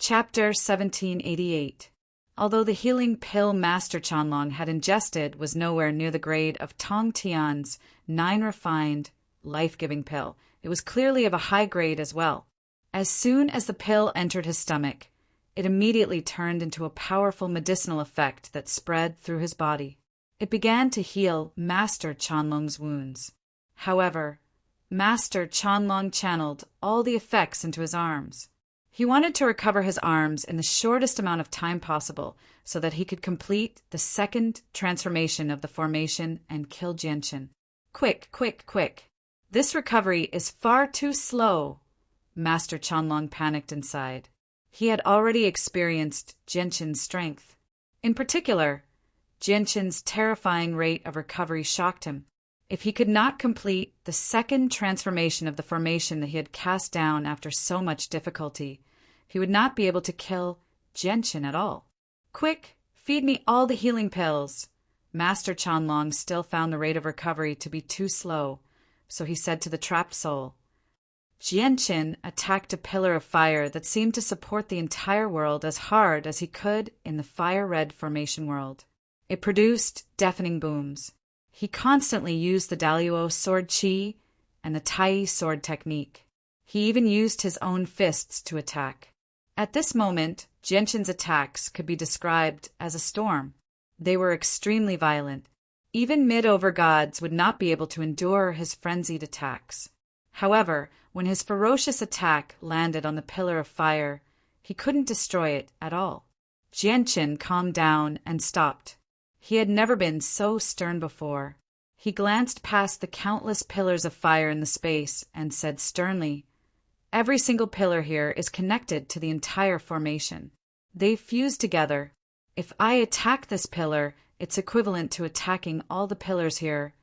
Chapter 1788. Although the healing pill Master Chanlong had ingested was nowhere near the grade of Tong Tian's 9 refined, life-giving pill, it was clearly of a high grade as well. As soon as the pill entered his stomach, it immediately turned into a powerful medicinal effect that spread through his body. It began to heal Master Chanlong's wounds. However, Master Chanlong channeled all the effects into his arms. He wanted to recover his arms in the shortest amount of time possible so that he could complete the second transformation of the formation and kill Jianqin. Quick, quick, quick. This recovery is far too slow. Master Chanlong panicked inside. He had already experienced Jianqin's strength. In particular, Jianqin's terrifying rate of recovery shocked him. If he could not complete the second transformation of the formation that he had cast down after so much difficulty, he would not be able to kill Jianqin at all. Quick, feed me all the healing pills. Master Chanlong still found the rate of recovery to be too slow, so he said to the trapped soul. Jianqin attacked a pillar of fire that seemed to support the entire world as hard as he could in the fire-red formation world. It produced deafening booms. He constantly used the Daluo sword chi and the Tai sword technique. He even used his own fists to attack. At this moment, Jianqin's attacks could be described as a storm. They were extremely violent. Even mid-over gods would not be able to endure his frenzied attacks. However, when his ferocious attack landed on the pillar of fire, he couldn't destroy it at all. Jianqin calmed down and stopped. He had never been so stern before. He glanced past the countless pillars of fire in the space and said sternly, "Every single pillar here is connected to the entire formation. They fuse together. If I attack this pillar, it's equivalent to attacking all the pillars here,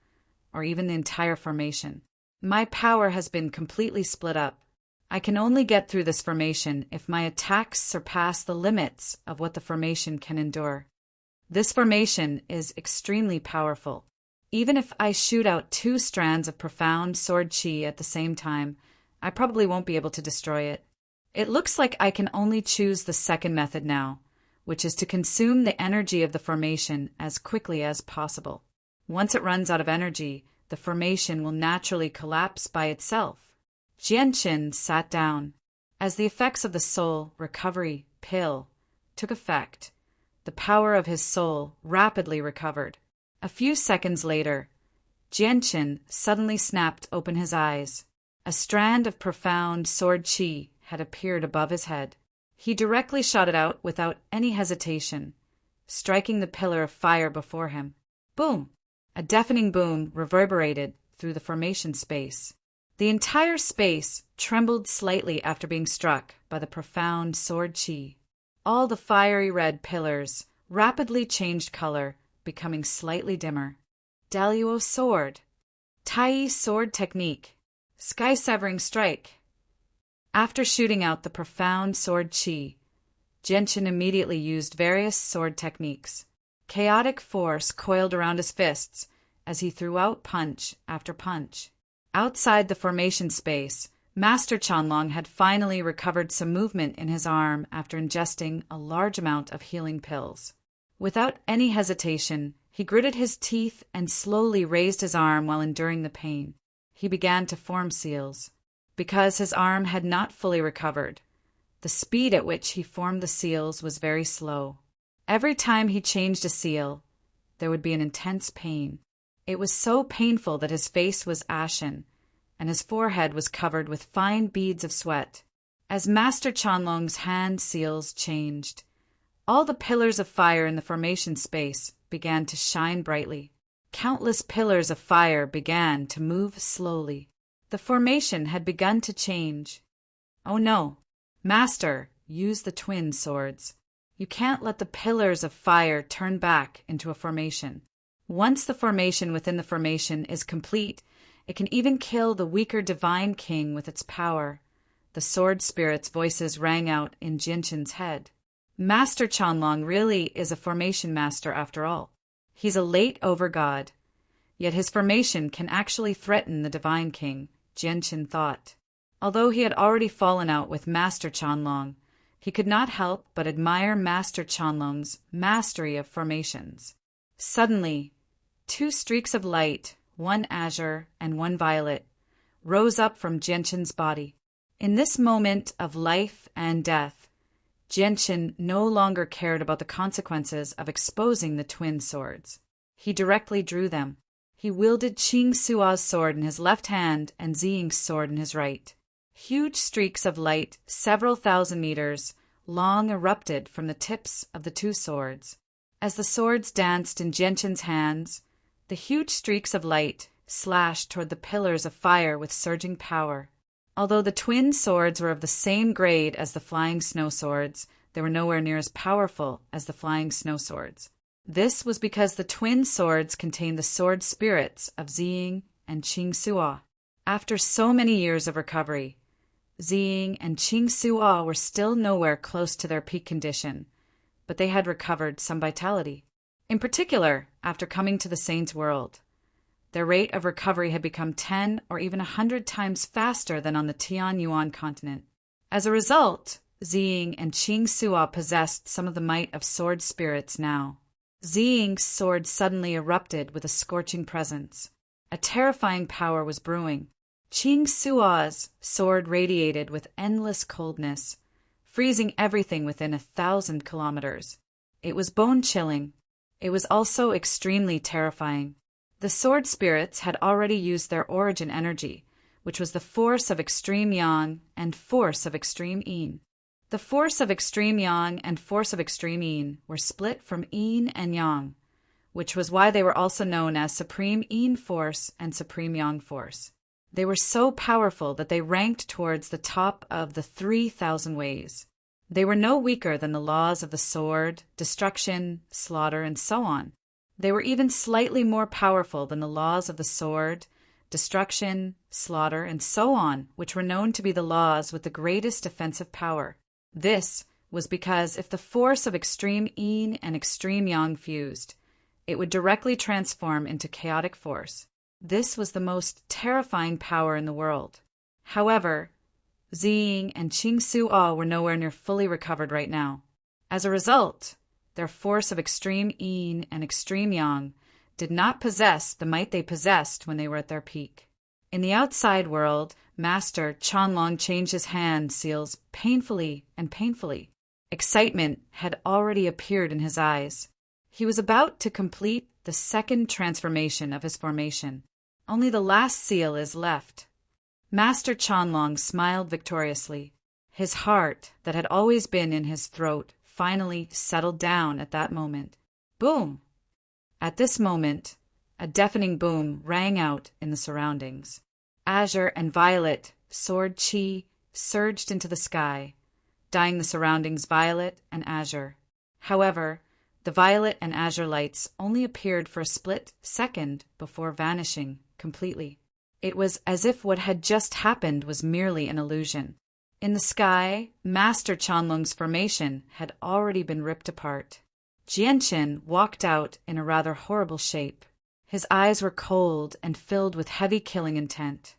or even the entire formation. My power has been completely split up. I can only get through this formation if my attacks surpass the limits of what the formation can endure. This formation is extremely powerful. Even if I shoot out 2 strands of profound sword chi at the same time, I probably won't be able to destroy it. It looks like I can only choose the second method now, which is to consume the energy of the formation as quickly as possible. Once it runs out of energy, the formation will naturally collapse by itself." Jianqin sat down. As the effects of the soul recovery pill took effect, the power of his soul rapidly recovered. A few seconds later, Jianqin suddenly snapped open his eyes. A strand of profound sword chi had appeared above his head. He directly shot it out without any hesitation, striking the pillar of fire before him. Boom! A deafening boom reverberated through the formation space. The entire space trembled slightly after being struck by the profound sword chi. All the fiery red pillars rapidly changed color, becoming slightly dimmer. Daluo sword, Tai sword technique, sky-severing strike. After shooting out the profound sword chi, Jianqin immediately used various sword techniques. Chaotic force coiled around his fists as he threw out punch after punch. Outside the formation space, Master Chanlong had finally recovered some movement in his arm after ingesting a large amount of healing pills. Without any hesitation, he gritted his teeth and slowly raised his arm while enduring the pain. He began to form seals. Because his arm had not fully recovered, the speed at which he formed the seals was very slow. Every time he changed a seal, there would be an intense pain. It was so painful that his face was ashen, and his forehead was covered with fine beads of sweat. As Master Chanlong's hand seals changed, all the pillars of fire in the formation space began to shine brightly. Countless pillars of fire began to move slowly. The formation had begun to change. Oh no, Master, use the twin swords. You can't let the pillars of fire turn back into a formation. Once the formation within the formation is complete, it can even kill the weaker divine king with its power. The sword spirits' voices rang out in Jianqin's head. Master Chanlong really is a formation master after all. He's a late-over god. Yet his formation can actually threaten the divine king, Jianqin thought. Although he had already fallen out with Master Chanlong, he could not help but admire Master Chanlong's mastery of formations. Suddenly, two streaks of light, one azure and one violet, rose up from Jianqin's body. In this moment of life and death, Jianqin no longer cared about the consequences of exposing the twin swords. He directly drew them. He wielded Qing Sua's sword in his left hand and Ziying's sword in his right. Huge streaks of light, several thousand meters long, erupted from the tips of the two swords. As the swords danced in Jianqin's hands, the huge streaks of light slashed toward the pillars of fire with surging power. Although the twin swords were of the same grade as the flying snow swords, they were nowhere near as powerful as the flying snow swords. This was because the twin swords contained the sword spirits of Ziying and Qing Sua. After so many years of recovery, Ziying and Qing Sua were still nowhere close to their peak condition, but they had recovered some vitality. In particular, after coming to the Saint's world, their rate of recovery had become 10 or even 100 times faster than on the Tianyuan continent. As a result, Ziying and Qing Sua possessed some of the might of sword spirits now. Ziying's sword suddenly erupted with a scorching presence. A terrifying power was brewing. Qing Sua's sword radiated with endless coldness, freezing everything within 1,000 kilometers. It was bone-chilling. It was also extremely terrifying. The sword spirits had already used their origin energy, which was the force of extreme yang and force of extreme yin. The force of extreme yang and force of extreme yin were split from yin and yang, which was why they were also known as Supreme Yin Force and Supreme Yang Force. They were so powerful that they ranked towards the top of the 3,000 ways. They were no weaker than the laws of the sword, destruction, slaughter, and so on. They were even slightly more powerful than the laws of the sword, destruction, slaughter, and so on, which were known to be the laws with the greatest offensive power. This was because if the force of extreme yin and extreme yang fused, it would directly transform into chaotic force. This was the most terrifying power in the world. However, Ziying and Qing Sua were nowhere near fully recovered right now. As a result, their force of extreme yin and extreme yang did not possess the might they possessed when they were at their peak. In the outside world, Master Chanlong changed his hand seals painfully and painfully. Excitement had already appeared in his eyes. He was about to complete the second transformation of his formation. Only the last seal is left. Master Chanlong smiled victoriously. His heart, that had always been in his throat, finally settled down at that moment. Boom! At this moment, a deafening boom rang out in the surroundings. Azure and violet sword chi surged into the sky, dyeing the surroundings violet and azure. However, the violet and azure lights only appeared for a split second before vanishing completely. It was as if what had just happened was merely an illusion. In the sky, Master Chanlong's formation had already been ripped apart. Jianqin walked out in a rather horrible shape. His eyes were cold and filled with heavy killing intent.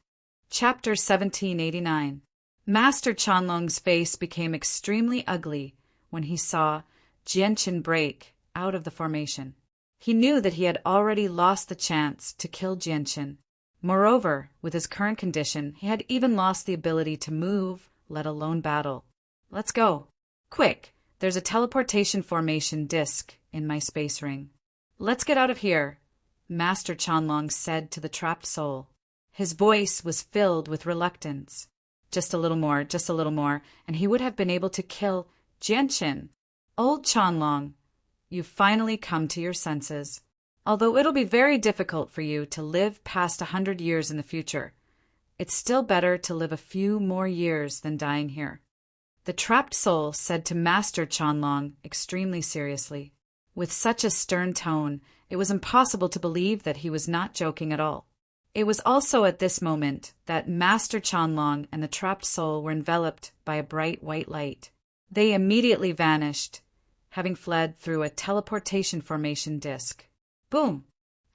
Chapter 1789. Master Chanlong's face became extremely ugly when he saw Jianqin break out of the formation. He knew that he had already lost the chance to kill Jianqin. Moreover, with his current condition, he had even lost the ability to move, let alone battle. Let's go. Quick, there's a teleportation formation disc in my space ring. Let's get out of here, Master Chanlong said to the trapped soul. His voice was filled with reluctance. Just a little more, and he would have been able to kill Jianqin. Old Chanlong, you've finally come to your senses. Although it'll be very difficult for you to live past 100 years in the future, it's still better to live a few more years than dying here. The trapped soul said to Master Chanlong extremely seriously. With such a stern tone, it was impossible to believe that he was not joking at all. It was also at this moment that Master Chanlong and the trapped soul were enveloped by a bright white light. They immediately vanished, having fled through a teleportation formation disc. Boom!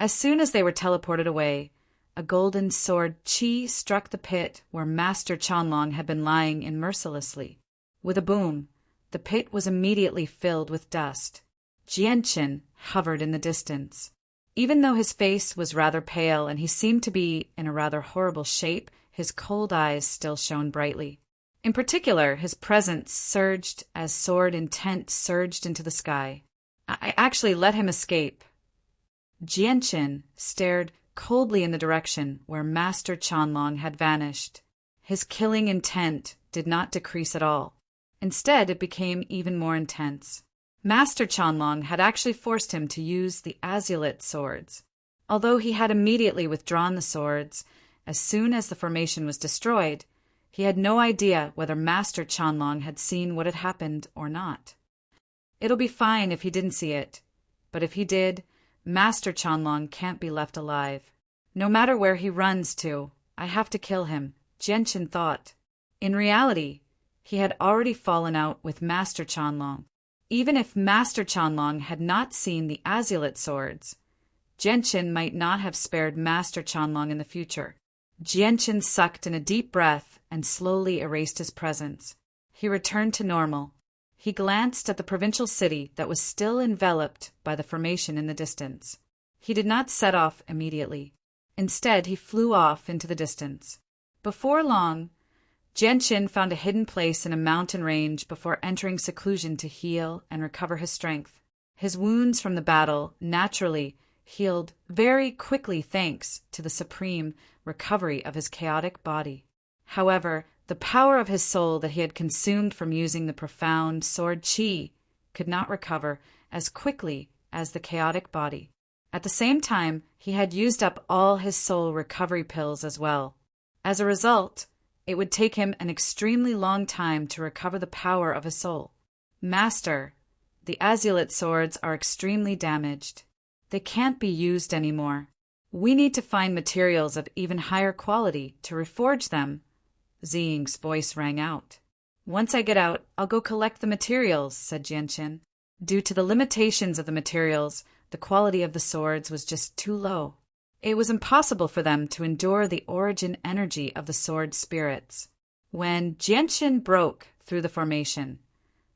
As soon as they were teleported away, a golden sword chi struck the pit where Master Chanlong had been lying in mercilessly. With a boom, The pit was immediately filled with dust. Jianqin hovered in the distance. Even though his face was rather pale and he seemed to be in a rather horrible shape, his cold eyes still shone brightly. In particular, his presence surged as sword intent surged into the sky. I actually let him escape. Jianqin stared coldly in the direction where Master Qianlong had vanished. His killing intent did not decrease at all. Instead, it became even more intense. Master Qianlong had actually forced him to use the azulite swords. Although he had immediately withdrawn the swords, as soon as the formation was destroyed, he had no idea whether Master Qianlong had seen what had happened or not. It'll be fine if he didn't see it, but if he did, Master Qianlong can't be left alive. No matter where he runs to, I have to kill him, Jianqin thought. In reality, he had already fallen out with Master Qianlong. Even if Master Qianlong had not seen the azulite swords, Jianqin might not have spared Master Qianlong in the future. Jianqin sucked in a deep breath and slowly erased his presence. He returned to normal. He glanced at the provincial city that was still enveloped by the formation in the distance. He did not set off immediately. Instead, he flew off into the distance. Before long, Jianqin found a hidden place in a mountain range before entering seclusion to heal and recover his strength. His wounds from the battle naturally healed very quickly thanks to the supreme recovery of his chaotic body. However, the power of his soul that he had consumed from using the profound sword qi could not recover as quickly as the chaotic body. At the same time, he had used up all his soul recovery pills as well. As a result, it would take him an extremely long time to recover the power of his soul. Master, the azulite swords are extremely damaged. They can't be used anymore. We need to find materials of even higher quality to reforge them. Ziying's voice rang out. Once I get out, I'll go collect the materials, said Jianqin. Due to the limitations of the materials, the quality of the swords was just too low. It was impossible for them to endure the origin energy of the sword spirits. When Jianqin broke through the formation,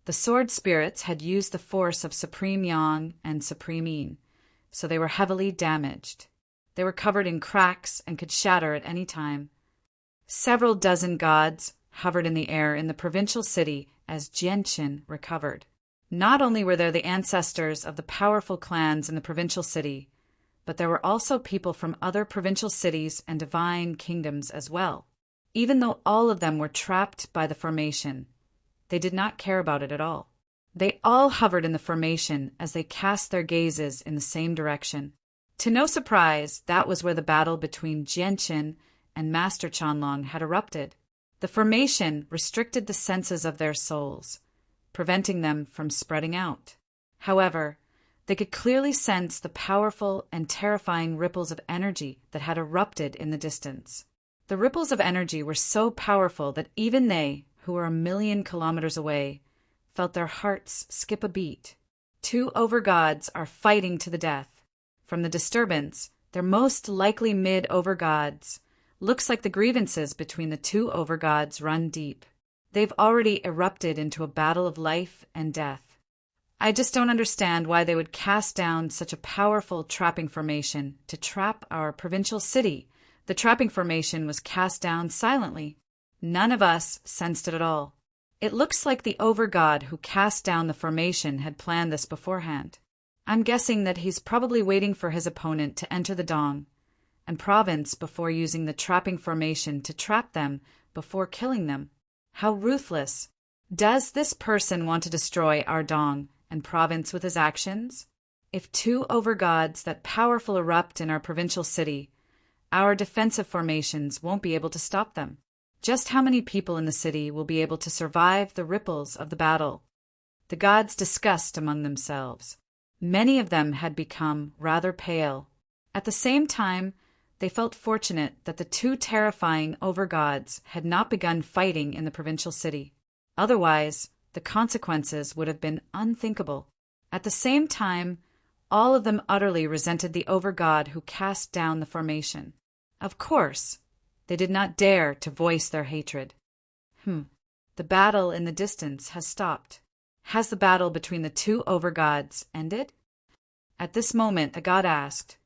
the sword spirits had used the force of Supreme Yang and Supreme Yin, so they were heavily damaged. They were covered in cracks and could shatter at any time. Several dozen gods hovered in the air in the provincial city as Jianqin recovered. Not only were there the ancestors of the powerful clans in the provincial city, but there were also people from other provincial cities and divine kingdoms as well. Even though all of them were trapped by the formation, they did not care about it at all. They all hovered in the formation as they cast their gazes in the same direction. To no surprise, that was where the battle between Jianqin and Master Qianlong had erupted. The formation restricted the senses of their souls, preventing them from spreading out. However, they could clearly sense the powerful and terrifying ripples of energy that had erupted in the distance. The ripples of energy were so powerful that even they, who were 1,000,000 kilometers away, felt their hearts skip a beat. Two overgods are fighting to the death. From the disturbance, their most likely mid-overgods, looks like the grievances between the two overgods run deep. They've already erupted into a battle of life and death. I just don't understand why they would cast down such a powerful trapping formation to trap our provincial city. The trapping formation was cast down silently. None of us sensed it at all. It looks like the overgod who cast down the formation had planned this beforehand. I'm guessing that he's probably waiting for his opponent to enter the Dong and province before using the trapping formation to trap them before killing them. How ruthless! Does this person want to destroy our Dong and province with his actions? If two overgods that powerful erupt in our provincial city, our defensive formations won't be able to stop them. Just how many people in the city will be able to survive the ripples of the battle? The gods discussed among themselves. Many of them had become rather pale. At the same time, they felt fortunate that the two terrifying overgods had not begun fighting in the provincial city. Otherwise, the consequences would have been unthinkable. At the same time, all of them utterly resented the overgod who cast down the formation. Of course, they did not dare to voice their hatred. The battle in the distance has stopped. Has the battle between the two overgods ended? At this moment, the god asked,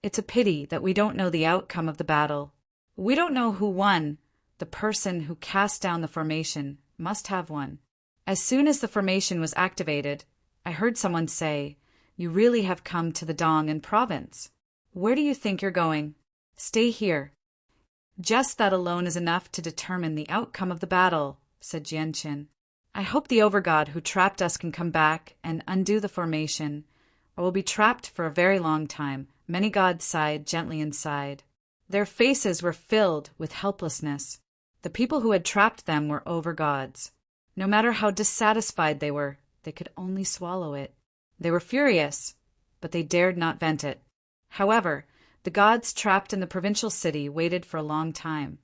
"It's a pity that we don't know the outcome of the battle. We don't know who won. The person who cast down the formation must have won." As soon as the formation was activated, I heard someone say, "You really have come to the Dong and province. Where do you think you're going? Stay here." "Just that alone is enough to determine the outcome of the battle," said Jianqin. "I hope the overgod who trapped us can come back and undo the formation, or we'll be trapped for a very long time." Many gods sighed gently inside. Their faces were filled with helplessness. The people who had trapped them were overgods. No matter how dissatisfied they could only swallow it. They were furious, but they dared not vent it. However, the gods trapped in the provincial city waited for a long time,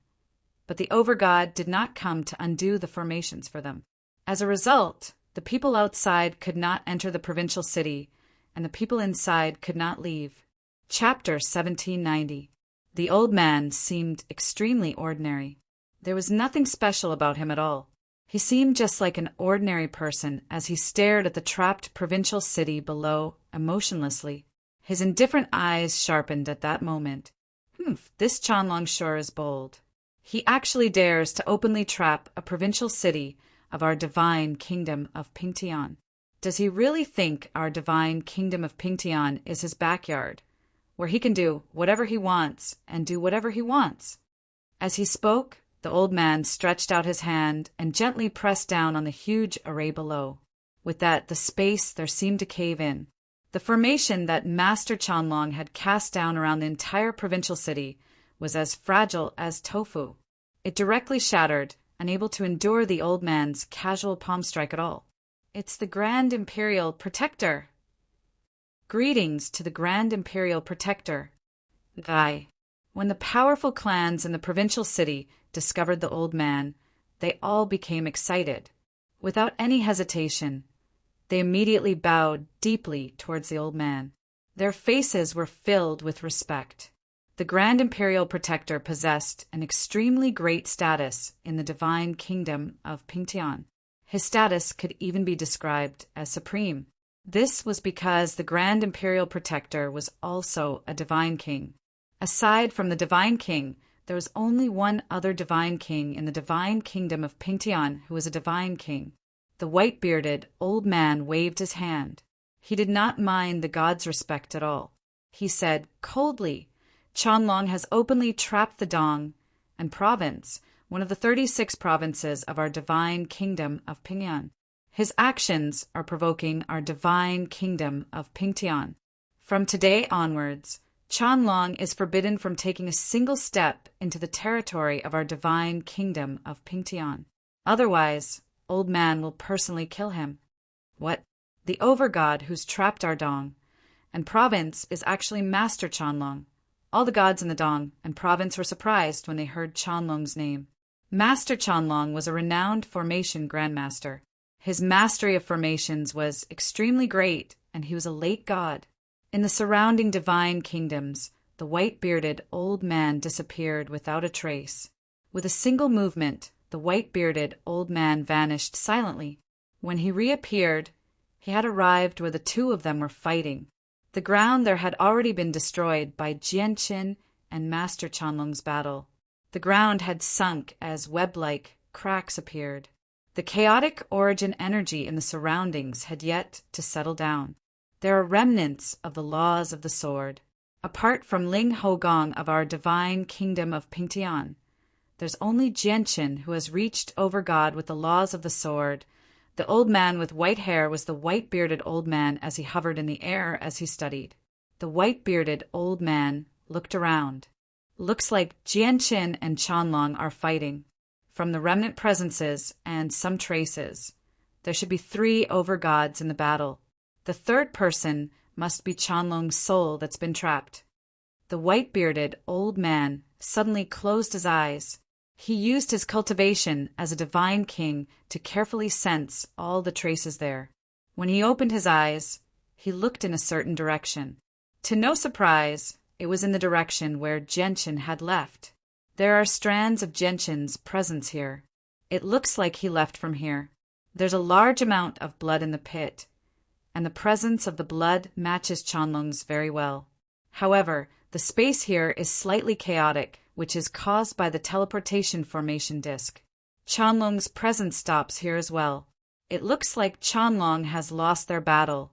but the overgod did not come to undo the formations for them. As a result, the people outside could not enter the provincial city, and the people inside could not leave. Chapter 1790. The old man seemed extremely ordinary. There was nothing special about him at all. He seemed just like an ordinary person as he stared at the trapped provincial city below emotionlessly. His indifferent eyes sharpened at that moment. This Chanlong sure is bold. He actually dares to openly trap a provincial city of our divine kingdom of Pingtian. Does he really think our divine kingdom of Pingtian is his backyard, where he can do whatever he wants and do whatever he wants? As he spoke, the old man stretched out his hand and gently pressed down on the huge array below. With that, the space there seemed to cave in. The formation that Master Chanlong had cast down around the entire provincial city was as fragile as tofu. It directly shattered, unable to endure the old man's casual palm strike at all. "It's the Grand Imperial Protector." Greetings to the Grand Imperial Protector. Guy. When the powerful clans in the provincial city discovered the old man, they all became excited. Without any hesitation, they immediately bowed deeply towards the old man. Their faces were filled with respect. The Grand Imperial Protector possessed an extremely great status in the divine kingdom of Pingtian. His status could even be described as supreme. This was because the Grand Imperial Protector was also a divine king. Aside from the divine king, there was only one other divine king in the divine kingdom of Pingtian who was a divine king. The white-bearded old man waved his hand. He did not mind the god's respect at all. He said coldly, "Chanlong has openly trapped the Dong and province, one of the 36 provinces of our divine kingdom of Pingtian. His actions are provoking our divine kingdom of Pingtian. From today onwards, Chanlong is forbidden from taking a single step into the territory of our divine kingdom of Pingtian. Otherwise, old man will personally kill him." "What? The overgod who's trapped our Dong and province is actually Master Chanlong." All the gods in the Dong and province were surprised when they heard Chanlong's name. Master Chanlong was a renowned formation grandmaster. His mastery of formations was extremely great, and he was a late god. In the surrounding divine kingdoms, the white-bearded old man disappeared without a trace. With a single movement, the white-bearded old man vanished silently. When he reappeared, he had arrived where the two of them were fighting. The ground there had already been destroyed by Jianqin and Master Chanlong's battle. The ground had sunk as web-like cracks appeared. The chaotic origin energy in the surroundings had yet to settle down. There are remnants of the laws of the sword. Apart from Ling Hogong of our divine kingdom of Pingtian, there's only Jianqin who has reached over God with the laws of the sword. The old man with white hair was the white-bearded old man as he hovered in the air as he studied. The white-bearded old man looked around. "Looks like Jianqin and Chanlong are fighting. From the remnant presences and some traces, there should be 3 overgods in the battle. The third person must be Chanlong's soul that's been trapped." The white-bearded old man suddenly closed his eyes. He used his cultivation as a divine king to carefully sense all the traces there. When he opened his eyes, he looked in a certain direction. To no surprise, it was in the direction where Jianqin had left. There are strands of Jianqin's presence here. It looks like he left from here. There's a large amount of blood in the pit, and the presence of the blood matches Qianlong's very well. However, the space here is slightly chaotic, which is caused by the teleportation formation disk. Qianlong's presence stops here as well. It looks like Qianlong has lost their battle.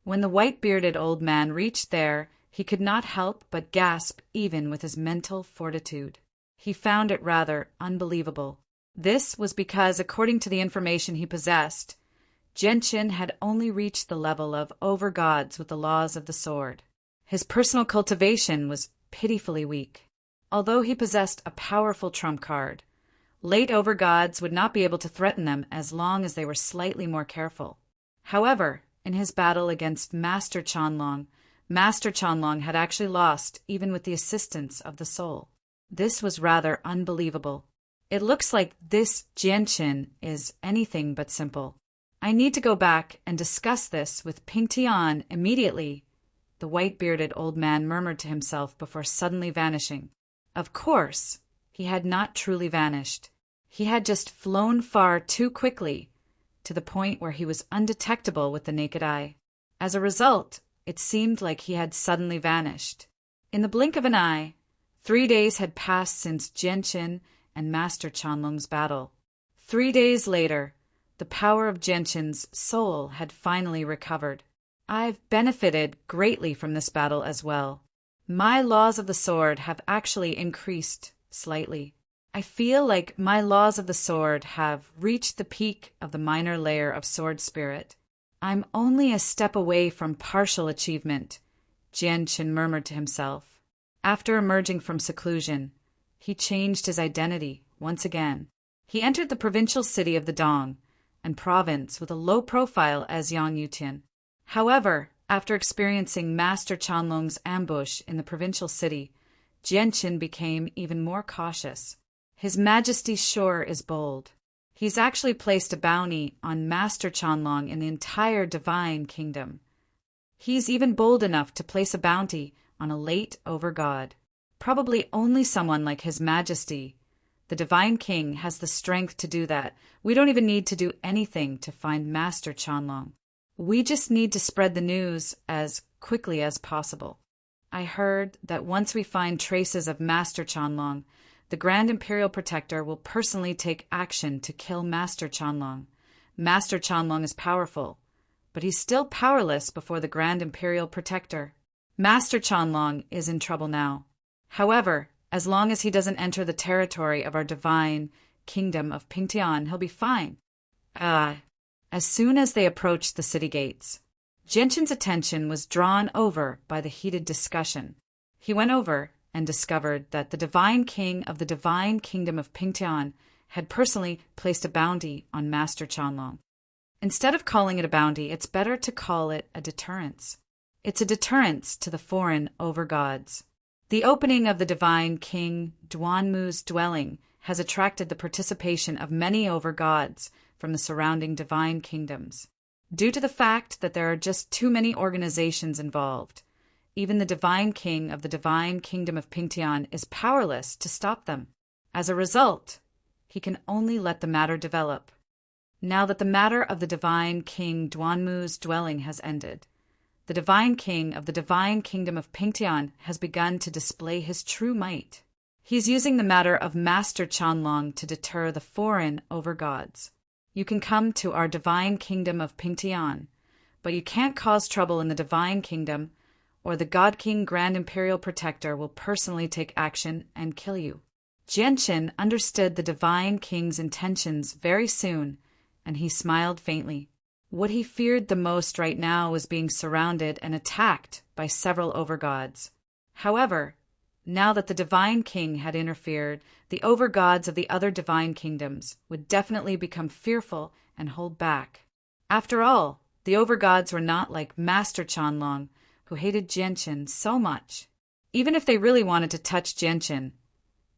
When the white-bearded old man reached there, he could not help but gasp even with his mental fortitude. He found it rather unbelievable. This was because, according to the information he possessed, Genshin had only reached the level of over-gods with the laws of the sword. His personal cultivation was pitifully weak. Although he possessed a powerful trump card, late over-gods would not be able to threaten them as long as they were slightly more careful. However, in his battle against Master Qianlong had actually lost even with the assistance of the soul. This was rather unbelievable. It looks like this Genshin is anything but simple. I need to go back and discuss this with Ping Tian immediately, the white-bearded old man murmured to himself before suddenly vanishing. Of course, he had not truly vanished. He had just flown far too quickly, to the point where he was undetectable with the naked eye. As a result, it seemed like he had suddenly vanished. In the blink of an eye, 3 days had passed since Genshin and Master Qianlong's battle. 3 days later, the power of Genshin's soul had finally recovered. I've benefited greatly from this battle as well. My laws of the sword have actually increased slightly. I feel like my laws of the sword have reached the peak of the minor layer of sword spirit. I'm only a step away from partial achievement, Genshin murmured to himself. After emerging from seclusion, he changed his identity once again. He entered the provincial city of the Dong and province with a low profile as Yang Yutian. However, after experiencing Master Qianlong's ambush in the provincial city, Genshin became even more cautious. His Majesty's shore is bold. He's actually placed a bounty on Master Qianlong in the entire Divine Kingdom. He's even bold enough to place a bounty on a late over-god. Probably only someone like His Majesty, the Divine King, has the strength to do that. We don't even need to do anything to find Master Qianlong. We just need to spread the news as quickly as possible. I heard that once we find traces of Master Qianlong, the Grand Imperial Protector will personally take action to kill Master Qianlong. Master Qianlong is powerful, but he's still powerless before the Grand Imperial Protector. Master Qianlong is in trouble now. However, as long as he doesn't enter the territory of our Divine Kingdom of Pingtian, he'll be fine. As soon as they approached the city gates, Genshin's attention was drawn over by the heated discussion. He went over and discovered that the Divine King of the Divine Kingdom of Pingtian had personally placed a bounty on Master Qianlong. Instead of calling it a bounty, it's better to call it a deterrence. It's a deterrence to the foreign over-gods. The opening of the Divine King Duanmu's dwelling has attracted the participation of many over-gods from the surrounding divine kingdoms. Due to the fact that there are just too many organizations involved, even the Divine King of the Divine Kingdom of Pingtian is powerless to stop them. As a result, he can only let the matter develop. Now that the matter of the Divine King Duanmu's dwelling has ended, the Divine King of the Divine Kingdom of Pingtian has begun to display his true might. He's using the matter of Master Qianlong to deter the foreign over-gods. You can come to our Divine Kingdom of Pingtian, but you can't cause trouble in the Divine Kingdom, or the God King Grand Imperial Protector will personally take action and kill you. Genshin understood the Divine King's intentions very soon, and he smiled faintly. What he feared the most right now was being surrounded and attacked by several over-gods. However, now that the Divine King had interfered, the over-gods of the other divine kingdoms would definitely become fearful and hold back. After all, the over-gods were not like Master Qianlong, who hated Genshin so much. Even if they really wanted to touch Genshin,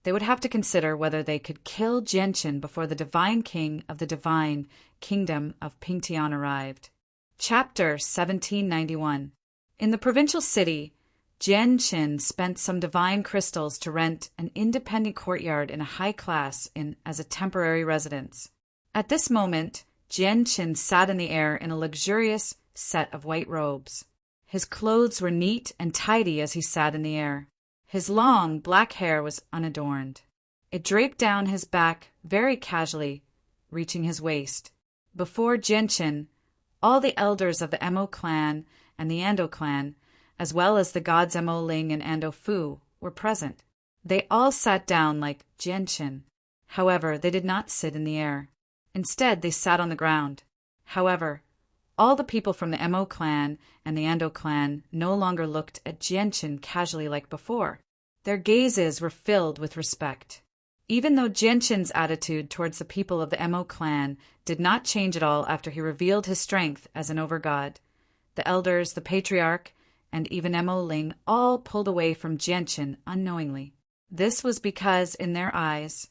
they would have to consider whether they could kill Genshin before the Divine King of the Divine Kingdom of Pingtian arrived. Chapter 1791. In the provincial city, Genshin spent some divine crystals to rent an independent courtyard in a high class inn as a temporary residence. At this moment, Jianqin sat in the air in a luxurious set of white robes. His clothes were neat and tidy as he sat in the air. His long, black hair was unadorned. It draped down his back very casually, reaching his waist. Before Jianqin, all the elders of the Emo clan and the Ando clan, as well as the gods Emo Ling and Ando Fu, were present. They all sat down like Jianqin. However, they did not sit in the air. Instead, they sat on the ground. However, all the people from the Emo clan and the Ando clan no longer looked at Jianqin casually like before. Their gazes were filled with respect. Even though Jianqin's attitude towards the people of the Emo clan did not change at all after he revealed his strength as an overgod, the elders, the patriarch, and even Emo Ling all pulled away from Jianqin unknowingly. This was because, in their eyes,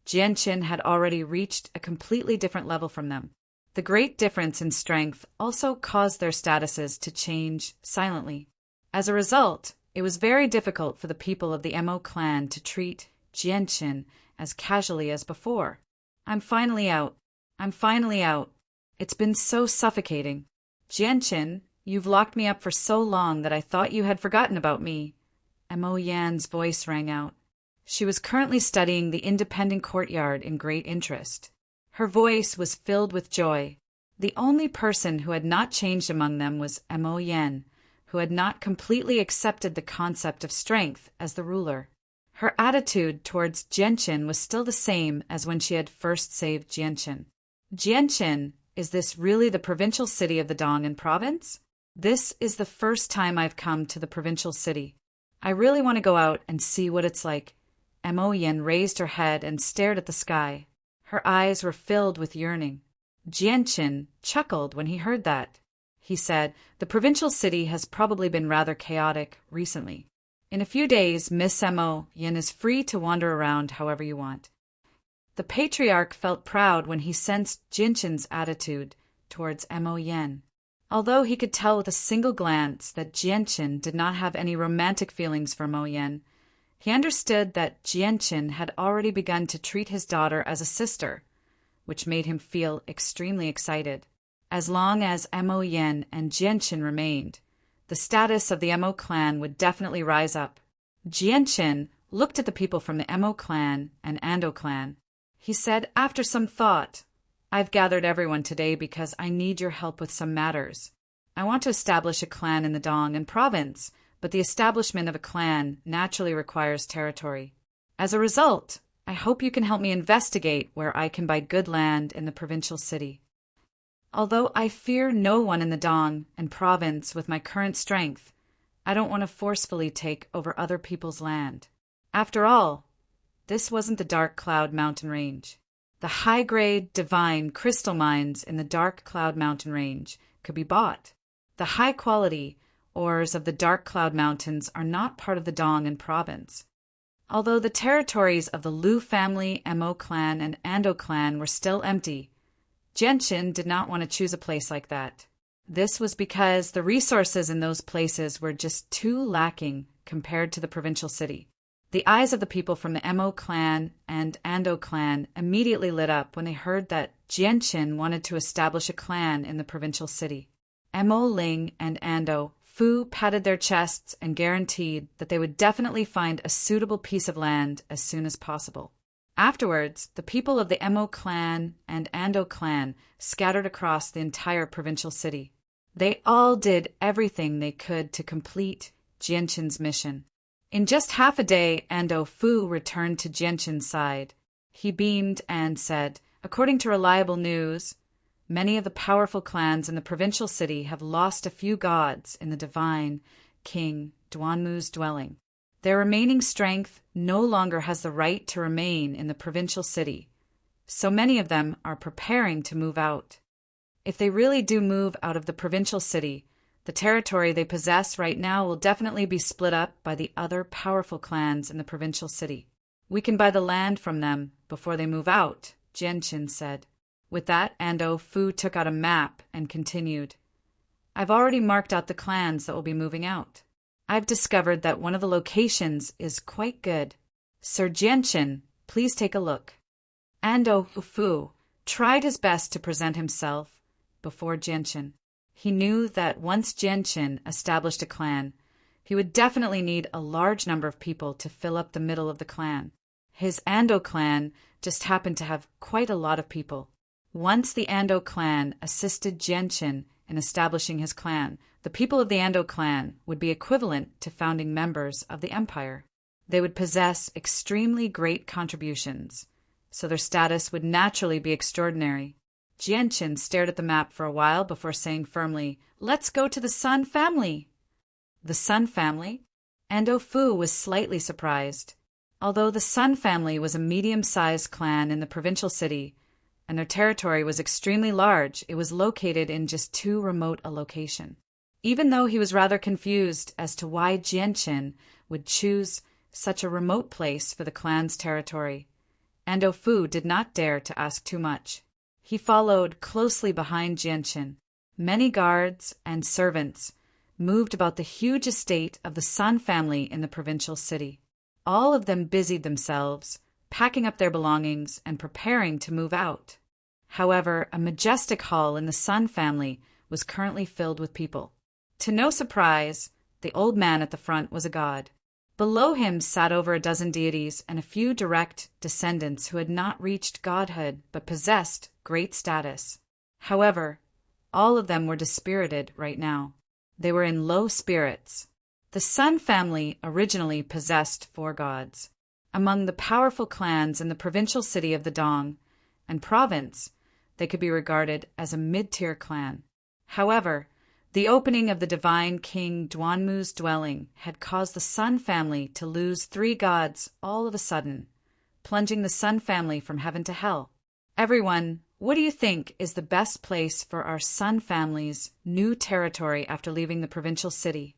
Jianqin had already reached a completely different level from them. The great difference in strength also caused their statuses to change silently. As a result, it was very difficult for the people of the Emo clan to treat Jianqin as casually as before. I'm finally out. I'm finally out. It's been so suffocating. Jianqin, you've locked me up for so long that I thought you had forgotten about me. Emo Yan's voice rang out. She was currently studying the independent courtyard in great interest. Her voice was filled with joy. The only person who had not changed among them was Emo Yan, who had not completely accepted the concept of strength as the ruler. Her attitude towards Jianqin was still the same as when she had first saved Jianqin. Jianqin, is this really the provincial city of the Dong'an province? This is the first time I've come to the provincial city. I really want to go out and see what it's like. Emo Yan raised her head and stared at the sky. Her eyes were filled with yearning. Jianqin chuckled when he heard that. He said, the provincial city has probably been rather chaotic recently. In a few days, Miss Emo Yan is free to wander around however you want. The patriarch felt proud when he sensed Jianqin's attitude towards Emo Yan. Although he could tell with a single glance that Jianqin did not have any romantic feelings for Emo Yan, he understood that Jianqin had already begun to treat his daughter as a sister, which made him feel extremely excited. As long as Emo Yan and Jianqin remained, the status of the Emo clan would definitely rise up. Jianqin looked at the people from the Emo clan and Ando clan. He said, after some thought, I've gathered everyone today because I need your help with some matters. I want to establish a clan in the Dong'an province, but the establishment of a clan naturally requires territory. As a result, I hope you can help me investigate where I can buy good land in the provincial city. Although I fear no one in the Dong'an province with my current strength, I don't want to forcefully take over other people's land. After all, this wasn't the Dark Cloud Mountain Range. The high-grade, divine crystal mines in the Dark Cloud Mountain Range could be bought. The high-quality ores of the Dark Cloud Mountains are not part of the Dong'an province. Although the territories of the Liu family, Emo clan, and Ando clan were still empty, Jianqin did not want to choose a place like that. This was because the resources in those places were just too lacking compared to the provincial city. The eyes of the people from the Emo clan and Ando clan immediately lit up when they heard that Jianqin wanted to establish a clan in the provincial city. Emo Ling and Ando Fu patted their chests and guaranteed that they would definitely find a suitable piece of land as soon as possible. Afterwards, the people of the Emo clan and Ando clan scattered across the entire provincial city. They all did everything they could to complete Jianqin's mission. In just half a day, Ando Fu returned to Jianqin's side. He beamed and said, according to reliable news, many of the powerful clans in the provincial city have lost a few gods in the divine King Duanmu's dwelling. Their remaining strength no longer has the right to remain in the provincial city, so many of them are preparing to move out. If they really do move out of the provincial city, the territory they possess right now will definitely be split up by the other powerful clans in the provincial city. We can buy the land from them before they move out, Jianqin said. With that, Ando Fu took out a map and continued, I've already marked out the clans that will be moving out. I've discovered that one of the locations is quite good. Sir Jianqin, please take a look. Ando Fu tried his best to present himself before Jianchen. He knew that once Jianchen established a clan, he would definitely need a large number of people to fill up the middle of the clan. His Ando clan just happened to have quite a lot of people. Once the Ando clan assisted Jianchen in establishing his clan, the people of the Ando clan would be equivalent to founding members of the empire. They would possess extremely great contributions, so their status would naturally be extraordinary. Jianchen stared at the map for a while before saying firmly, "Let's go to the Sun family." The Sun family? Ando Fu was slightly surprised. Although the Sun family was a medium-sized clan in the provincial city, and their territory was extremely large, it was located in just too remote a location. Even though he was rather confused as to why Jianchen would choose such a remote place for the clan's territory, Ando Fu did not dare to ask too much. He followed closely behind Jianchen. Many guards and servants moved about the huge estate of the Sun family in the provincial city. All of them busied themselves, packing up their belongings and preparing to move out. However, a majestic hall in the Sun family was currently filled with people. To no surprise, the old man at the front was a god. Below him sat over a dozen deities and a few direct descendants who had not reached godhood but possessed great status. However, all of them were dispirited right now. They were in low spirits. The Sun family originally possessed 4 gods. Among the powerful clans in the provincial city of the Dong and province, they could be regarded as a mid-tier clan. However, the opening of the divine King Duanmu's dwelling had caused the Sun family to lose 3 gods all of a sudden, plunging the Sun family from heaven to hell. Everyone, what do you think is the best place for our Sun family's new territory after leaving the provincial city?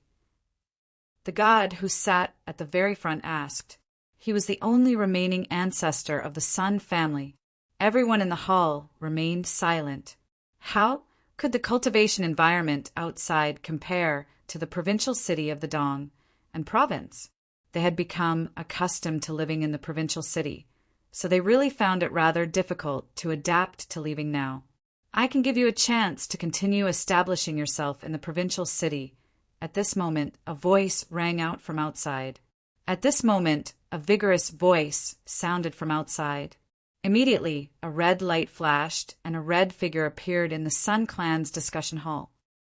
The god who sat at the very front asked. He was the only remaining ancestor of the Sun family. Everyone in the hall remained silent. How could the cultivation environment outside compare to the provincial city of the Dong and province? They had become accustomed to living in the provincial city, so they really found it rather difficult to adapt to leaving now. I can give you a chance to continue establishing yourself in the provincial city. At this moment, a voice rang out from outside. At this moment, a vigorous voice sounded from outside. Immediately, a red light flashed, and a red figure appeared in the Sun clan's discussion hall.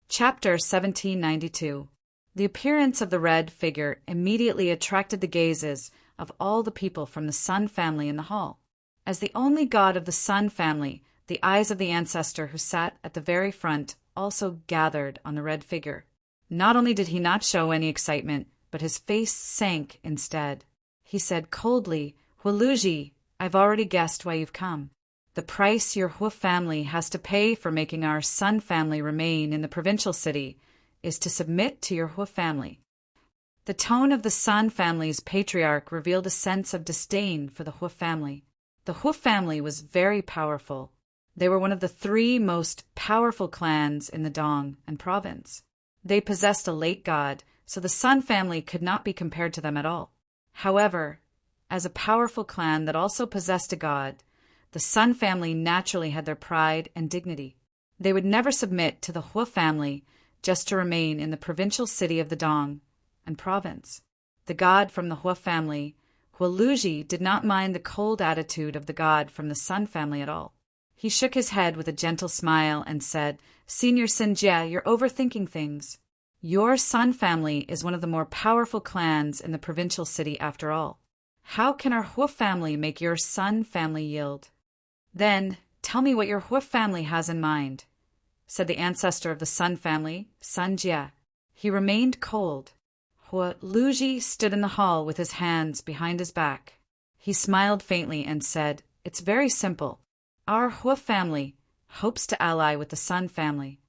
Chapter 1792. The appearance of the red figure immediately attracted the gazes of all the people from the Sun family in the hall. As the only god of the Sun family, the eyes of the ancestor who sat at the very front also gathered on the red figure. Not only did he not show any excitement, but his face sank instead. He said coldly, "Huoluji, I've already guessed why you've come. The price your Hu family has to pay for making our Sun family remain in the provincial city is to submit to your Hu family." The tone of the Sun family's patriarch revealed a sense of disdain for the Hu family. The Hu family was very powerful. They were one of the 3 most powerful clans in the Dong and province. They possessed a late god, so the Sun family could not be compared to them at all. However, as a powerful clan that also possessed a god, the Sun family naturally had their pride and dignity. They would never submit to the Hu family just to remain in the provincial city of the Dong and province. The god from the Hu family, Huoluji, did not mind the cold attitude of the god from the Sun family at all. He shook his head with a gentle smile and said, "Senior Sinjie, you're overthinking things. Your Sun family is one of the more powerful clans in the provincial city after all. How can our Hu family make your Sun family yield?" "Then tell me what your Hu family has in mind," said the ancestor of the Sun family, Sun Jie. He remained cold. Huoluji stood in the hall with his hands behind his back. He smiled faintly and said, "It's very simple. Our Hu family hopes to ally with the Sun family."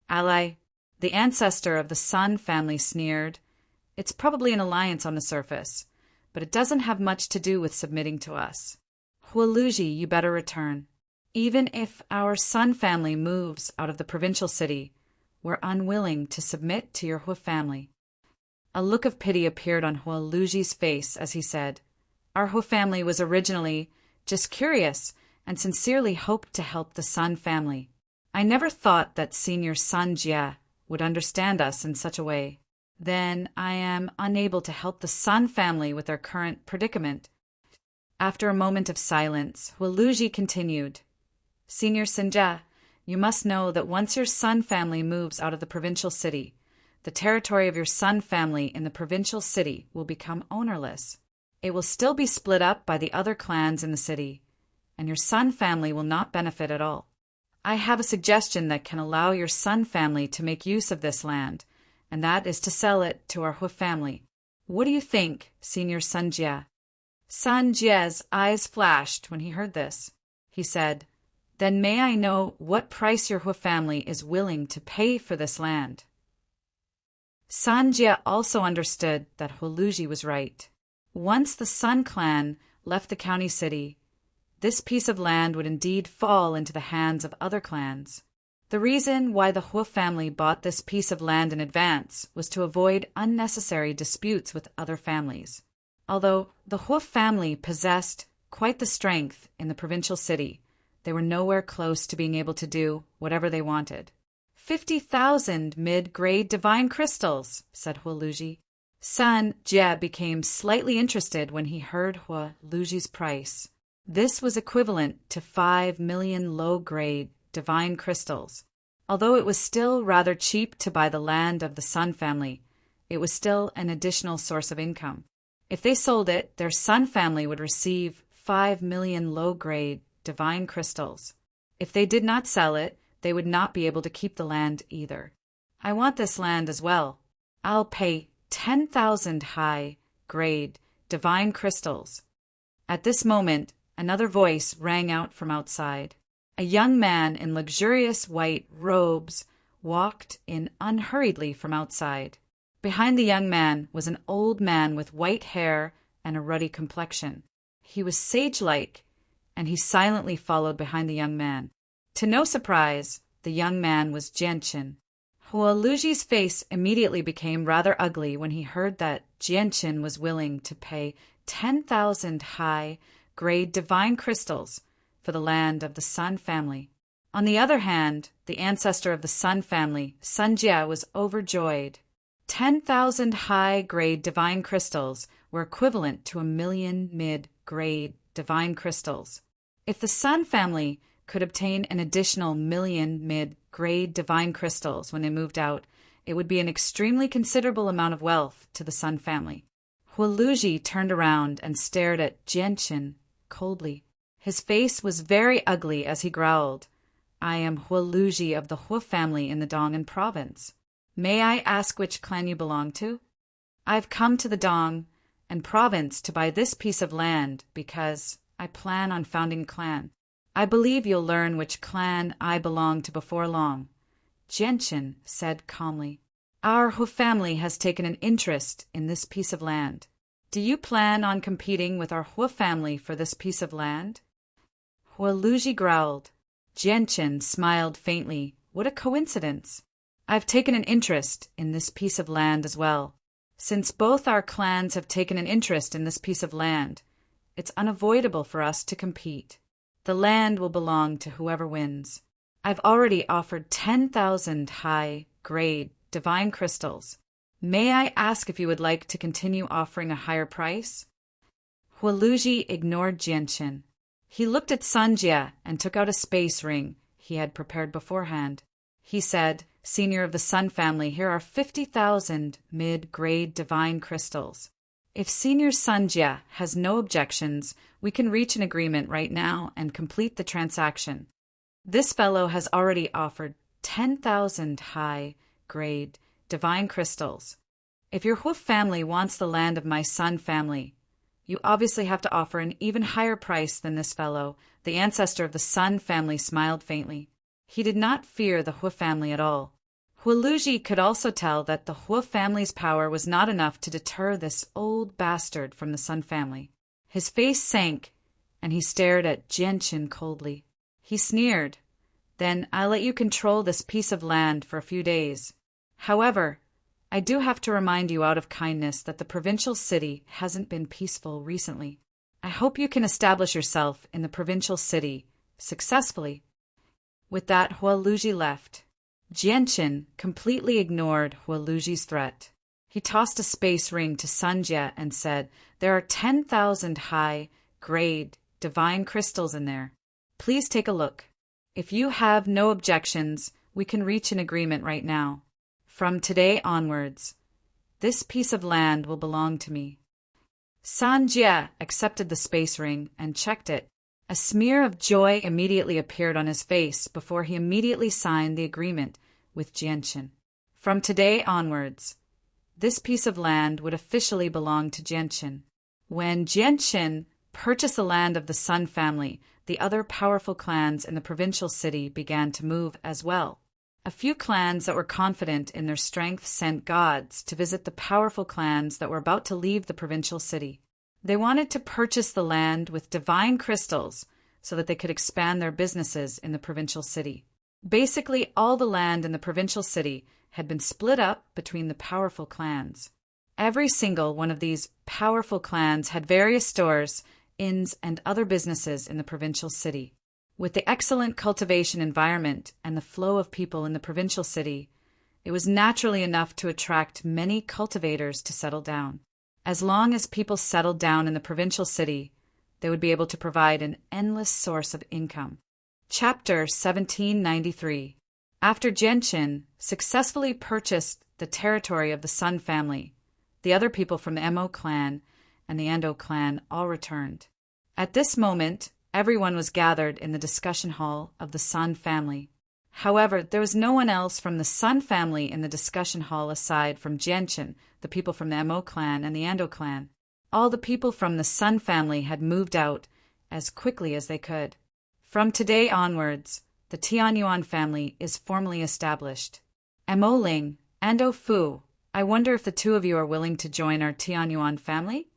"Ally?" The ancestor of the Sun family sneered. "It's probably an alliance on the surface, but it doesn't have much to do with submitting to us. Huoluji, you better return. Even if our Sun family moves out of the provincial city, we're unwilling to submit to your Hu family." A look of pity appeared on Huoluji's face as he said, "Our Hu family was originally just curious and sincerely hoped to help the Sun family. I never thought that Senior Sun Jie would understand us in such a way. Then I am unable to help the Sun family with their current predicament." After a moment of silence, Huoluji continued, "Senior Sun Jie, you must know that once your Sun family moves out of the provincial city, the territory of your Sun family in the provincial city will become ownerless. It will still be split up by the other clans in the city, and your Sun family will not benefit at all. I have a suggestion that can allow your Sun family to make use of this land, and that is to sell it to our Hu family. What do you think, Senior Sun Jie?" Sun Jie's eyes flashed when he heard this. He said, "Then may I know what price your Hu family is willing to pay for this land?" Sun Jie also understood that Huoluji was right. Once the Sun clan left the county city, this piece of land would indeed fall into the hands of other clans. The reason why the Hu family bought this piece of land in advance was to avoid unnecessary disputes with other families. Although the Hu family possessed quite the strength in the provincial city, they were nowhere close to being able to do whatever they wanted. 50,000 mid-grade divine crystals, said Huoluji. Sun Jie became slightly interested when he heard Huoluji's price. This was equivalent to 5 million low-grade divine crystals. Although it was still rather cheap to buy the land of the Sun family, it was still an additional source of income. If they sold it, their Sun family would receive 5 million low-grade divine crystals. If they did not sell it, they would not be able to keep the land either. I want this land as well. I'll pay 10,000 high-grade divine crystals. At this moment, another voice rang out from outside. A young man in luxurious white robes walked in unhurriedly from outside. Behind the young man was an old man with white hair and a ruddy complexion. He was sage-like, and he silently followed behind the young man. To no surprise, the young man was Jianqin. Huoluji's face immediately became rather ugly when he heard that Jianqin was willing to pay 10,000 high-grade divine crystals for the land of the Sun family. On the other hand, the ancestor of the Sun family, Sun Jie, was overjoyed. 10,000 high-grade divine crystals were equivalent to 1 million mid-grade divine crystals. If the Sun family could obtain an additional 1 million mid-grade divine crystals when they moved out, it would be an extremely considerable amount of wealth to the Sun family. Huoluji turned around and stared at Jianqin coldly. His face was very ugly as he growled, "I am Huoluji of the Hu family in the Dong'an province. May I ask which clan you belong to? I've come to the Dong and province to buy this piece of land because I plan on founding a clan. I believe you'll learn which clan I belong to before long," Jianqin said calmly. "Our Hu family has taken an interest in this piece of land. Do you plan on competing with our Hu family for this piece of land?" Huoluji growled. Jianqin smiled faintly. "What a coincidence! I've taken an interest in this piece of land as well. Since both our clans have taken an interest in this piece of land, it's unavoidable for us to compete. The land will belong to whoever wins. I've already offered 10,000 high-grade divine crystals. May I ask if you would like to continue offering a higher price?" Huoluji ignored Jianqin. He looked at Sun Jie and took out a space ring he had prepared beforehand. He said, "Senior of the Sun family, here are 50,000 mid-grade divine crystals. If Senior Sun Jie has no objections, we can reach an agreement right now and complete the transaction. This fellow has already offered 10,000 high-grade divine crystals. If your Hu family wants the land of my Sun family, you obviously have to offer an even higher price than this fellow." The ancestor of the Sun family smiled faintly. He did not fear the Hu family at all. Huoluji could also tell that the Hu family's power was not enough to deter this old bastard from the Sun family. His face sank, and he stared at Jianqin coldly. He sneered, "Then I'll let you control this piece of land for a few days. However, I do have to remind you out of kindness that the provincial city hasn't been peaceful recently. I hope you can establish yourself in the provincial city successfully. With that, Hualuji left. Jianqin completely ignored Hualuji's threat. He tossed a space ring to Sun Jie and said, "There are 10,000 high-grade divine crystals in there. Please take a look. If you have no objections, we can reach an agreement right now. From today onwards, this piece of land will belong to me." Sun Jie accepted the space ring and checked it. A smear of joy immediately appeared on his face before he immediately signed the agreement with Jianqin. From today onwards, this piece of land would officially belong to Jianqin. When Jianqin purchased the land of the Sun family, the other powerful clans in the provincial city began to move as well. A few clans that were confident in their strength sent gods to visit the powerful clans that were about to leave the provincial city. They wanted to purchase the land with divine crystals so that they could expand their businesses in the provincial city. Basically, all the land in the provincial city had been split up between the powerful clans. Every single one of these powerful clans had various stores, inns, and other businesses in the provincial city. With the excellent cultivation environment and the flow of people in the provincial city, it was naturally enough to attract many cultivators to settle down. As long as people settled down in the provincial city, they would be able to provide an endless source of income. Chapter 1793. After Jianqin successfully purchased the territory of the Sun family, the other people from the Mo clan and the Ando clan all returned. At this moment, everyone was gathered in the discussion hall of the Sun family. However, there was no one else from the Sun family in the discussion hall aside from Jianqin, the people from the Mo clan and the Ando clan. All the people from the Sun family had moved out as quickly as they could. From today onwards, the Tianyuan family is formally established. Mo Ling, Ando Fu, I wonder if the two of you are willing to join our Tianyuan family?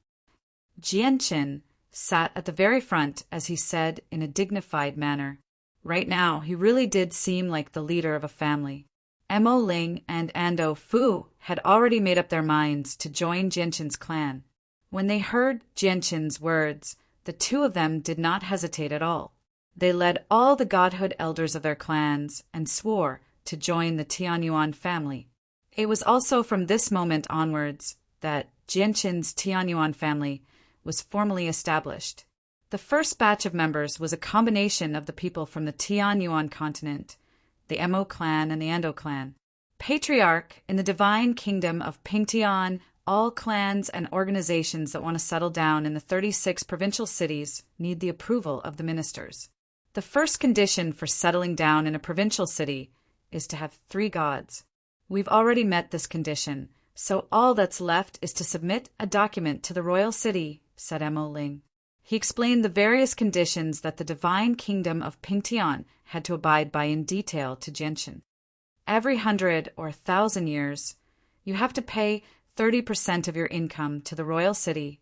Jianqin sat at the very front as he said in a dignified manner. Right now, he really did seem like the leader of a family. Mo Ling and Ando Fu had already made up their minds to join Jianqin's clan. When they heard Jianqin's words, the two of them did not hesitate at all. They led all the godhood elders of their clans and swore to join the Tianyuan family. It was also from this moment onwards that Jianqin's Tianyuan family was formally established. The first batch of members was a combination of the people from the Tianyuan continent, the Mo clan and the Ando clan. Patriarch in the divine kingdom of Pingtian, all clans and organizations that want to settle down in the 36 provincial cities need the approval of the ministers. The first condition for settling down in a provincial city is to have 3 gods. We've already met this condition, so all that's left is to submit a document to the royal city, said Mo Ling. He explained the various conditions that the divine kingdom of Pingtian had to abide by in detail to Jianqin. Every 100 or 1,000 years, you have to pay 30% of your income to the royal city.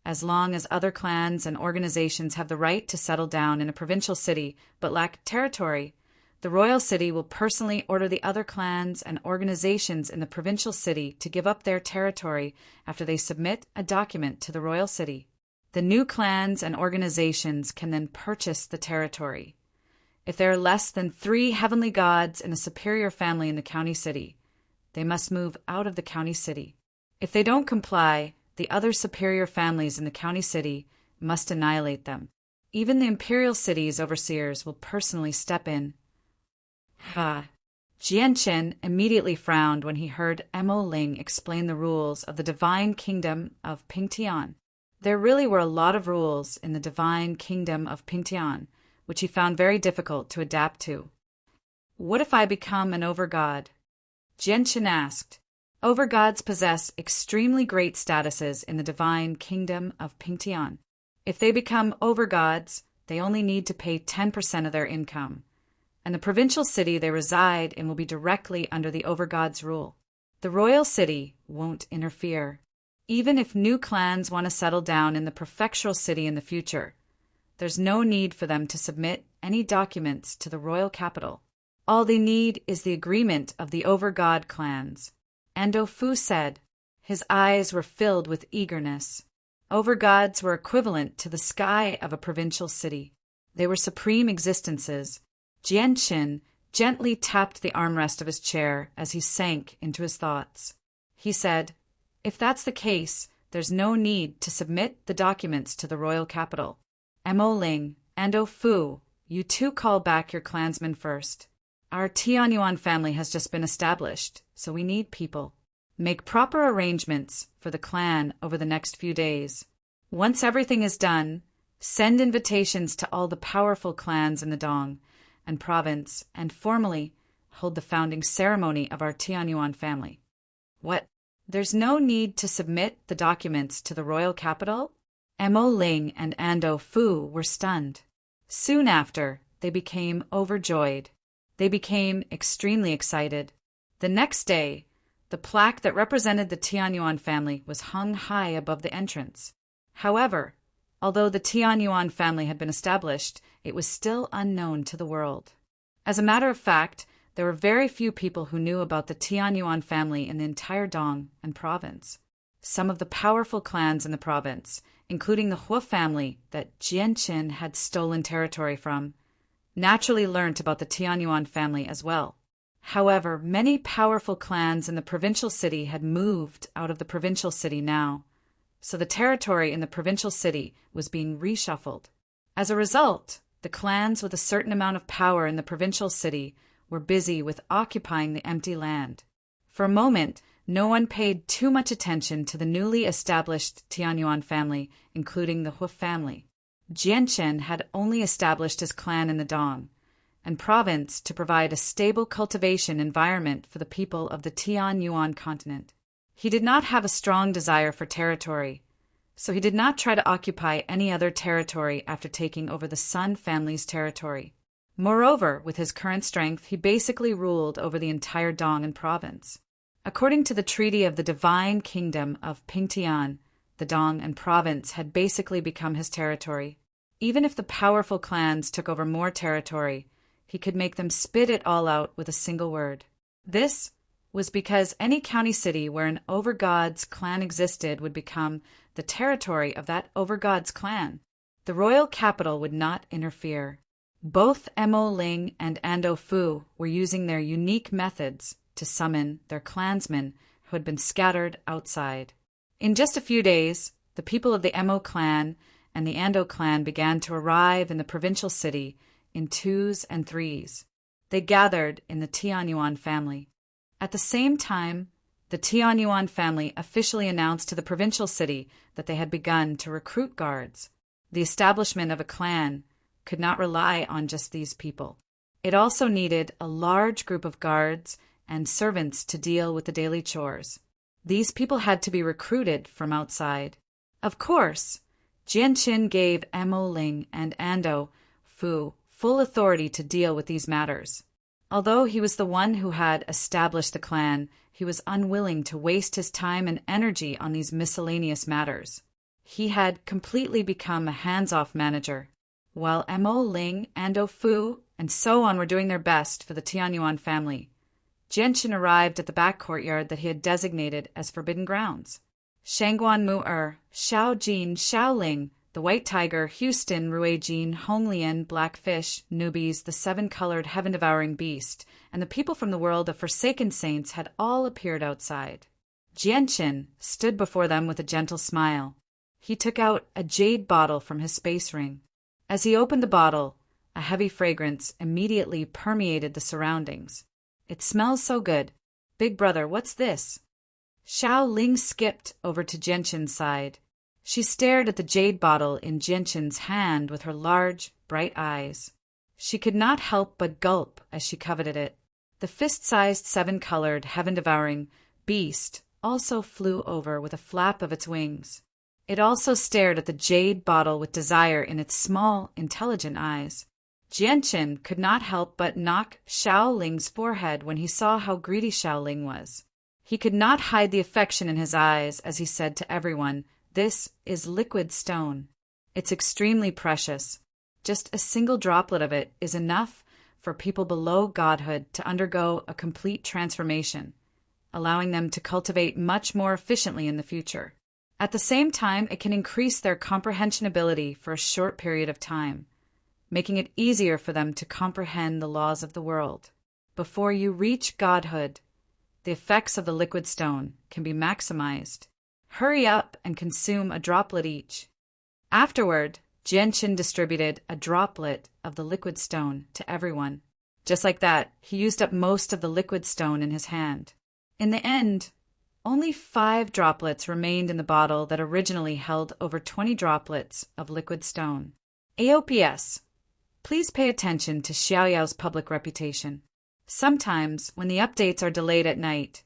As long as other clans and organizations have the right to settle down in a provincial city but lack territory, the royal city will personally order the other clans and organizations in the provincial city to give up their territory after they submit a document to the royal city. The new clans and organizations can then purchase the territory. If there are less than 3 heavenly gods in a superior family in the county city, they must move out of the county city. If they don't comply, the other superior families in the county city must annihilate them. Even the imperial city's overseers will personally step in. Jianqin immediately frowned when he heard Mo Ling explain the rules of the divine kingdom of Pingtian. There really were a lot of rules in the divine kingdom of Pingtian, which he found very difficult to adapt to. What if I become an overgod? Jianqin asked. Overgods possess extremely great statuses in the divine kingdom of Pingtian. If they become overgods, they only need to pay 10% of their income, and the provincial city they reside in will be directly under the overgod's rule. The royal city won't interfere. Even if new clans want to settle down in the prefectural city in the future, there's no need for them to submit any documents to the royal capital. All they need is the agreement of the overgod clans. Ando Fu said. His eyes were filled with eagerness. Overgods were equivalent to the sky of a provincial city. They were supreme existences. Jianqin gently tapped the armrest of his chair as he sank into his thoughts. He said, "If that's the case, there's no need to submit the documents to the royal capital. Mo Ling and O Fu, you two call back your clansmen first. Our Tianyuan family has just been established, so we need people. Make proper arrangements for the clan over the next few days. Once everything is done, send invitations to all the powerful clans in the Dong and province and formally hold the founding ceremony of our Tianyuan family." "What? There's no need to submit the documents to the royal capital?" Mo Ling and Ando Fu were stunned. Soon after, they became overjoyed. They became extremely excited. The next day, the plaque that represented the Tianyuan family was hung high above the entrance. However, although the Tianyuan family had been established, it was still unknown to the world. As a matter of fact, there were very few people who knew about the Tianyuan family in the entire Dong and province. Some of the powerful clans in the province, including the Hua family that Jianqin had stolen territory from, naturally learnt about the Tianyuan family as well. However, many powerful clans in the provincial city had moved out of the provincial city now, so the territory in the provincial city was being reshuffled. As a result, the clans with a certain amount of power in the provincial city were busy with occupying the empty land. For a moment, no one paid too much attention to the newly established Tianyuan family, including the Hua family. Jianqin had only established his clan in the Dong and province to provide a stable cultivation environment for the people of the Tianyuan continent. He did not have a strong desire for territory, so he did not try to occupy any other territory after taking over the Sun family's territory. Moreover, with his current strength, he basically ruled over the entire Dong and province. According to the Treaty of the Divine Kingdom of Pingtian, the Dong and province had basically become his territory. Even if the powerful clans took over more territory, he could make them spit it all out with a single word. This was because any county city where an overgod's clan existed would become the territory of that overgod's clan. The royal capital would not interfere. Both Mo Ling and Ando Fu were using their unique methods to summon their clansmen who had been scattered outside. In just a few days, the people of the Mo clan and the Ando clan began to arrive in the provincial city in twos and threes. They gathered in the Tianyuan family. At the same time, the Tianyuan family officially announced to the provincial city that they had begun to recruit guards. The establishment of a clan could not rely on just these people. It also needed a large group of guards and servants to deal with the daily chores. These people had to be recruited from outside. Of course, Jianqin gave Mo Ling and Ando Fu full authority to deal with these matters. Although he was the one who had established the clan, he was unwilling to waste his time and energy on these miscellaneous matters. He had completely become a hands-off manager. While Mo Ling, Ando Fu, and so on were doing their best for the Tianyuan family, Jianqin arrived at the back courtyard that he had designated as forbidden grounds. Shangguan Mu-er, Xiao Jin, Xiao Ling, the White Tiger, Houston, Ruijin, Honglian, Blackfish, Newbies, the seven-colored heaven-devouring beast, and the people from the world of Forsaken Saints had all appeared outside. Jianqin stood before them with a gentle smile. He took out a jade bottle from his space ring. As he opened the bottle, a heavy fragrance immediately permeated the surroundings. "It smells so good. Big brother, what's this?" Xiao Ling skipped over to Jianqin's side. She stared at the jade bottle in Jianqin's hand with her large, bright eyes. She could not help but gulp as she coveted it. The fist-sized seven-colored, heaven-devouring beast also flew over with a flap of its wings. It also stared at the jade bottle with desire in its small, intelligent eyes. Jianqin could not help but knock Xiao Ling's forehead when he saw how greedy Xiao Ling was. He could not hide the affection in his eyes as he said to everyone, "This is liquid stone. It's extremely precious. Just a single droplet of it is enough for people below godhood to undergo a complete transformation, allowing them to cultivate much more efficiently in the future. At the same time, it can increase their comprehension ability for a short period of time. making it easier for them to comprehend the laws of the world. Before you reach godhood, the effects of the liquid stone can be maximized. Hurry up and consume a droplet each. Afterward, Genshin distributed a droplet of the liquid stone to everyone. Just like that, he used up most of the liquid stone in his hand. In the end, only 5 droplets remained in the bottle that originally held over 20 droplets of liquid stone. AOPS. Please pay attention to Xiaoyao's public reputation. Sometimes, when the updates are delayed at night,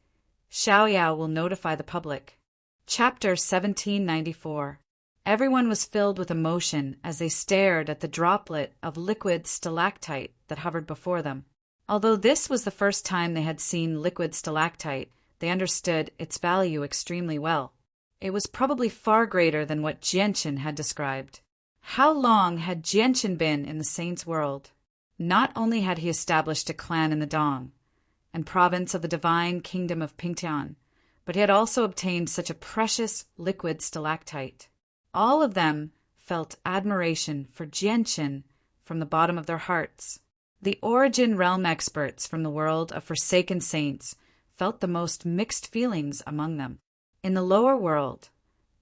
Xiaoyao will notify the public. Chapter 1794. Everyone was filled with emotion as they stared at the droplet of liquid stalactite that hovered before them. Although this was the first time they had seen liquid stalactite, they understood its value extremely well. It was probably far greater than what Genshin had described. How long had Genshin been in the Saints' world? Not only had he established a clan in the Dong and province of the divine kingdom of Pingtian, but he had also obtained such a precious liquid stalactite. All of them felt admiration for Genshin from the bottom of their hearts. The Origin Realm experts from the world of Forsaken Saints felt the most mixed feelings among them. In the lower world,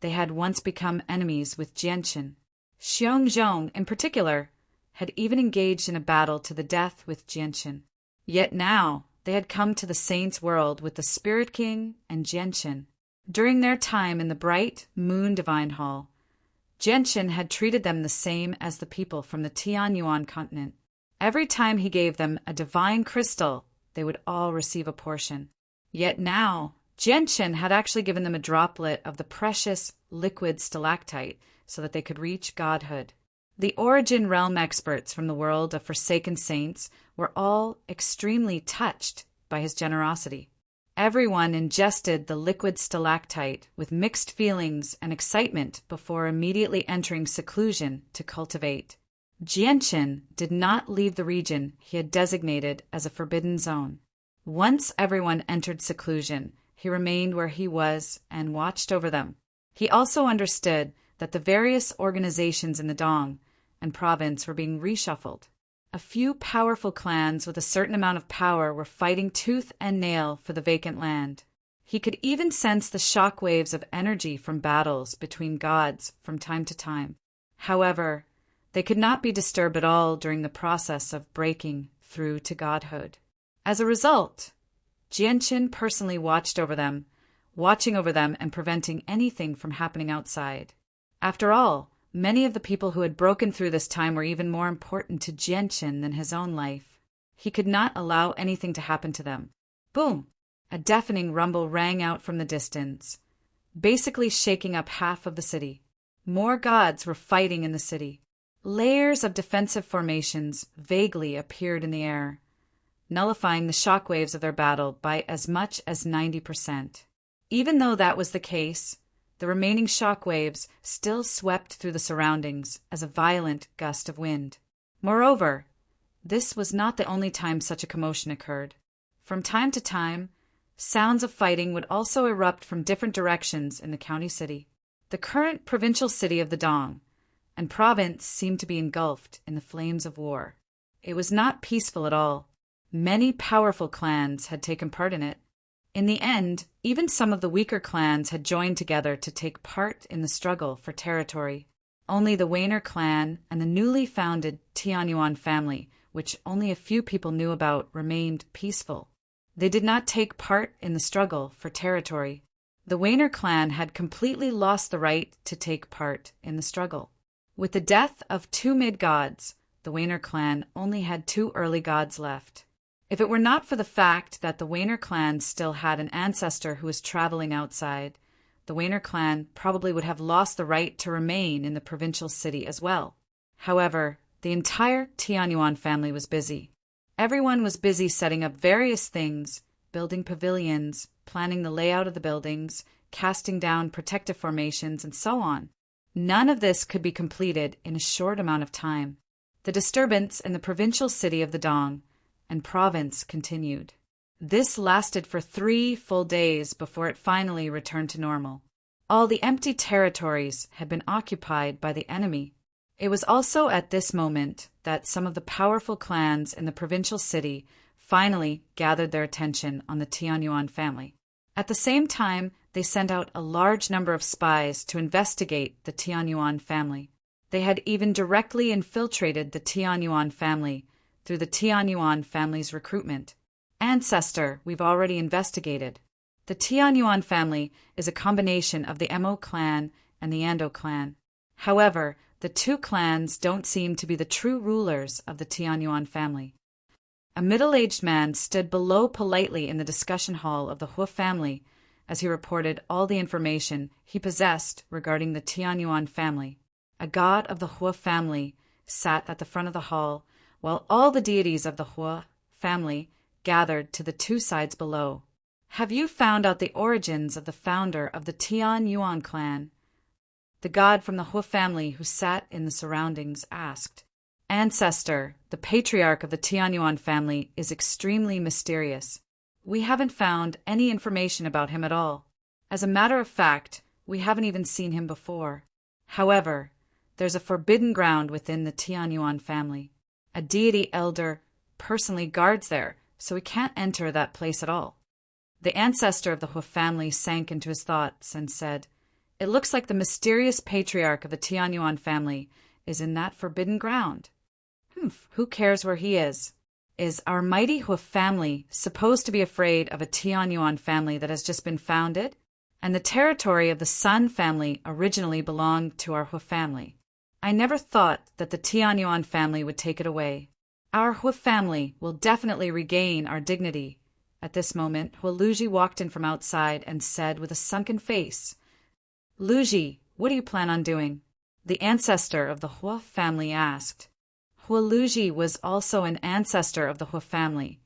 they had once become enemies with Genshin. Xiongzhong, in particular, had even engaged in a battle to the death with Genshin. Yet now, they had come to the Saints' world with the Spirit King and Genshin. During their time in the bright Moon Divine Hall, Genshin had treated them the same as the people from the Tianyuan continent. Every time he gave them a divine crystal, they would all receive a portion. Yet now, Genshin had actually given them a droplet of the precious liquid stalactite so that they could reach godhood. The Origin Realm experts from the world of Forsaken Saints were all extremely touched by his generosity. Everyone ingested the liquid stalactite with mixed feelings and excitement before immediately entering seclusion to cultivate. Genshin did not leave the region he had designated as a forbidden zone. Once everyone entered seclusion, he remained where he was and watched over them. He also understood that the various organizations in the Dong and province were being reshuffled. A few powerful clans with a certain amount of power were fighting tooth and nail for the vacant land. He could even sense the shock waves of energy from battles between gods from time to time. However, they could not be disturbed at all during the process of breaking through to godhood. As a result, Genshin personally watching over them and preventing anything from happening outside. After all, many of the people who had broken through this time were even more important to Genshin than his own life. He could not allow anything to happen to them. Boom! A deafening rumble rang out from the distance, basically shaking up half of the city. More gods were fighting in the city. Layers of defensive formations vaguely appeared in the air, nullifying the shockwaves of their battle by as much as 90%. Even though that was the case, the remaining shockwaves still swept through the surroundings as a violent gust of wind. Moreover, this was not the only time such a commotion occurred. From time to time, sounds of fighting would also erupt from different directions in the county city. The current provincial city of the Dong and province seemed to be engulfed in the flames of war. It was not peaceful at all. Many powerful clans had taken part in it. In the end, even some of the weaker clans had joined together to take part in the struggle for territory. Only the Wainer clan and the newly founded Tianyuan family, which only a few people knew about, remained peaceful. They did not take part in the struggle for territory. The Wainer clan had completely lost the right to take part in the struggle. With the death of 2 mid-gods, the Wainer clan only had 2 early gods left. If it were not for the fact that the Wainer clan still had an ancestor who was traveling outside, the Wainer clan probably would have lost the right to remain in the provincial city as well. However, the entire Tianyuan family was busy. Everyone was busy setting up various things, building pavilions, planning the layout of the buildings, casting down protective formations, and so on. None of this could be completed in a short amount of time. The disturbance in the provincial city of the Dong and province continued. This lasted for 3 full days before it finally returned to normal. All the empty territories had been occupied by the enemy. It was also at this moment that some of the powerful clans in the provincial city finally gathered their attention on the Tianyuan family. At the same time, they sent out a large number of spies to investigate the Tianyuan family. They had even directly infiltrated the Tianyuan family through the Tianyuan family's recruitment. Ancestor, we've already investigated. The Tianyuan family is a combination of the Mo clan and the Ando clan. However, the two clans don't seem to be the true rulers of the Tianyuan family. A middle-aged man stood below politely in the discussion hall of the Hua family as he reported all the information he possessed regarding the Tianyuan family. A god of the Hua family sat at the front of the hall, while all the deities of the Hua family gathered to the two sides below. Have you found out the origins of the founder of the Tianyuan clan? The god from the Hua family who sat in the surroundings asked. Ancestor, the patriarch of the Tianyuan family, is extremely mysterious. We haven't found any information about him at all. As a matter of fact, we haven't even seen him before. However, there's a forbidden ground within the Tianyuan family. A deity elder personally guards there, so we can't enter that place at all. The ancestor of the Hua family sank into his thoughts and said, It looks like the mysterious patriarch of the Tianyuan family is in that forbidden ground. Who cares where he is? Is our mighty Hua family supposed to be afraid of a Tianyuan family that has just been founded? And the territory of the Sun family originally belonged to our Hua family. I never thought that the Tianyuan family would take it away. Our Hua family will definitely regain our dignity. At this moment, Hua Luji walked in from outside and said with a sunken face, Luji, what do you plan on doing? The ancestor of the Hua family asked. Hua Luji was also an ancestor of the Hua family,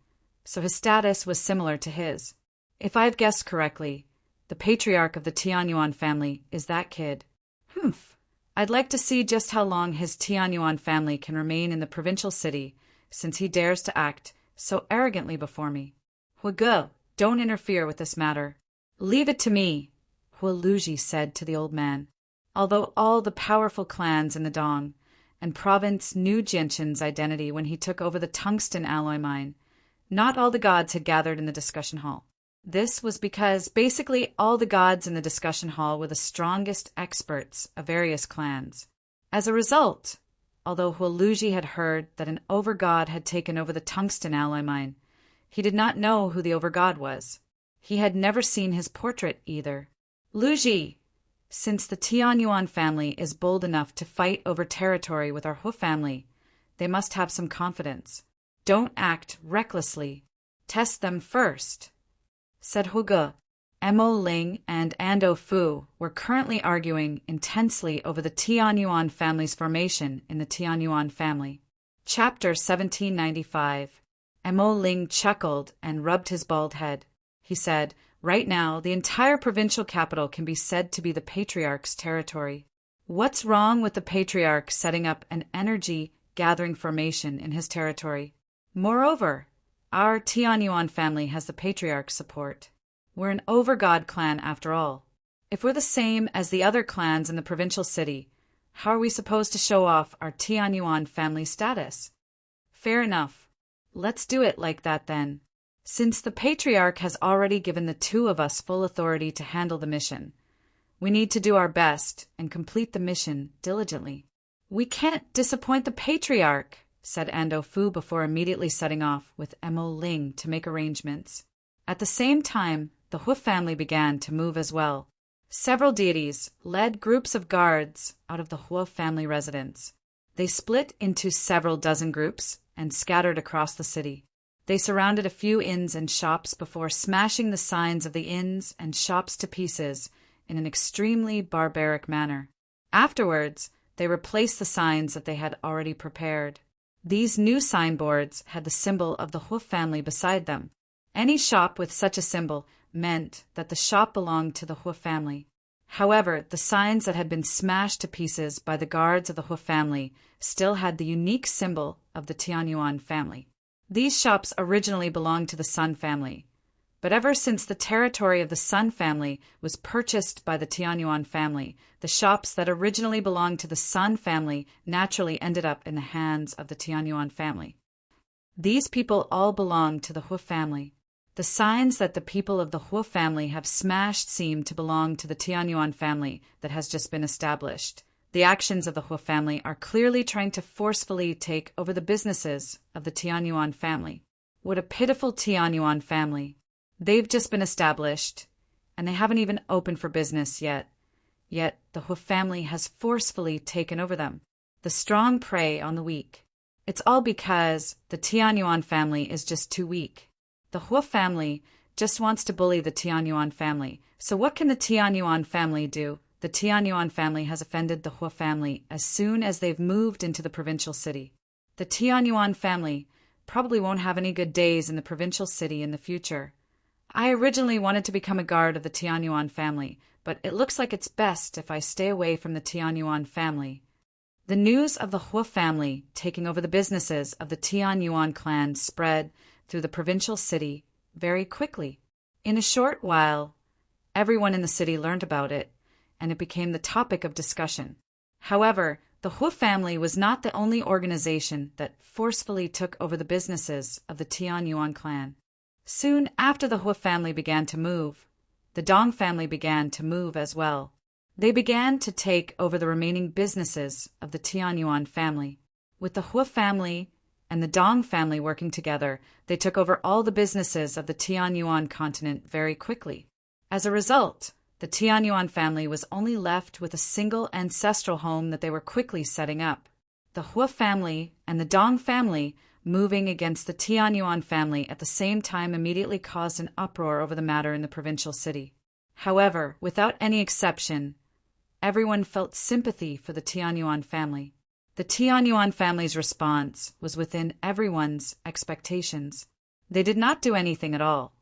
so his status was similar to his. If I've guessed correctly, the patriarch of the Tianyuan family is that kid. I'd like to see just how long his Tianyuan family can remain in the provincial city, since he dares to act so arrogantly before me. Huage, don't interfere with this matter. Leave it to me, Hua Luji said to the old man. Although all the powerful clans in the Dong and province knew Jianshin's identity when he took over the tungsten alloy mine, not all the gods had gathered in the discussion hall. This was because basically all the gods in the discussion hall were the strongest experts of various clans. As a result, although Hua Luji had heard that an overgod had taken over the tungsten alloy mine, he did not know who the overgod was. He had never seen his portrait either. Luji, since the Tianyuan family is bold enough to fight over territory with our Hua family, they must have some confidence. Don't act recklessly. Test them first, said Huage. Mo Ling and Ando Fu were currently arguing intensely over the Tianyuan family's formation in the Tianyuan family. Chapter 1795. Mo Ling chuckled and rubbed his bald head. He said, Right now, the entire provincial capital can be said to be the patriarch's territory. What's wrong with the patriarch setting up an energy-gathering formation in his territory? Moreover, our Tianyuan family has the patriarch's support. We're an overgod clan after all. If we're the same as the other clans in the provincial city, how are we supposed to show off our Tianyuan family status? Fair enough. Let's do it like that then. Since the patriarch has already given the two of us full authority to handle the mission, we need to do our best and complete the mission diligently. We can't disappoint the patriarch, said Ando Fu before immediately setting off with Mo Ling to make arrangements. At the same time, the Hua family began to move as well. Several deities led groups of guards out of the Hua family residence. They split into several dozen groups and scattered across the city. They surrounded a few inns and shops before smashing the signs of the inns and shops to pieces in an extremely barbaric manner. Afterwards, they replaced the signs that they had already prepared. These new signboards had the symbol of the Hua family beside them. Any shop with such a symbol meant that the shop belonged to the Hua family. However, the signs that had been smashed to pieces by the guards of the Hua family still had the unique symbol of the Tianyuan family. These shops originally belonged to the Sun family, But ever since the territory of the Sun family was purchased by the Tianyuan family, the shops that originally belonged to the Sun family naturally ended up in the hands of the Tianyuan family. These people all belong to the Hu family. The signs that the people of the Hu family have smashed seem to belong to the Tianyuan family that has just been established. The actions of the Hu family are clearly trying to forcefully take over the businesses of the Tianyuan family. What a pitiful Tianyuan family. They've just been established, and they haven't even opened for business yet. Yet the Hu family has forcefully taken over them. The strong prey on the weak. It's all because the Tianyuan family is just too weak. The Hu family just wants to bully the Tianyuan family. So what can the Tianyuan family do? The Tianyuan family has offended the Hu family as soon as they've moved into the provincial city. The Tianyuan family probably won't have any good days in the provincial city in the future. I originally wanted to become a guard of the Tianyuan family, but it looks like it's best if I stay away from the Tianyuan family. The news of the Hu family taking over the businesses of the Tianyuan clan spread through the provincial city very quickly. In a short while, everyone in the city learned about it, and it became the topic of discussion. However, the Hu family was not the only organization that forcefully took over the businesses of the Tianyuan clan. Soon after the Hu family began to move, the Dong family began to move as well. They began to take over the remaining businesses of the Tianyuan family. With the Hu family and the Dong family working together, they took over all the businesses of the Tianyuan continent very quickly. As a result, the Tianyuan family was only left with a single ancestral home that they were quickly setting up. The Hu family and the Dong family moving against the Tianyuan family at the same time immediately caused an uproar over the matter in the provincial city. However, without any exception, everyone felt sympathy for the Tianyuan family. The Tianyuan family's response was within everyone's expectations. They did not do anything at all,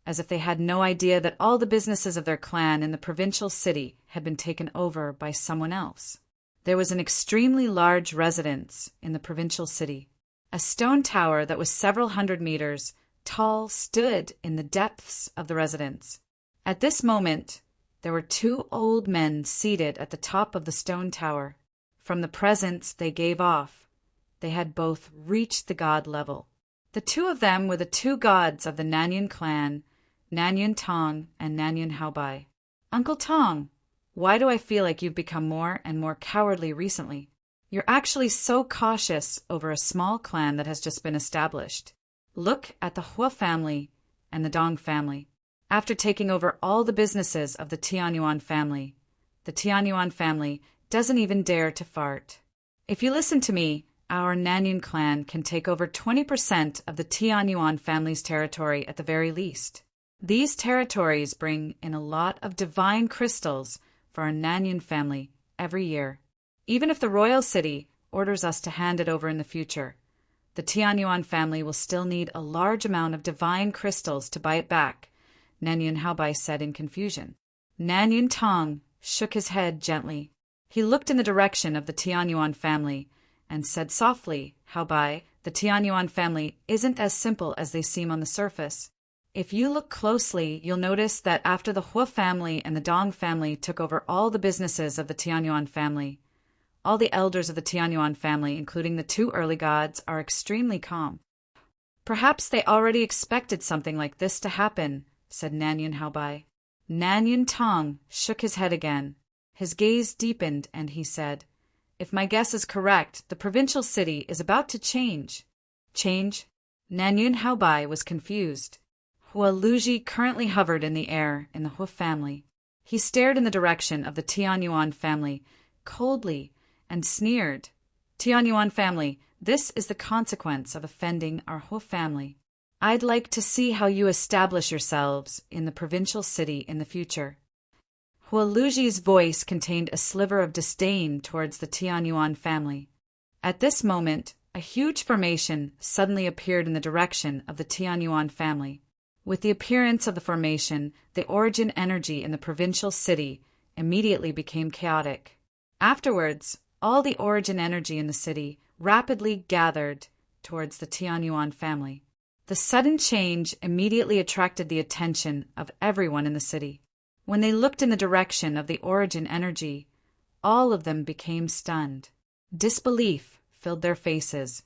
as if they had no idea that all the businesses of their clan in the provincial city had been taken over by someone else. There was an extremely large residence in the provincial city. A stone tower that was several hundred meters tall stood in the depths of the residence. At this moment, there were two old men seated at the top of the stone tower. From the presence they gave off, they had both reached the god level. The two of them were the two gods of the Nanyun clan, Nanyun Tong and Nanyun Haobai. Uncle Tong, why do I feel like you've become more and more cowardly recently? You're actually so cautious over a small clan that has just been established. Look at the Hu family and the Dong family. After taking over all the businesses of the Tianyuan family, the Tianyuan family doesn't even dare to fart. If you listen to me, our Nanyun clan can take over 20% of the Tianyuan family's territory at the very least. These territories bring in a lot of divine crystals for our Nanyun family every year. Even if the royal city orders us to hand it over in the future, the Tianyuan family will still need a large amount of divine crystals to buy it back, Nanyun Haobai said in confusion. Nanyun Tong shook his head gently. He looked in the direction of the Tianyuan family and said softly, Haobai, the Tianyuan family isn't as simple as they seem on the surface. If you look closely, you'll notice that after the Hu family and the Dong family took over all the businesses of the Tianyuan family, all the elders of the Tianyuan family, including the two early gods, are extremely calm. Perhaps they already expected something like this to happen, said Nanyun Haobai. Nanyun Tong shook his head again. His gaze deepened, and he said, If my guess is correct, the provincial city is about to change. Change? Nanyun Haobai was confused. Hua Luji currently hovered in the air in the Hu family. He stared in the direction of the Tianyuan family, coldly, and sneered. Tianyuan family, this is the consequence of offending our Hu family. I'd like to see how you establish yourselves in the provincial city in the future. Hua Luji's voice contained a sliver of disdain towards the Tianyuan family. At this moment, a huge formation suddenly appeared in the direction of the Tianyuan family. With the appearance of the formation, the origin energy in the provincial city immediately became chaotic. Afterwards, all the origin energy in the city rapidly gathered towards the Tianyuan family. The sudden change immediately attracted the attention of everyone in the city. When they looked in the direction of the origin energy, all of them became stunned. Disbelief filled their faces.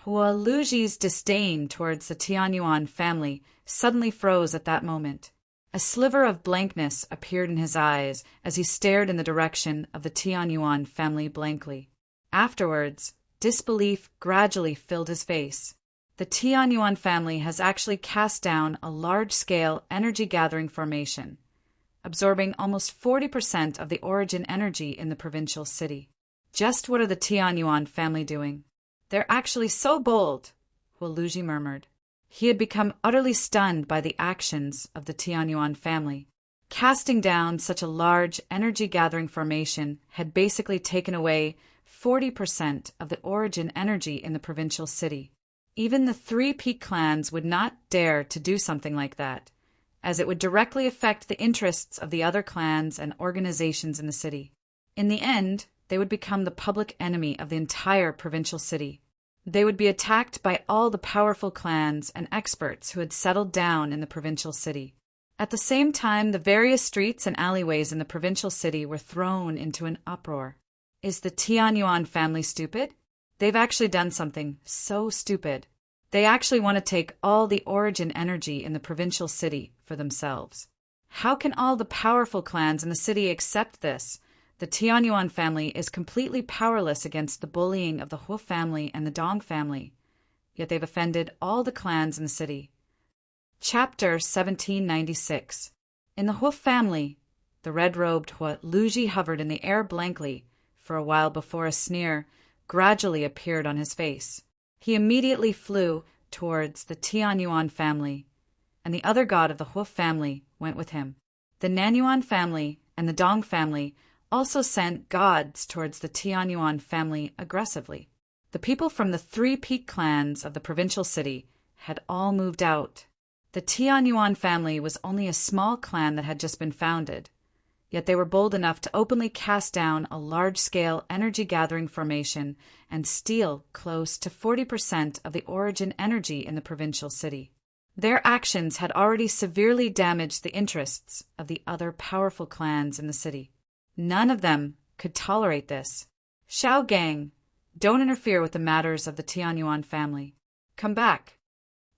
Hua Luji's disdain towards the Tianyuan family suddenly froze at that moment. A sliver of blankness appeared in his eyes as he stared in the direction of the Tianyuan family blankly. Afterwards, disbelief gradually filled his face. The Tianyuan family has actually cast down a large-scale energy-gathering formation, absorbing almost 40% of the origin energy in the provincial city. Just what are the Tianyuan family doing? They're actually so bold, Huoluji murmured. He had become utterly stunned by the actions of the Tianyuan family. Casting down such a large energy-gathering formation had basically taken away 40% of the origin energy in the provincial city. Even the 3 peak clans would not dare to do something like that, as it would directly affect the interests of the other clans and organizations in the city. In the end, they would become the public enemy of the entire provincial city. They would be attacked by all the powerful clans and experts who had settled down in the provincial city. At the same time, the various streets and alleyways in the provincial city were thrown into an uproar. Is the Tianyuan family stupid? They've actually done something so stupid. They actually want to take all the origin energy in the provincial city for themselves. How can all the powerful clans in the city accept this? The Tianyuan family is completely powerless against the bullying of the Hua family and the Dong family, yet they've offended all the clans in the city. Chapter 1796. In the Hua family, the red-robed Hua Luji hovered in the air blankly for a while before a sneer gradually appeared on his face. He immediately flew towards the Tianyuan family, and the other god of the Hua family went with him. The Nanyuan family and the Dong family also sent gods towards the Tianyuan family aggressively. The people from the 3 peak clans of the provincial city had all moved out. The Tianyuan family was only a small clan that had just been founded, yet they were bold enough to openly cast down a large-scale energy-gathering formation and steal close to 40% of the origin energy in the provincial city. Their actions had already severely damaged the interests of the other powerful clans in the city. None of them could tolerate this. Shao Gang, don't interfere with the matters of the Tianyuan family. Come back.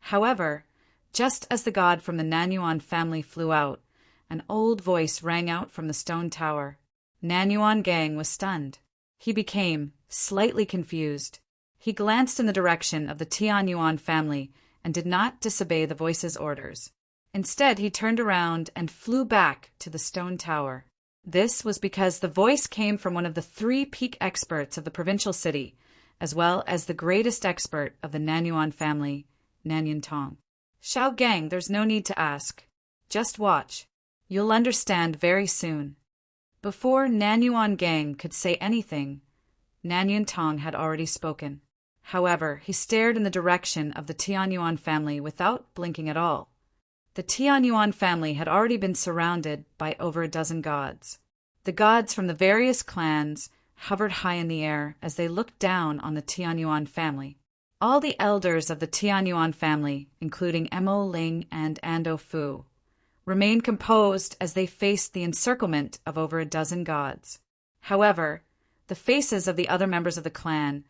However, just as the god from the Nanyuan family flew out, an old voice rang out from the stone tower. Nanyuan Gang was stunned. He became slightly confused. He glanced in the direction of the Tianyuan family and did not disobey the voice's orders. Instead, he turned around and flew back to the stone tower. This was because the voice came from one of the 3 peak experts of the provincial city, as well as the greatest expert of the Nanyuan family, Nanyun Tong. Shao Gang, there's no need to ask. Just watch. You'll understand very soon. Before Nanyuan Gang could say anything, Nanyun Tong had already spoken. However, he stared in the direction of the Tianyuan family without blinking at all. The Tianyuan family had already been surrounded by over a dozen gods. The gods from the various clans hovered high in the air as they looked down on the Tianyuan family. All the elders of the Tianyuan family, including Mo Ling and Ando Fu, remained composed as they faced the encirclement of over a dozen gods. However, the faces of the other members of the clan,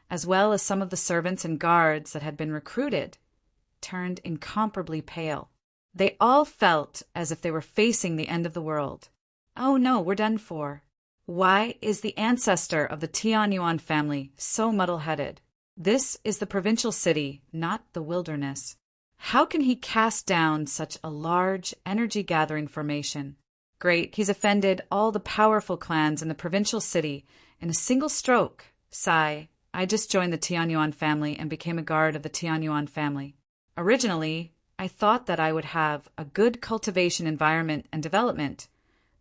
as well as some of the servants and guards that had been recruited, turned incomparably pale. They all felt as if they were facing the end of the world. Oh no, we're done for. Why is the ancestor of the Tianyuan family so muddle-headed? This is the provincial city, not the wilderness. How can he cast down such a large energy-gathering formation? Great, he's offended all the powerful clans in the provincial city in a single stroke. Sigh, I just joined the Tianyuan family and became a guard of the Tianyuan family. Originally, I thought that I would have a good cultivation environment and development,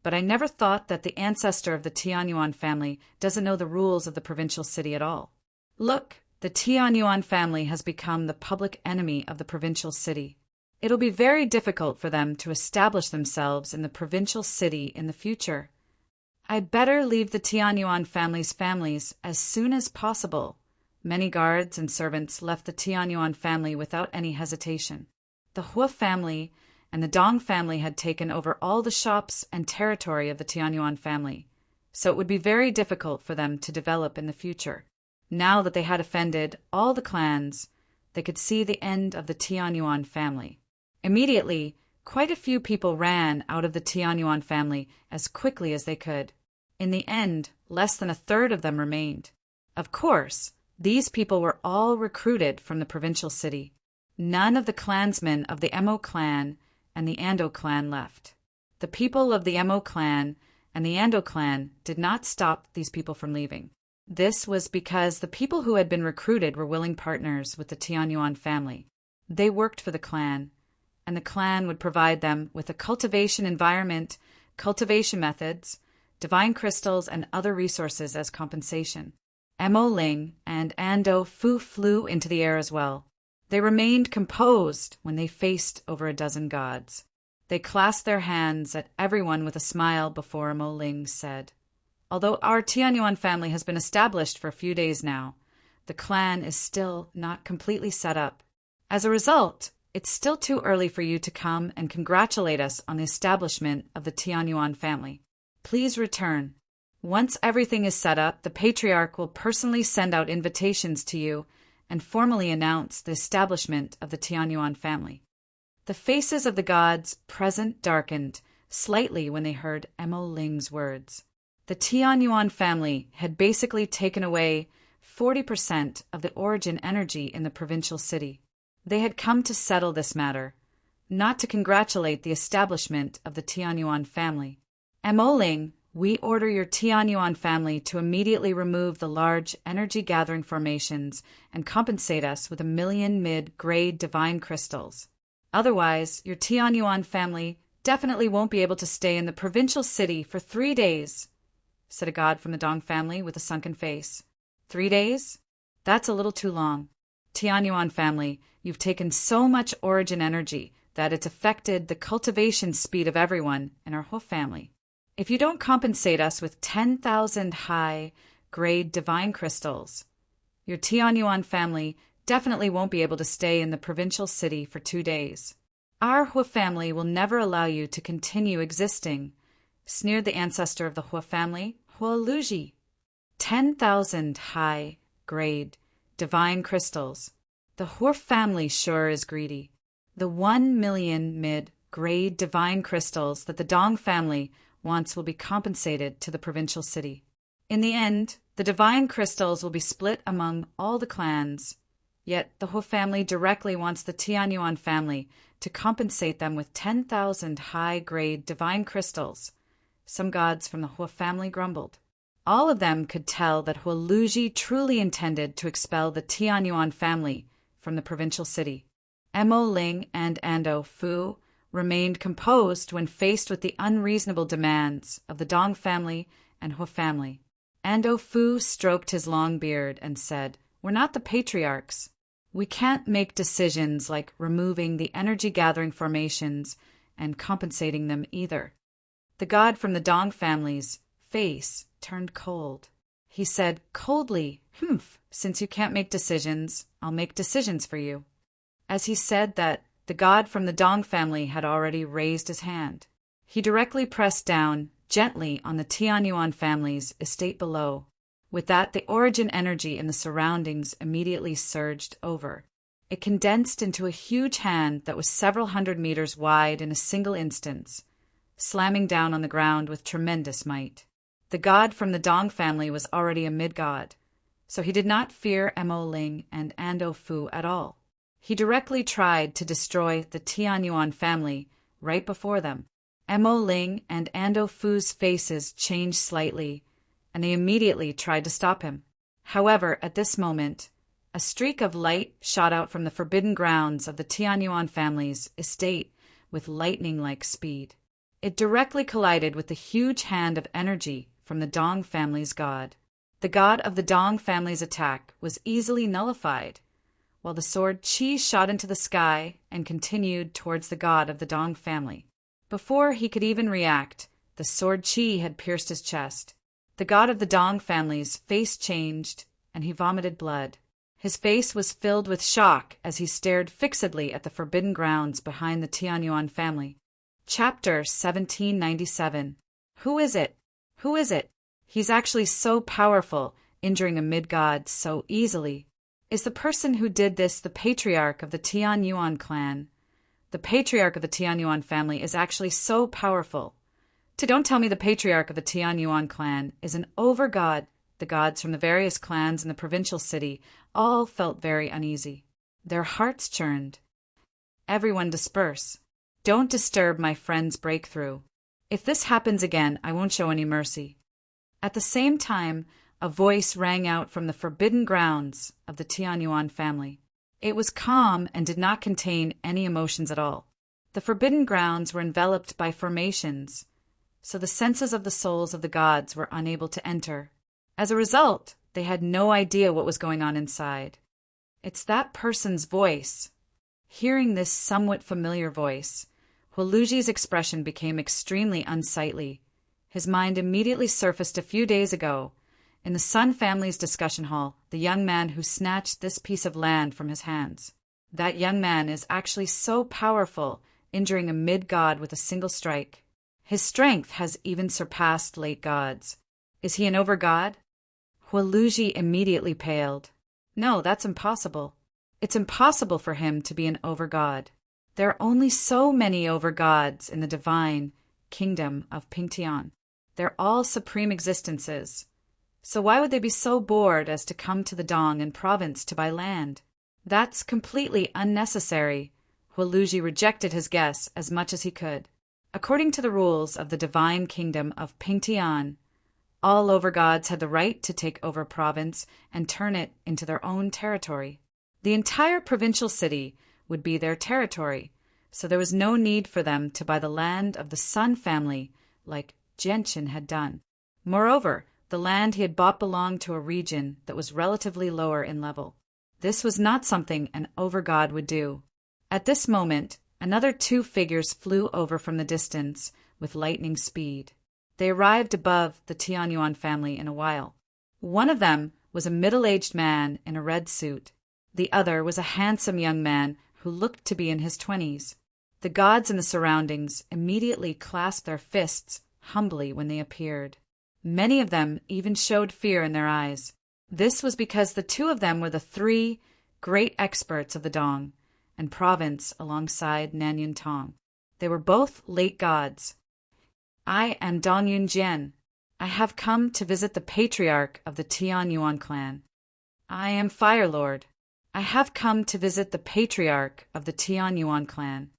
but I never thought that the ancestor of the Tianyuan family doesn't know the rules of the provincial city at all. Look, the Tianyuan family has become the public enemy of the provincial city. It'll be very difficult for them to establish themselves in the provincial city in the future. I'd better leave the Tianyuan families as soon as possible Many guards and servants left the Tianyuan family without any hesitation. The Hua family and the Dong family had taken over all the shops and territory of the Tianyuan family, so it would be very difficult for them to develop in the future. Now that they had offended all the clans, they could see the end of the Tianyuan family. Immediately, quite a few people ran out of the Tianyuan family as quickly as they could. In the end, less than a third of them remained. Of course, these people were all recruited from the provincial city. None of the clansmen of the Emo clan and the Ando clan left. The people of the Emo clan and the Ando clan did not stop these people from leaving. This was because the people who had been recruited were willing partners with the Tianyuan family. They worked for the clan, and the clan would provide them with a cultivation environment, cultivation methods, divine crystals, and other resources as compensation. Emo Ling and Ando Fu flew into the air as well. They remained composed when they faced over a dozen gods. They clasped their hands at everyone with a smile before Emo Ling said, "Although our Tianyuan family has been established for a few days now, the clan is still not completely set up. As a result, it's still too early for you to come and congratulate us on the establishment of the Tianyuan family. Please return. Once everything is set up, the patriarch will personally send out invitations to you and formally announce the establishment of the Tianyuan family." The faces of the gods present darkened slightly when they heard Emo Ling's words. The Tianyuan family had basically taken away 40% of the origin energy in the provincial city. They had come to settle this matter, not to congratulate the establishment of the Tianyuan family. Emo Ling, we order your Tianyuan family to immediately remove the large energy-gathering formations and compensate us with 1,000,000 mid-grade divine crystals. Otherwise, your Tianyuan family definitely won't be able to stay in the provincial city for 3 days, said a god from the Dong family with a sunken face. 3 days? That's a little too long. Tianyuan family, you've taken so much origin energy that it's affected the cultivation speed of everyone in our whole family. If you don't compensate us with 10,000 high-grade divine crystals, your Tianyuan family definitely won't be able to stay in the provincial city for 2 days. Our Hua family will never allow you to continue existing, sneered the ancestor of the Hua family, Hua Luji. 10,000 high-grade divine crystals. The Hua family sure is greedy. The 1,000,000 mid-grade divine crystals that the Dong family wants will be compensated to the provincial city. In the end, the divine crystals will be split among all the clans. Yet the Hua family directly wants the Tianyuan family to compensate them with 10,000 high-grade divine crystals. Some gods from the Hua family grumbled. All of them could tell that Hua Luji truly intended to expel the Tianyuan family from the provincial city. Emo Ling and Ando Fu remained composed when faced with the unreasonable demands of the Dong family and Hua family. Ando Fu stroked his long beard and said, "We're not the patriarchs. We can't make decisions like removing the energy-gathering formations and compensating them either." The god from the Dong family's face turned cold. He said coldly, "Since you can't make decisions, I'll make decisions for you." As he said that, the god from the Dong family had already raised his hand. He directly pressed down gently on the Tianyuan family's estate below. With that, the origin energy in the surroundings immediately surged over. It condensed into a huge hand that was several hundred meters wide in a single instance, slamming down on the ground with tremendous might. The god from the Dong family was already a mid-god, so he did not fear Emo Ling and Ando Fu at all. He directly tried to destroy the Tianyuan family right before them. Emo Ling and Ando Fu's faces changed slightly, and they immediately tried to stop him. However, at this moment, a streak of light shot out from the forbidden grounds of the Tianyuan family's estate with lightning-like speed. It directly collided with the huge hand of energy from the Dong family's god. The god of the Dong family's attack was easily nullified, while the sword Qi shot into the sky and continued towards the god of the Dong family. Before he could even react, the sword Qi had pierced his chest. The god of the Dong family's face changed, and he vomited blood. His face was filled with shock as he stared fixedly at the forbidden grounds behind the Tianyuan family. Chapter 1797. Who is it? Who is it? He's actually so powerful, injuring a mid-god so easily. Is the person who did this the patriarch of the Tianyuan clan? The patriarch of the Tianyuan family is actually so powerful. Don't tell me the patriarch of the Tianyuan clan is an over-god. The gods from the various clans in the provincial city all felt very uneasy. Their hearts churned. Everyone disperse. Don't disturb my friend's breakthrough. If this happens again, I won't show any mercy. At the same time, a voice rang out from the forbidden grounds of the Tianyuan family. It was calm and did not contain any emotions at all. The forbidden grounds were enveloped by formations, so the senses of the souls of the gods were unable to enter. As a result, they had no idea what was going on inside. It's that person's voice. Hearing this somewhat familiar voice, Huoluji's expression became extremely unsightly. His mind immediately surfaced a few days ago. In the Sun family's discussion hall, the young man who snatched this piece of land from his hands. That young man is actually so powerful, injuring a mid-god with a single strike. His strength has even surpassed late gods. Is he an over-god? Huoluji immediately paled. No, that's impossible. It's impossible for him to be an over-god. There are only so many over-gods in the divine kingdom of Pingtian. They're all supreme existences. So why would they be so bored as to come to the Dong and province to buy land? That's completely unnecessary. Huoluji rejected his guess as much as he could. According to the rules of the divine kingdom of Pingtian, all overgods had the right to take over a province and turn it into their own territory. The entire provincial city would be their territory, so there was no need for them to buy the land of the Sun family like Genshin had done. Moreover, the land he had bought belonged to a region that was relatively lower in level. This was not something an overgod would do. At this moment, another two figures flew over from the distance with lightning speed. They arrived above the Tianyuan family in a while. One of them was a middle-aged man in a red suit. The other was a handsome young man who looked to be in his 20s. The gods in the surroundings immediately clasped their fists humbly when they appeared. Many of them even showed fear in their eyes. This was because the two of them were the three great experts of the Dong and province alongside Nanyun Tong. They were both late gods. I am Dong Yunjian. I have come to visit the patriarch of the Tianyuan clan. I am Fire Lord. I have come to visit the patriarch of the Tianyuan clan.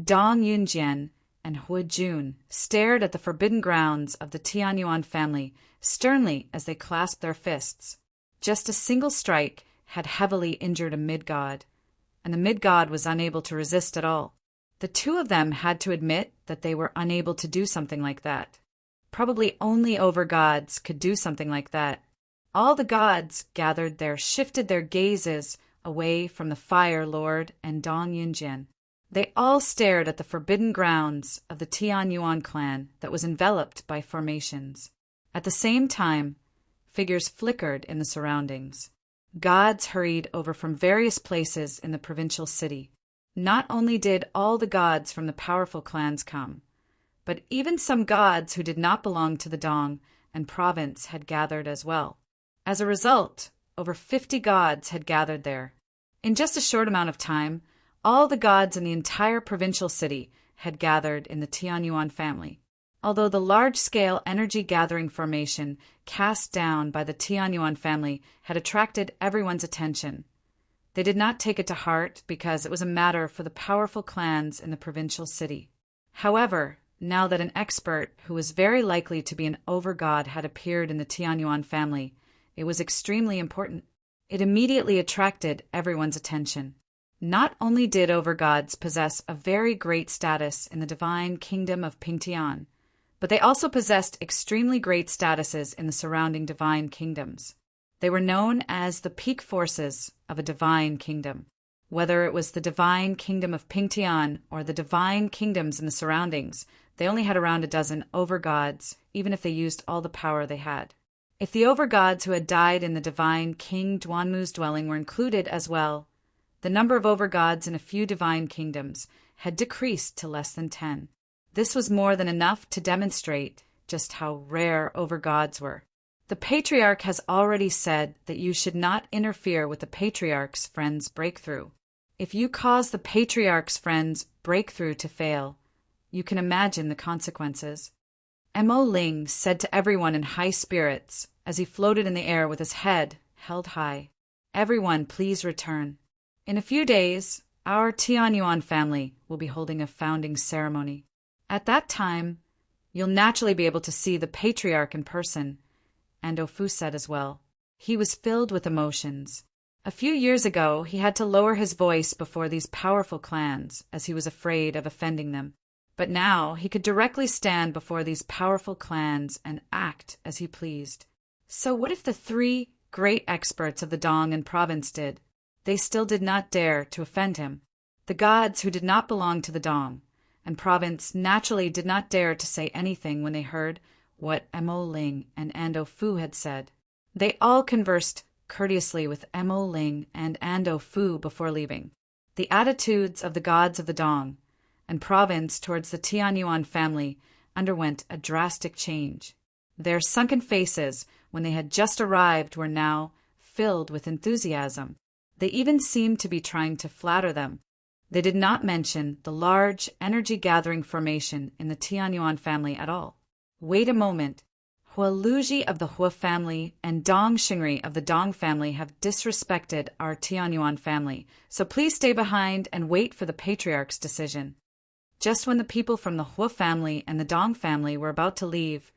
Dong Yunjian and Huijun stared at the forbidden grounds of the Tianyuan family sternly as they clasped their fists. Just a single strike had heavily injured a mid-god, and the mid-god was unable to resist at all. The two of them had to admit that they were unable to do something like that. Probably only over-gods could do something like that. All the gods gathered there shifted their gazes away from the Fire Lord and Dong Yunjian. They all stared at the forbidden grounds of the Tianyuan clan that was enveloped by formations. At the same time, figures flickered in the surroundings. Gods hurried over from various places in the provincial city. Not only did all the gods from the powerful clans come, but even some gods who did not belong to the Dong and province had gathered as well. As a result, over 50 gods had gathered there. In just a short amount of time, all the gods in the entire provincial city had gathered in the Tianyuan family. Although the large-scale energy-gathering formation cast down by the Tianyuan family had attracted everyone's attention, they did not take it to heart because it was a matter for the powerful clans in the provincial city. However, now that an expert who was very likely to be an overgod had appeared in the Tianyuan family, it was extremely important. It immediately attracted everyone's attention. Not only did overgods possess a very great status in the divine kingdom of Pingtian, but they also possessed extremely great statuses in the surrounding divine kingdoms. They were known as the peak forces of a divine kingdom. Whether it was the divine kingdom of Pingtian or the divine kingdoms in the surroundings, they only had around a dozen overgods, even if they used all the power they had. If the overgods who had died in the divine King Duanmu's dwelling were included as well, the number of overgods in a few divine kingdoms had decreased to less than 10. This was more than enough to demonstrate just how rare overgods were. The patriarch has already said that you should not interfere with the patriarch's friend's breakthrough. If you cause the patriarch's friend's breakthrough to fail, you can imagine the consequences. Mo Ling said to everyone in high spirits as he floated in the air with his head held high, "Everyone, please return. In a few days, our Tianyuan family will be holding a founding ceremony. At that time, you'll naturally be able to see the patriarch in person," Ando Fu said as well. He was filled with emotions. A few years ago, he had to lower his voice before these powerful clans as he was afraid of offending them. But now he could directly stand before these powerful clans and act as he pleased. So what if the three great experts of the Dong and province did? They still did not dare to offend him. The gods who did not belong to the Dong and province naturally did not dare to say anything when they heard what Mo Ling and Ando Fu had said. They all conversed courteously with Mo Ling and Ando Fu before leaving. The attitudes of the gods of the Dong and province towards the Tianyuan family underwent a drastic change. Their sunken faces, when they had just arrived, were now filled with enthusiasm. They even seemed to be trying to flatter them. They did not mention the large energy-gathering formation in the Tianyuan family at all. Wait a moment. Hua Luji of the Hua family and Dong Xingri of the Dong family have disrespected our Tianyuan family, so please stay behind and wait for the patriarch's decision. Just when the people from the Hua family and the Dong family were about to leave,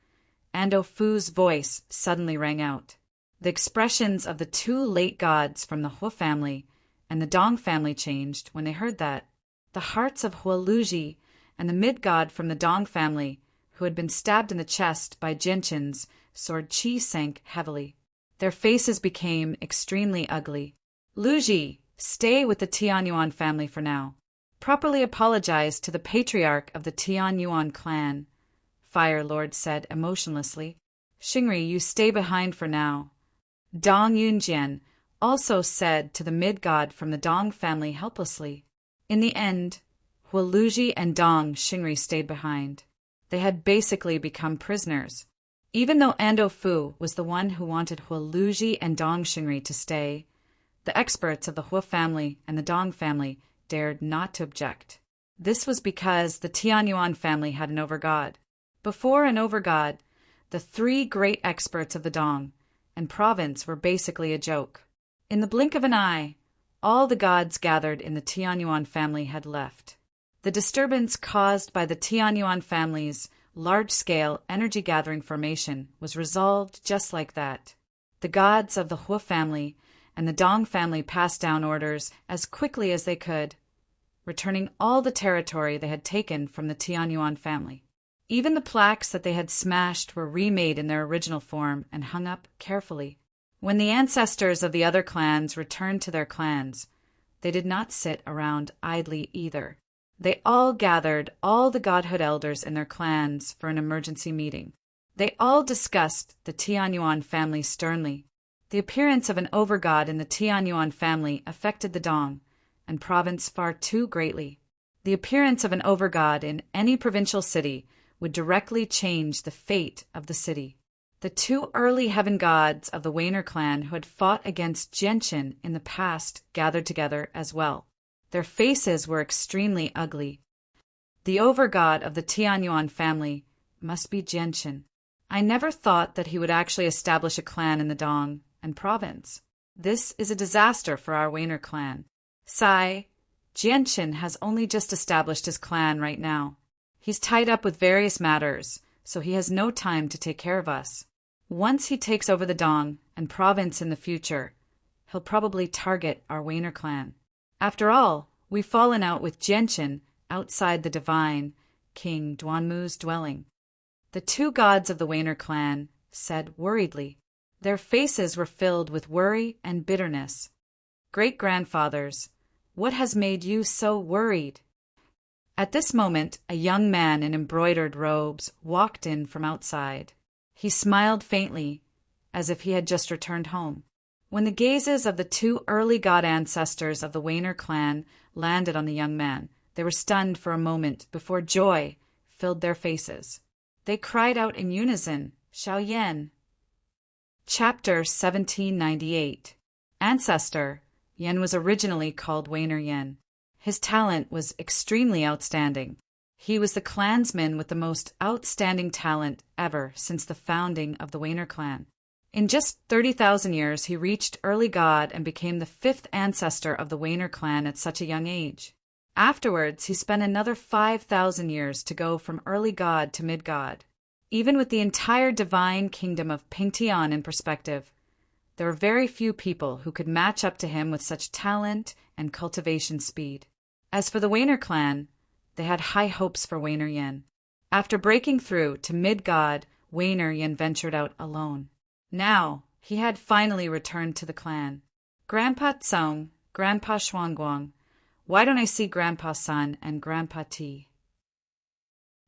Ando Fu's voice suddenly rang out. The expressions of the two late gods from the Hua family and the Dong family changed when they heard that. The hearts of Hua Luji and the mid-god from the Dong family, who had been stabbed in the chest by Jinchin's sword Qi, sank heavily. Their faces became extremely ugly. "Luji, stay with the Tianyuan family for now. Properly apologize to the patriarch of the Tianyuan clan," Fire Lord said emotionlessly. "Xingri, you stay behind for now." Dong Yunjian also said to the mid-god from the Dong family helplessly. In the end, Hua Luji and Dong Xingri stayed behind. They had basically become prisoners. Even though Ando Fu was the one who wanted Hua Luji and Dong Xingri to stay, the experts of the Hua family and the Dong family dared not to object. This was because the Tianyuan family had an overgod. Before an overgod, the three great experts of the Dong and province were basically a joke. In the blink of an eye, all the gods gathered in the Tianyuan family had left. The disturbance caused by the Tianyuan family's large-scale energy-gathering formation was resolved just like that. The gods of the Hua family and the Dong family passed down orders as quickly as they could, returning all the territory they had taken from the Tianyuan family. Even the plaques that they had smashed were remade in their original form and hung up carefully. When the ancestors of the other clans returned to their clans, they did not sit around idly either. They all gathered all the godhood elders in their clans for an emergency meeting. They all discussed the Tianyuan family sternly. The appearance of an overgod in the Tianyuan family affected the Dong and province far too greatly. The appearance of an overgod in any provincial city would directly change the fate of the city. The two early heaven gods of the Wainer clan who had fought against Genshin in the past gathered together as well. Their faces were extremely ugly. The overgod of the Tianyuan family must be Genshin. I never thought that he would actually establish a clan in the Dong and province. This is a disaster for our Wainer clan. Sai, Genshin has only just established his clan right now. He's tied up with various matters, so he has no time to take care of us. Once he takes over the Dong and province in the future, he'll probably target our Wainer clan. After all, we've fallen out with Genshin outside the divine King Duanmu's dwelling. The two gods of the Wainer clan said worriedly. Their faces were filled with worry and bitterness. Great-grandfathers, what has made you so worried? At this moment, a young man in embroidered robes walked in from outside. He smiled faintly as if he had just returned home. When the gazes of the two early god ancestors of the Wainer clan landed on the young man, they were stunned for a moment before joy filled their faces. They cried out in unison, "Xiao Yan!" Chapter 1798. Ancestor. Yen was originally called Wainer Yen. His talent was extremely outstanding. He was the clansman with the most outstanding talent ever since the founding of the Wainer clan. In just 30,000 years, he reached early god and became the fifth ancestor of the Wainer clan at such a young age. Afterwards, he spent another 5,000 years to go from early god to mid-god. Even with the entire divine kingdom of Pingtian in perspective, there were very few people who could match up to him with such talent and cultivation speed. As for the Wainer clan, they had high hopes for Wainer Yen. After breaking through to mid-god, Wainer Yen ventured out alone. Now, he had finally returned to the clan. "Grandpa Tsong, Grandpa Xuanguang, why don't I see Grandpa Sun and Grandpa Ti?"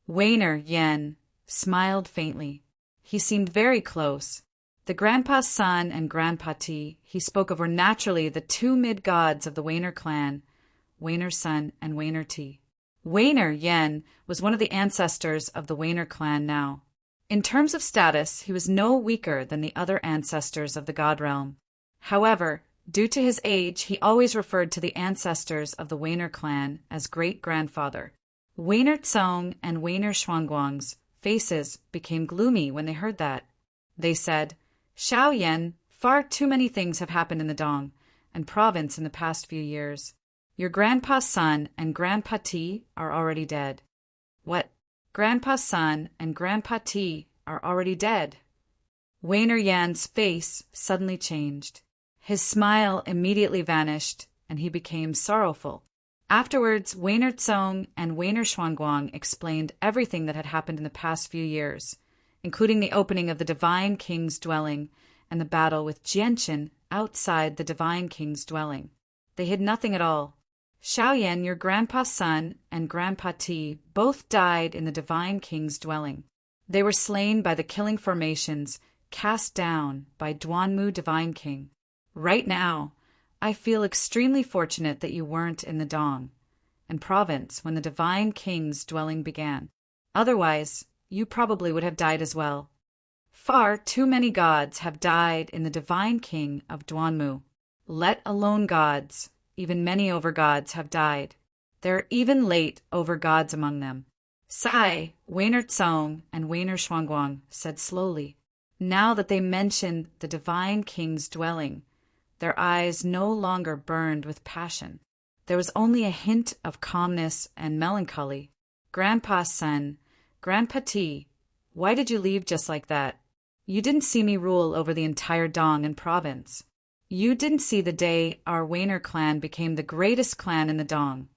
Wainer Yen smiled faintly. He seemed very close. The Grandpa Sun and Grandpa Ti he spoke of were naturally the two mid-gods of the Wainer clan, Wainer Sun and Wainer Ti. Wainer Yen was one of the ancestors of the Wainer clan now. In terms of status, he was no weaker than the other ancestors of the god realm. However, due to his age, he always referred to the ancestors of the Wainer clan as great-grandfather. Wainer Tsong and Wainer Xuanguang's faces became gloomy when they heard that. They said, "Xiao Yan, far too many things have happened in the Dong and province in the past few years. Your Grandpa Sun and Grandpa Ti are already dead." "What? Grandpa Sun and Grandpa Ti are already dead?" Wainer Yan's face suddenly changed. His smile immediately vanished, and he became sorrowful. Afterwards, Wainer Tsong and Wainer Xuanguang explained everything that had happened in the past few years, including the opening of the Divine King's dwelling and the battle with Jianchen outside the Divine King's dwelling. They hid nothing at all. "Xiao Yan, your Grandpa Sun and Grandpa Ti both died in the Divine King's dwelling. They were slain by the killing formations cast down by Duanmu Divine King. Right now, I feel extremely fortunate that you weren't in the Dong and province when the Divine King's dwelling began. Otherwise, you probably would have died as well. Far too many gods have died in the Divine King of Duanmu. Let alone gods, even many over-gods have died. There are even late over-gods among them." Sai, Wainer Tsong, and Wainer Xuanguang said slowly. Now that they mentioned the Divine King's dwelling, their eyes no longer burned with passion. There was only a hint of calmness and melancholy. "Grandpa Sun, Grandpa Ti, why did you leave just like that? You didn't see me rule over the entire Dong and province. You didn't see the day our Wainer clan became the greatest clan in the Dong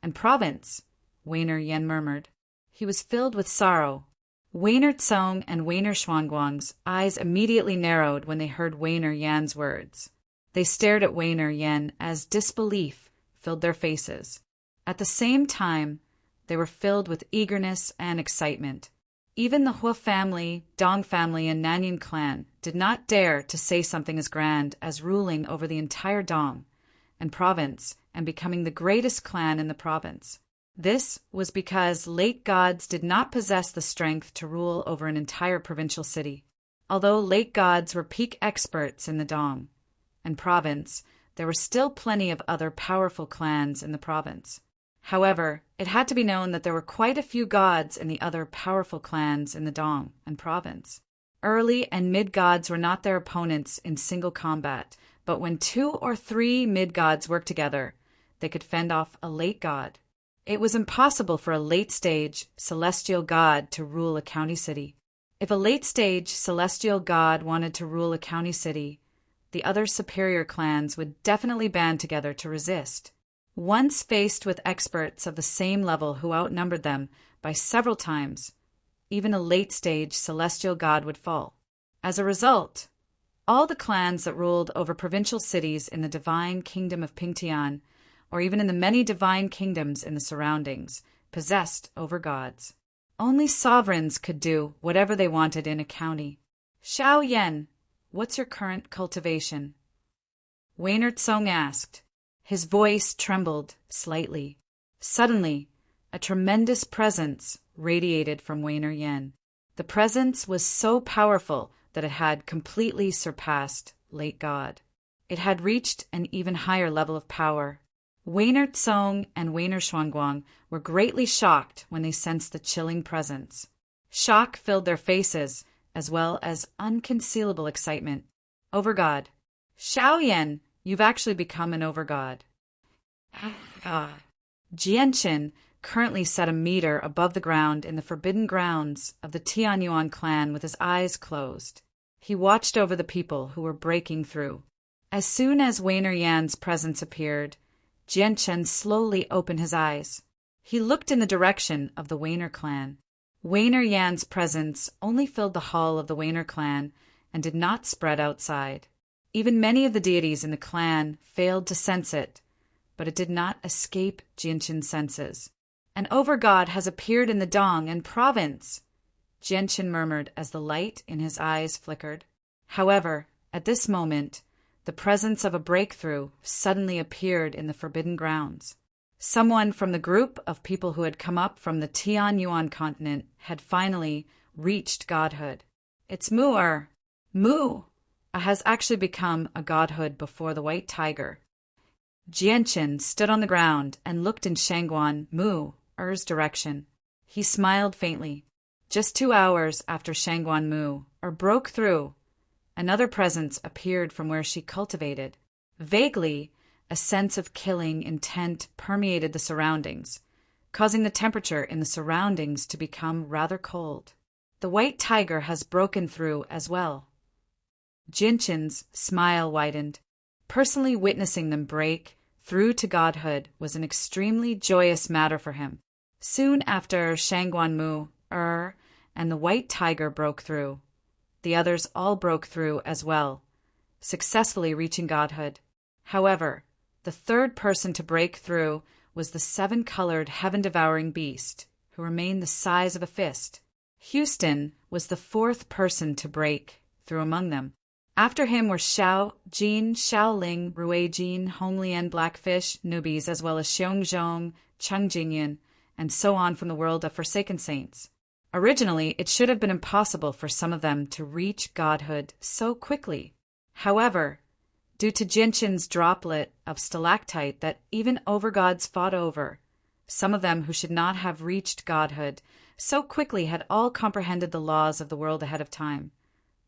and province," Wainer Yen murmured. He was filled with sorrow. Wainer Tsong and Wainer Xuanguang's eyes immediately narrowed when they heard Wainer Yan's words. They stared at Wainer Yen as disbelief filled their faces. At the same time, they were filled with eagerness and excitement. Even the Hua family, Dong family, and Nanyin clan did not dare to say something as grand as ruling over the entire Dong and province and becoming the greatest clan in the province. This was because late gods did not possess the strength to rule over an entire provincial city. Although late gods were peak experts in the Dong and province, there were still plenty of other powerful clans in the province. However, it had to be known that there were quite a few gods in the other powerful clans in the Dong and province. Early and mid-gods were not their opponents in single combat, but when 2 or 3 mid-gods worked together, they could fend off a late god. It was impossible for a late-stage celestial god to rule a county city. If a late-stage celestial god wanted to rule a county city, the other superior clans would definitely band together to resist. Once faced with experts of the same level who outnumbered them by several times, even a late-stage celestial god would fall. As a result, all the clans that ruled over provincial cities in the divine kingdom of Pingtian, or even in the many divine kingdoms in the surroundings, possessed over gods. Only sovereigns could do whatever they wanted in a county. "Xiao Yan, what's your current cultivation?" Waynard Song asked. His voice trembled slightly. Suddenly, a tremendous presence radiated from Waynard Yen. The presence was so powerful that it had completely surpassed late God. It had reached an even higher level of power. Waynard Song and Waynard Xuanguang were greatly shocked when they sensed the chilling presence. Shock filled their faces, as well as unconcealable excitement. Overgod. Xiaoyan, you've actually become an overgod. Jianqin currently sat a meter above the ground in the forbidden grounds of the Tianyuan clan with his eyes closed. He watched over the people who were breaking through. As soon as Waynard Yan's presence appeared, Jianqin slowly opened his eyes. He looked in the direction of the Waynard clan. Waynard Yan's presence only filled the hall of the Waynard clan and did not spread outside. Even many of the deities in the clan failed to sense it, but it did not escape Jianqin's senses. "An overgod has appeared in the Dong and province," Jianqin murmured as the light in his eyes flickered. However, at this moment, the presence of a breakthrough suddenly appeared in the forbidden grounds. Someone from the group of people who had come up from the Tianyuan continent had finally reached godhood. It's Mu has actually become a godhood before the white tiger. Jianqin stood on the ground and looked in Shangguan Mu's direction. He smiled faintly. Just 2 hours after Shangguan Mu broke through, another presence appeared from where she cultivated. Vaguely, a sense of killing intent permeated the surroundings, causing the temperature in the surroundings to become rather cold. The white tiger has broken through as well. Jianqin's smile widened. Personally witnessing them break through to godhood was an extremely joyous matter for him. Soon after Shangguan Mu and the white tiger broke through, the others all broke through as well, successfully reaching godhood. However, the third person to break through was the 7-colored heaven-devouring beast, who remained the size of a fist. Houston was the 4th person to break through among them. After him were Xiao Jin, Xiaoling, Rui Jin, Honglian, Blackfish, newbies, as well as Xiongzhong, Changjinyan, and so on from the world of Forsaken Saints. Originally, it should have been impossible for some of them to reach godhood so quickly. However, due to Jianqin's droplet of stalactite that even overgods fought over, some of them who should not have reached godhood so quickly had all comprehended the laws of the world ahead of time,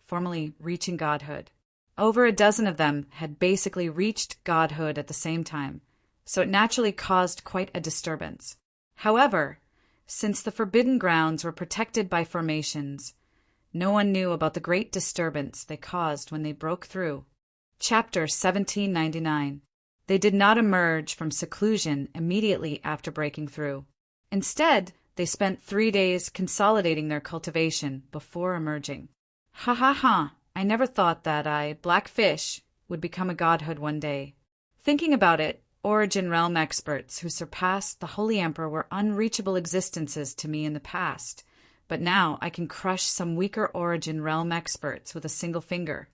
formally reaching godhood. Over a dozen of them had basically reached godhood at the same time, so it naturally caused quite a disturbance. However, since the forbidden grounds were protected by formations, no one knew about the great disturbance they caused when they broke through. Chapter 1799. They did not emerge from seclusion immediately after breaking through. Instead, they spent 3 days consolidating their cultivation before emerging. I never thought that I, Blackfish, would become a godhood one day. Thinking about it, Origin Realm experts who surpassed the Holy Emperor were unreachable existences to me in the past, but now I can crush some weaker Origin Realm experts with a single finger.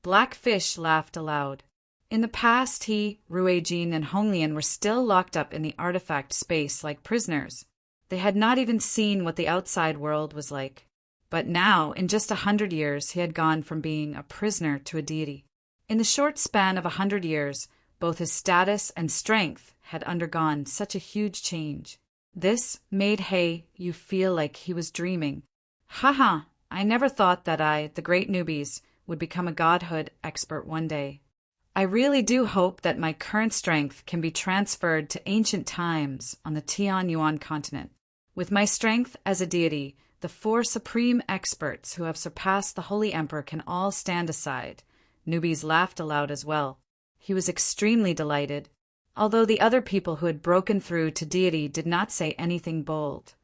Blackfish laughed aloud. In the past, he, Ruijin, and Honglian were still locked up in the artifact space like prisoners. They had not even seen what the outside world was like. But now, in just 100 years, he had gone from being a prisoner to a deity. In the short span of 100 years, both his status and strength had undergone such a huge change. This made you feel like he was dreaming. I never thought that I, the great newbies, would become a godhood expert one day. I really do hope that my current strength can be transferred to ancient times on the Tianyuan continent. With my strength as a deity, the 4 supreme experts who have surpassed the Holy Emperor can all stand aside. Newbies laughed aloud as well. He was extremely delighted, although the other people who had broken through to deity did not say anything bold.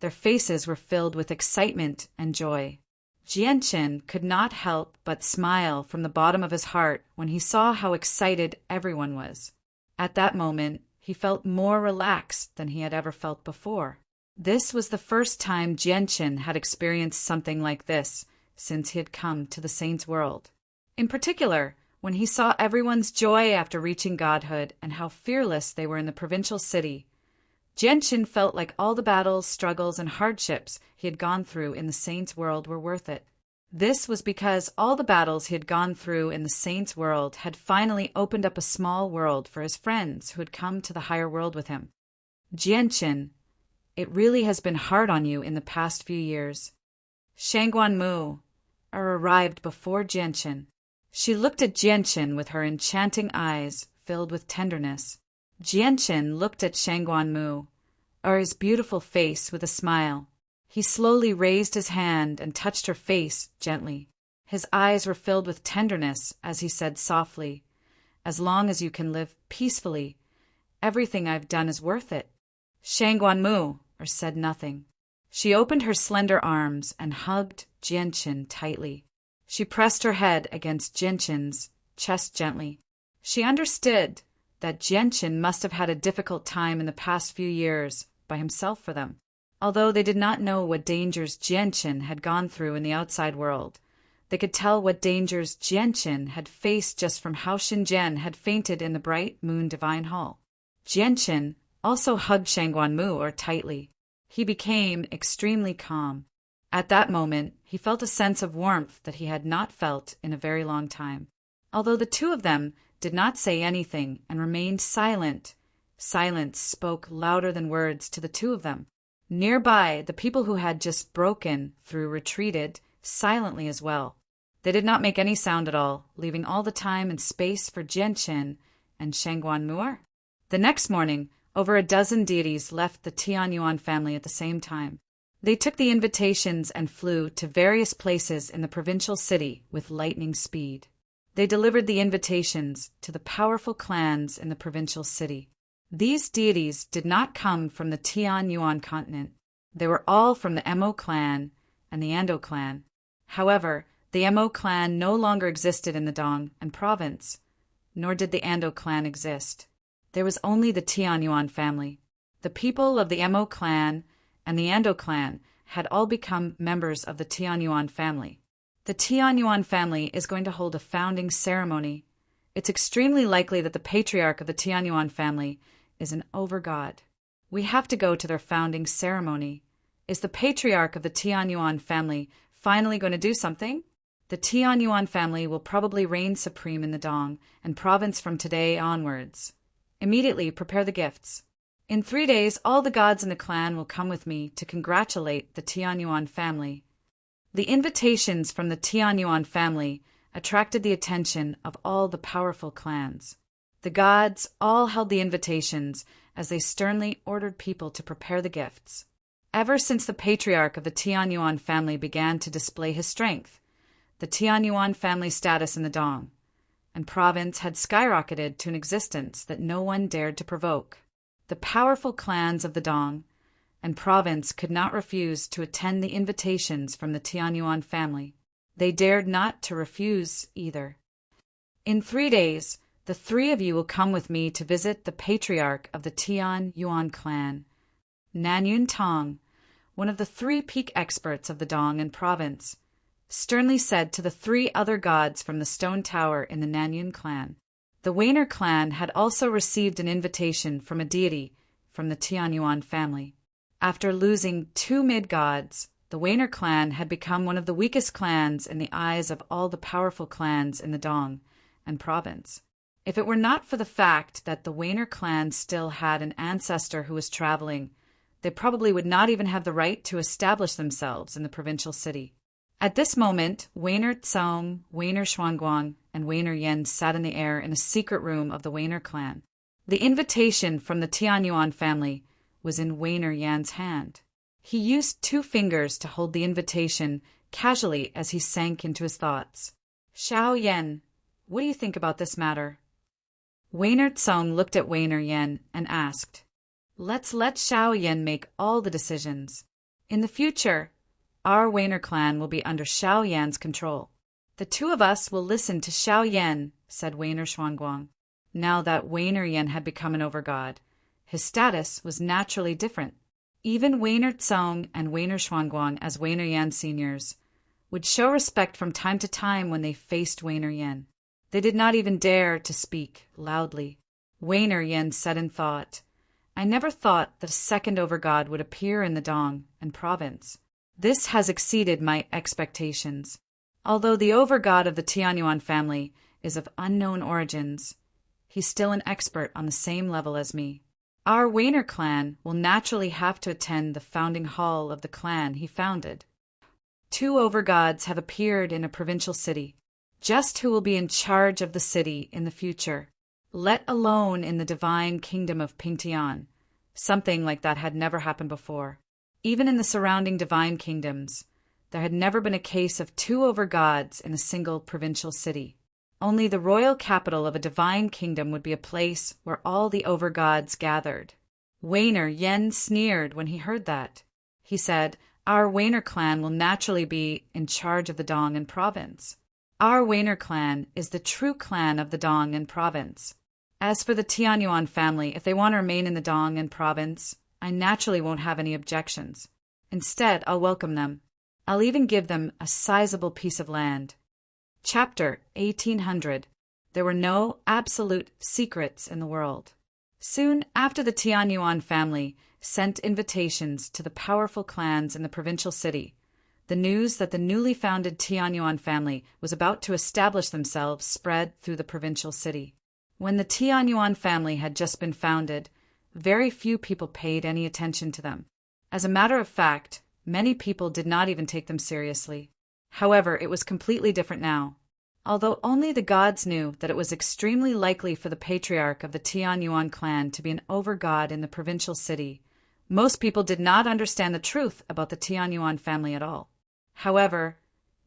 Their faces were filled with excitement and joy. Jianqin could not help but smile from the bottom of his heart when he saw how excited everyone was. At that moment, he felt more relaxed than he had ever felt before. This was the first time Jianqin had experienced something like this since he had come to the Saints' world. In particular, when he saw everyone's joy after reaching godhood and how fearless they were in the provincial city, Jianqin felt like all the battles, struggles, and hardships he had gone through in the saint's world were worth it. This was because all the battles he had gone through in the saint's world had finally opened up a small world for his friends who had come to the higher world with him. Jianqin, it really has been hard on you in the past few years. Shangguan Mu arrived before Jianqin. She looked at Jianqin with her enchanting eyes filled with tenderness. Jianqin looked at Shangguan Mu, his beautiful face, with a smile. He slowly raised his hand and touched her face gently. His eyes were filled with tenderness as he said softly, "As long as you can live peacefully, everything I've done is worth it." Shangguan Mu said nothing. She opened her slender arms and hugged Jianqin tightly. She pressed her head against Jianqin's chest gently. She understood that Jianqin must have had a difficult time in the past few years by himself for them. Although they did not know what dangers Jianqin had gone through in the outside world, they could tell what dangers Jianqin had faced just from how Xinjian had fainted in the bright moon divine hall. Jianqin also hugged Shangguan Mu tightly. He became extremely calm. At that moment, he felt a sense of warmth that he had not felt in a very long time. Although the two of them did not say anything and remained silent, silence spoke louder than words to the two of them. Nearby, the people who had just broken through retreated silently as well. They did not make any sound at all, leaving all the time and space for Jianqin and Shangguan Mu. The next morning, over a dozen deities left the Tianyuan family at the same time. They took the invitations and flew to various places in the provincial city with lightning speed. They delivered the invitations to the powerful clans in the provincial city. These deities did not come from the Tianyuan continent. They were all from the Mo clan and the Ando clan. However, the Mo clan no longer existed in the Dong and province, nor did the Ando clan exist. There was only the Tianyuan family. The people of the Mo clan and the Ando clan had all become members of the Tianyuan family. The Tianyuan family is going to hold a founding ceremony. It's extremely likely that the patriarch of the Tianyuan family is an overgod. We have to go to their founding ceremony. Is the patriarch of the Tianyuan family finally going to do something? The Tianyuan family will probably reign supreme in the Dong and province from today onwards. Immediately prepare the gifts. In 3 days, all the gods in the clan will come with me to congratulate the Tianyuan family. The invitations from the Tianyuan family attracted the attention of all the powerful clans. The gods all held the invitations as they sternly ordered people to prepare the gifts. Ever since the patriarch of the Tianyuan family began to display his strength, the Tianyuan family status in the Dong and province had skyrocketed to an existence that no one dared to provoke. The powerful clans of the Dong and province could not refuse to attend the invitations from the Tianyuan family. They dared not to refuse either. In 3 days, the 3 of you will come with me to visit the patriarch of the Tianyuan clan, Nanyun Tong, one of the 3 peak experts of the Dong and province, sternly said to the 3 other gods from the stone tower in the Nanyun clan. The Wainer clan had also received an invitation from a deity from the Tianyuan family. After losing 2 mid-gods, the Wainer clan had become one of the weakest clans in the eyes of all the powerful clans in the Dong and province. If it were not for the fact that the Wainer clan still had an ancestor who was traveling, they probably would not even have the right to establish themselves in the provincial city. At this moment, Wainer Tsong, Wainer Xuanguang, and Wainer Yen sat in the air in a secret room of the Wainer clan. The invitation from the Tianyuan family was in Wainer Yan's hand. He used 2 fingers to hold the invitation casually as he sank into his thoughts. Xiao Yan, what do you think about this matter? Wainer Tsong looked at Wainer Yan and asked, Let's let Xiao Yan make all the decisions. In the future, our Wainer clan will be under Xiao Yan's control. The 2 of us will listen to Xiao Yan, said Wainer Xuanguang. Now that Wainer Yan had become an overgod, his status was naturally different. Even Wainer Tsong and Wainer Xuanguang, as Wainer Yan seniors, would show respect from time to time when they faced Wainer Yin. They did not even dare to speak loudly. Wainer Yin said in thought, "I never thought that a second overgod would appear in the Dong and province. This has exceeded my expectations. Although the overgod of the Tianyuan family is of unknown origins, he's still an expert on the same level as me. Our Wainer clan will naturally have to attend the founding hall of the clan he founded. 2 overgods have appeared in a provincial city. Just who will be in charge of the city in the future, let alone in the divine kingdom of Pingtian. Something like that had never happened before. Even in the surrounding divine kingdoms, there had never been a case of 2 overgods in a single provincial city. Only the royal capital of a divine kingdom would be a place where all the overgods gathered." Wainer Yen sneered when he heard that. He said, "Our Wainer clan will naturally be in charge of the Dong and province. Our Wainer clan is the true clan of the Dong and province. As for the Tianyuan family, if they want to remain in the Dong and province, I naturally won't have any objections. Instead, I'll welcome them. I'll even give them a sizable piece of land." Chapter 1800. There were no absolute secrets in the world. Soon after the Tianyuan family sent invitations to the powerful clans in the provincial city, the news that the newly founded Tianyuan family was about to establish themselves spread through the provincial city. When the Tianyuan family had just been founded, very few people paid any attention to them. As a matter of fact, many people did not even take them seriously. However, it was completely different now. Although only the gods knew that it was extremely likely for the patriarch of the Tianyuan clan to be an overgod in the provincial city, most people did not understand the truth about the Tianyuan family at all. However,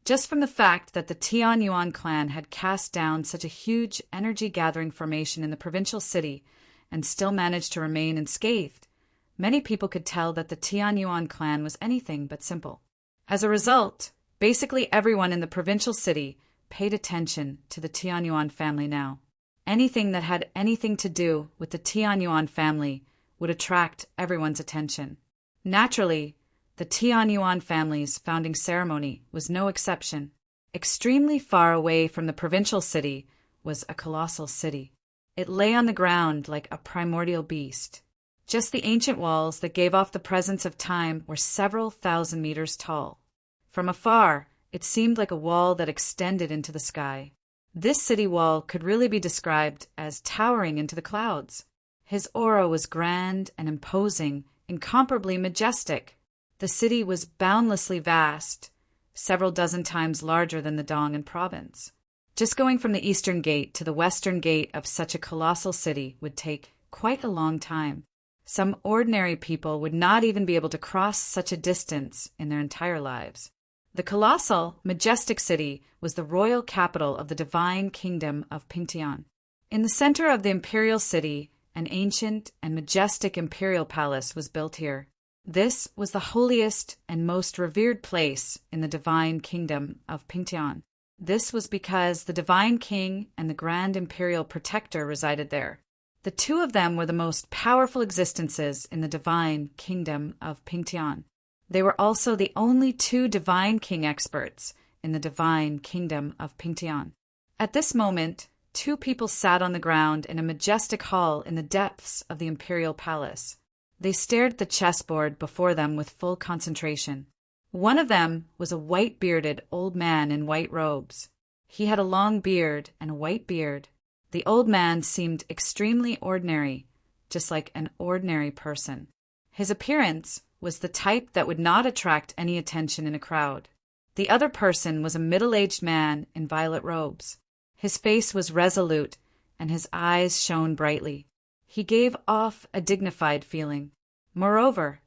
just from the fact that the Tianyuan clan had cast down such a huge energy-gathering formation in the provincial city and still managed to remain unscathed, many people could tell that the Tianyuan clan was anything but simple. As a result, basically everyone in the provincial city paid attention to the Tianyuan family now. Anything that had anything to do with the Tianyuan family would attract everyone's attention. Naturally, the Tianyuan family's founding ceremony was no exception. Extremely far away from the provincial city was a colossal city. It lay on the ground like a primordial beast. Just the ancient walls that gave off the presence of time were several thousand meters tall. From afar, it seemed like a wall that extended into the sky. This city wall could really be described as towering into the clouds. His aura was grand and imposing, incomparably majestic. The city was boundlessly vast, several dozen times larger than the Dong and province. Just going from the eastern gate to the western gate of such a colossal city would take quite a long time. Some ordinary people would not even be able to cross such a distance in their entire lives. The colossal, majestic city was the royal capital of the divine kingdom of Pingtian. In the center of the imperial city, an ancient and majestic imperial palace was built here. This was the holiest and most revered place in the divine kingdom of Pingtian. This was because the divine king and the grand imperial protector resided there. The 2 of them were the most powerful existences in the divine kingdom of Pingtian. They were also the only 2 divine king experts in the divine kingdom of Pingtian. At this moment, 2 people sat on the ground in a majestic hall in the depths of the imperial palace. They stared at the chessboard before them with full concentration. One of them was a white-bearded old man in white robes. He had a long beard and a white beard. The old man seemed extremely ordinary, just like an ordinary person. His appearance was the type that would not attract any attention in a crowd. The other person was a middle-aged man in violet robes. His face was resolute, and his eyes shone brightly. He gave off a dignified feeling. Moreover,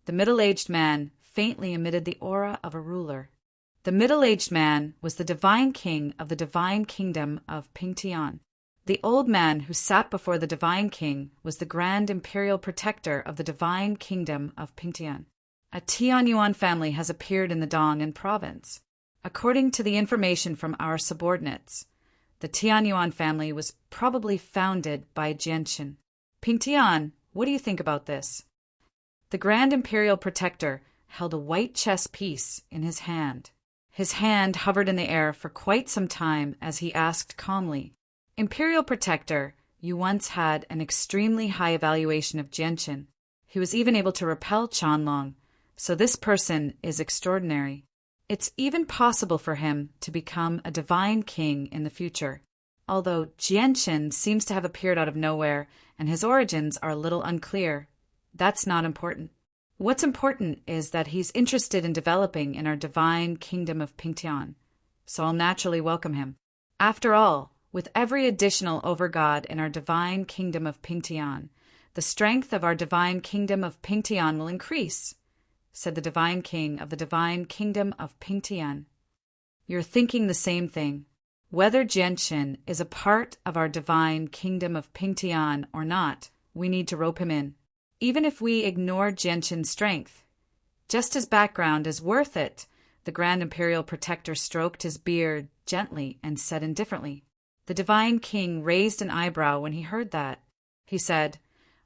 the middle-aged man faintly emitted the aura of a ruler. The middle-aged man was the divine king of the divine kingdom of Pingtian. The old man who sat before the divine king was the grand imperial protector of the divine kingdom of Pingtian. A Tianyuan family has appeared in the Dong and province. According to the information from our subordinates, the Tianyuan family was probably founded by Jianshin. Pingtian, what do you think about this? The grand imperial protector held a white chess piece in his hand. His hand hovered in the air for quite some time as he asked calmly, "Imperial Protector, you once had an extremely high evaluation of Jianqin. He was even able to repel Qianlong, so this person is extraordinary. It's even possible for him to become a divine king in the future. Although Jianqin seems to have appeared out of nowhere and his origins are a little unclear, that's not important. What's important is that he's interested in developing in our divine kingdom of Pingtian, so I'll naturally welcome him. After all, with every additional overgod in our divine kingdom of Pingtian, the strength of our divine kingdom of Pingtian will increase," said the divine king of the divine kingdom of Pingtian. "You're thinking the same thing. Whether Jianqin is a part of our divine kingdom of Pingtian or not, we need to rope him in. Even if we ignore Jianqin's strength, just his background is worth it." The Grand Imperial Protector stroked his beard gently and said indifferently. The divine king raised an eyebrow when he heard that. He said,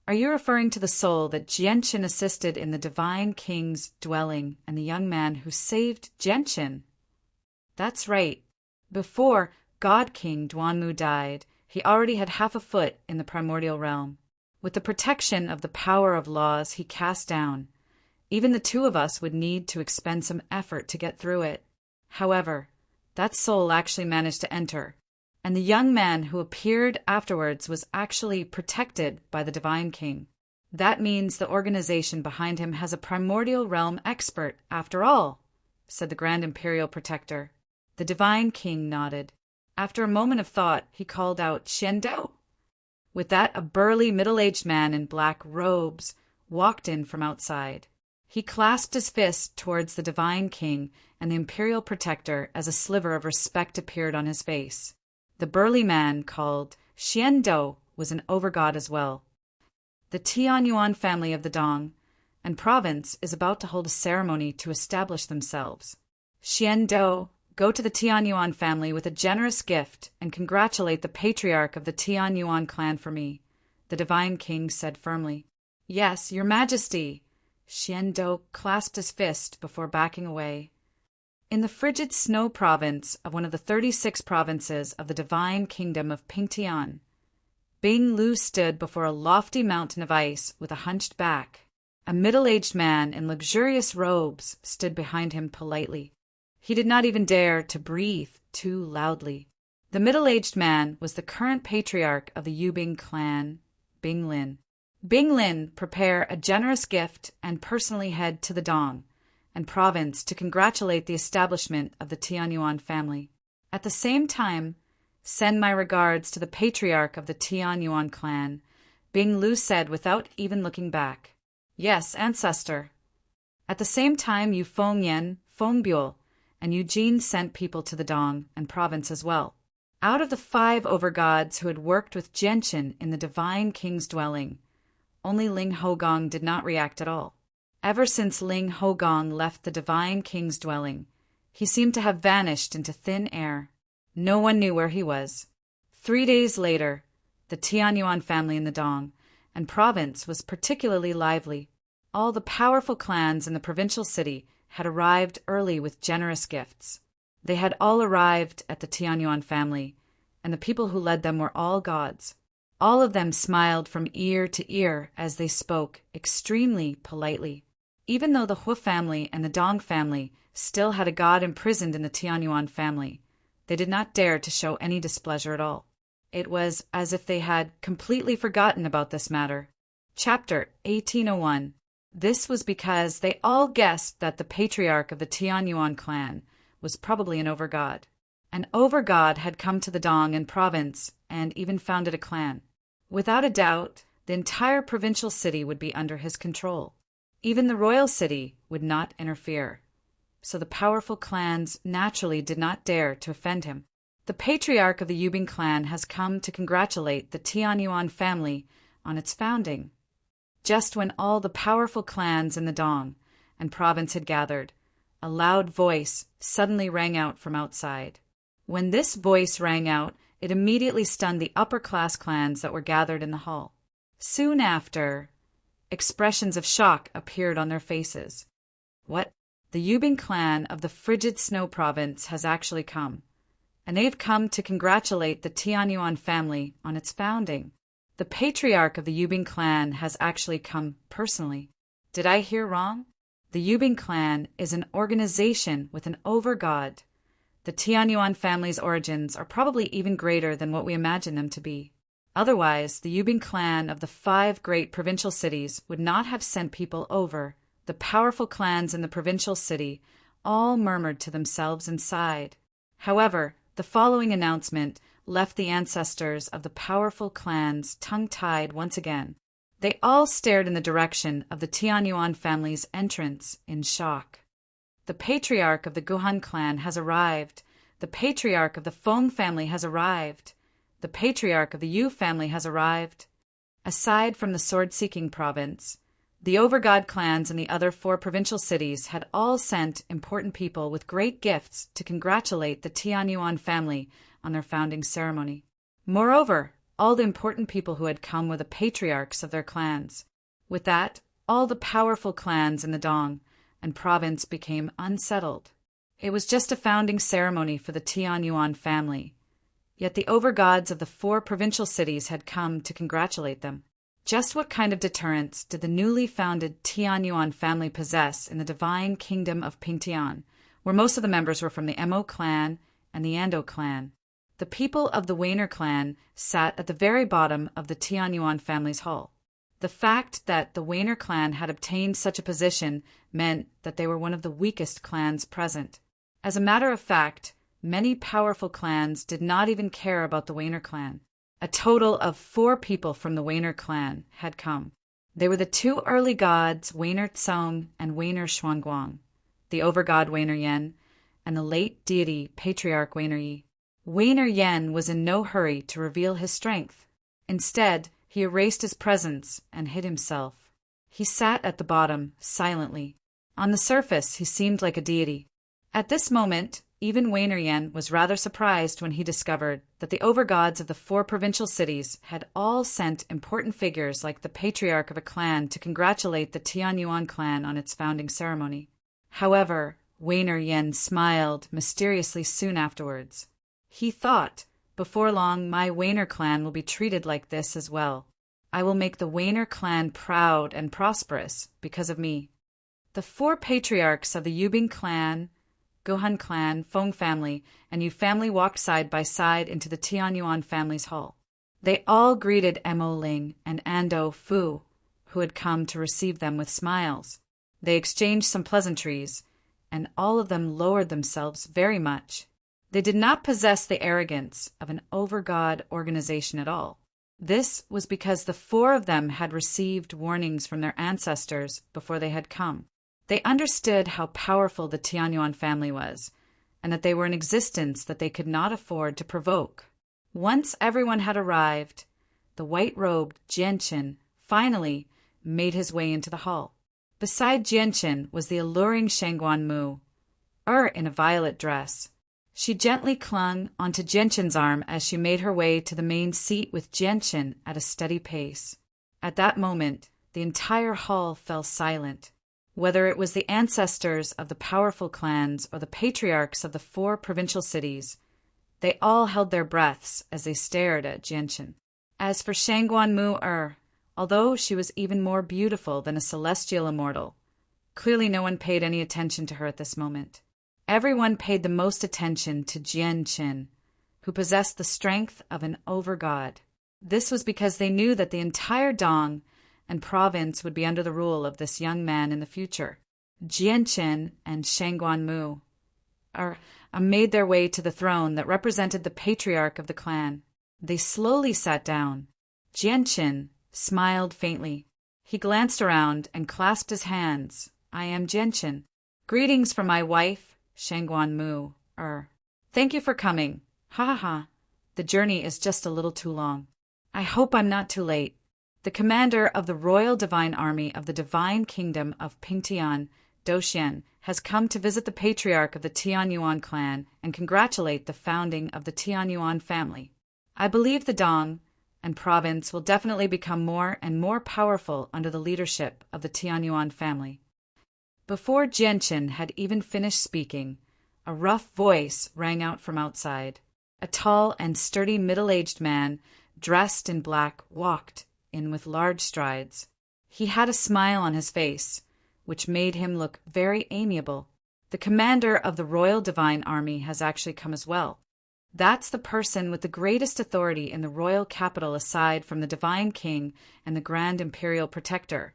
"Are you referring to the soul that Jianqin assisted in the divine king's dwelling and the young man who saved Jianqin?" "That's right. Before God King Duanmu died, he already had half a foot in the primordial realm. With the protection of the power of laws he cast down, even the two of us would need to expend some effort to get through it. However, that soul actually managed to enter, and the young man who appeared afterwards was actually protected by the Divine King. That means the organization behind him has a primordial realm expert, after all," said the Grand Imperial Protector. The Divine King nodded. After a moment of thought, he called out, "Xiandou!" With that, a burly, middle-aged man in black robes walked in from outside. He clasped his fist towards the Divine King and the Imperial Protector as a sliver of respect appeared on his face. The burly man, called Xiandou, was an overgod as well. The Tianyuan family of the Dong and province is about to hold a ceremony to establish themselves. Xiandou, go to the Tianyuan family with a generous gift and congratulate the patriarch of the Tianyuan clan for me," the Divine King said firmly. "Yes, Your Majesty." Xiandou clasped his fist before backing away. In the frigid snow province of one of the 36 provinces of the divine kingdom of Pingtian, Bing Lu stood before a lofty mountain of ice with a hunched back. A middle-aged man in luxurious robes stood behind him politely. He did not even dare to breathe too loudly. The middle-aged man was the current patriarch of the Yubing clan, Bing Lin. Bing Lin prepare a generous gift and personally head to the Dong and province to congratulate the establishment of the Tianyuan family. At the same time, send my regards to the patriarch of the Tianyuan clan, Bing Lu said without even looking back. Yes, ancestor. At the same time, Yu Fengyan, Fengbuel, and Eugene sent people to the Dong and province as well. Out of the 5 overgods who had worked with Jianqin in the divine king's dwelling, only Ling Hogong did not react at all. Ever since Ling Hogong left the divine king's dwelling, he seemed to have vanished into thin air. No one knew where he was. 3 days later, the Tianyuan family in the Dong and province was particularly lively. All the powerful clans in the provincial city had arrived early with generous gifts. They had all arrived at the Tianyuan family, and the people who led them were all gods. All of them smiled from ear to ear as they spoke extremely politely. Even though the Hu family and the Dong family still had a god imprisoned in the Tianyuan family, they did not dare to show any displeasure at all. It was as if they had completely forgotten about this matter. Chapter 1801. This was because they all guessed that the patriarch of the Tianyuan clan was probably an overgod. An overgod had come to the Dong and province and even founded a clan. Without a doubt, the entire provincial city would be under his control. Even the royal city would not interfere. So the powerful clans naturally did not dare to offend him. The patriarch of the Yubing clan has come to congratulate the Tianyuan family on its founding. Just when all the powerful clans in the Dong and province had gathered, a loud voice suddenly rang out from outside. When this voice rang out, it immediately stunned the upper-class clans that were gathered in the hall. Soon after, expressions of shock appeared on their faces. What? the Yubing clan of the frigid snow province has actually come, and they've come to congratulate the Tianyuan family on its founding. The patriarch of the Yubing clan has actually come personally. Did I hear wrong? The Yubing clan is an organization with an over-god. The Tianyuan family's origins are probably even greater than what we imagine them to be. Otherwise, the Yubing clan of the 5 great provincial cities would not have sent people over. The powerful clans in the provincial city all murmured to themselves and sighed. However, the following announcement left the ancestors of the powerful clans tongue-tied once again. They all stared in the direction of the Tianyuan family's entrance in shock. The patriarch of the Guhan clan has arrived. The patriarch of the Feng family has arrived. The patriarch of the Yu family has arrived. Aside from the sword-seeking province, the Overgod clans in the other 4 provincial cities had all sent important people with great gifts to congratulate the Tianyuan family on their founding ceremony. Moreover, all the important people who had come were the patriarchs of their clans. With that, all the powerful clans in the Dong and province became unsettled. It was just a founding ceremony for the Tianyuan family, yet the overgods of the 4 provincial cities had come to congratulate them. Just what kind of deterrence did the newly founded Tianyuan family possess in the divine kingdom of Pingtian, where most of the members were from the Mo clan and the Ando clan? The people of the Wainer clan sat at the very bottom of the Tianyuan family's hall. The fact that the Wainer clan had obtained such a position meant that they were one of the weakest clans present. As a matter of fact, many powerful clans did not even care about the Wainer clan. A total of 4 people from the Wainer clan had come. They were the 2 early gods, Wainer Tsong and Wainer Xuanguang, the overgod Wainer Yen, and the late deity patriarch Wainer Yi. Wainer Yen was in no hurry to reveal his strength. Instead, he erased his presence and hid himself. He sat at the bottom, silently. On the surface, he seemed like a deity. At this moment, even Wainer Yen was rather surprised when he discovered that the overgods of the 4 provincial cities had all sent important figures like the patriarch of a clan to congratulate the Tianyuan clan on its founding ceremony. However, Wainer Yen smiled mysteriously soon afterwards. He thought, before long my Wainer clan will be treated like this as well. I will make the Wainer clan proud and prosperous because of me. The 4 patriarchs of the Yubing clan, Guhan clan, Feng family, and Yu family walked side by side into the Tianyuan family's hall. They all greeted Mo Ling and Ando Fu, who had come to receive them with smiles. They exchanged some pleasantries, and all of them lowered themselves very much. They did not possess the arrogance of an overgod organization at all. This was because the 4 of them had received warnings from their ancestors before they had come. They understood how powerful the Tianyuan family was, and that they were an existence that they could not afford to provoke. Once everyone had arrived, the white-robed Jianqin finally made his way into the hall. Beside Jianqin was the alluring Shangguan Mu, in a violet dress. She gently clung onto Jianqin's arm as she made her way to the main seat with Jianqin at a steady pace. At that moment, the entire hall fell silent. Whether it was the ancestors of the powerful clans or the patriarchs of the 4 provincial cities, they all held their breaths as they stared at Jianqin. As for Shangguan Mu, although she was even more beautiful than a celestial immortal, clearly no one paid any attention to her at this moment. Everyone paid the most attention to Jianqin, who possessed the strength of an overgod. This was because they knew that the entire Dong and province would be under the rule of this young man in the future. Jianqin and Shangguan Mu made their way to the throne that represented the patriarch of the clan. They slowly sat down. Jianqin smiled faintly. He glanced around and clasped his hands. I am Jianqin. Greetings from my wife, Shangguan Mu. Thank you for coming. Ha ha ha. The journey is just a little too long. I hope I'm not too late. The commander of the Royal Divine Army of the Divine Kingdom of Pingtian, Doxian, has come to visit the patriarch of the Tianyuan clan and congratulate the founding of the Tianyuan family. I believe the Dong and province will definitely become more and more powerful under the leadership of the Tianyuan family. Before Jianchen had even finished speaking, a rough voice rang out from outside. A tall and sturdy middle-aged man, dressed in black, walked in with large strides. He had a smile on his face, which made him look very amiable. The commander of the Royal Divine Army has actually come as well. That's the person with the greatest authority in the royal capital aside from the Divine King and the Grand Imperial Protector.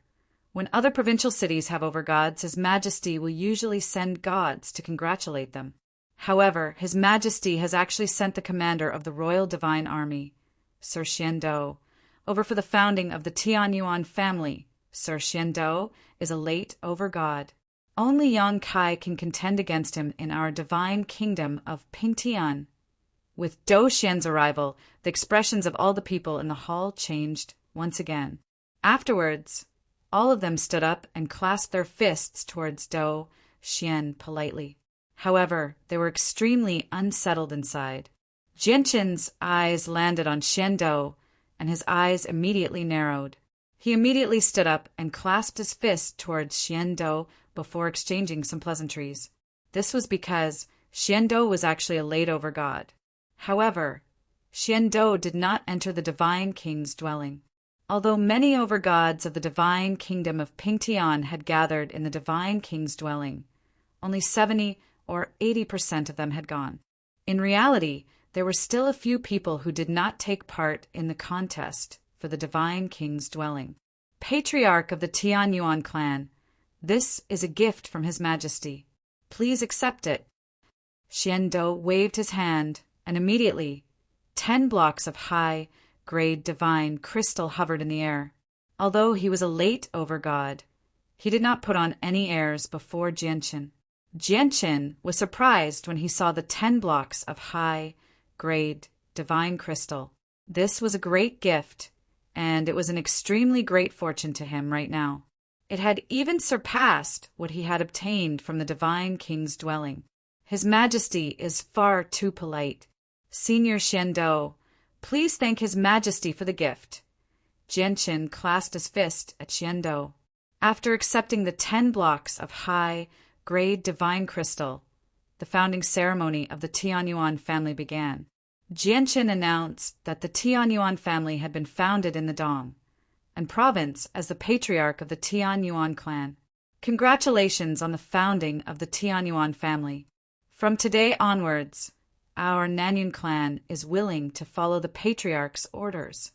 When other provincial cities have overgods, His Majesty will usually send gods to congratulate them. However, His Majesty has actually sent the commander of the Royal Divine Army, Sir Xiando, over for the founding of the Tianyuan family. Sir Xiando is a late overgod. Only Yang Kai can contend against him in our divine kingdom of Pingtian. With Dou Xian's arrival, the expressions of all the people in the hall changed once again. Afterwards, all of them stood up and clasped their fists towards Dou Xian politely. However, they were extremely unsettled inside. Jianchen's eyes landed on Xiando, and his eyes immediately narrowed. He immediately stood up and clasped his fist towards Xiando before exchanging some pleasantries. This was because Xiando was actually a late overgod. However, Xiando did not enter the Divine King's dwelling. Although many overgods of the Divine Kingdom of Pingtian had gathered in the Divine King's dwelling, only 70 or 80% of them had gone. In reality, there were still a few people who did not take part in the contest for the Divine King's dwelling. Patriarch of the Tianyuan clan, this is a gift from His Majesty. Please accept it. Xiando waved his hand, and immediately 10 blocks of high-grade divine crystal hovered in the air. Although he was a late overgod, he did not put on any airs before Jianchen. Jianchen was surprised when he saw the 10 blocks of high-grade divine crystal. This was a great gift, and it was an extremely great fortune to him right now. It had even surpassed what he had obtained from the Divine King's dwelling. His Majesty is far too polite. Senior Xiando, please thank His Majesty for the gift. Jianchen clasped his fist at Xiando. After accepting the 10 blocks of high-grade divine crystal, the founding ceremony of the Tianyuan family began. Jianchen announced that the Tianyuan family had been founded in the Dong and province as the patriarch of the Tianyuan clan. Congratulations on the founding of the Tianyuan family. From today onwards, our Nanyun clan is willing to follow the patriarch's orders.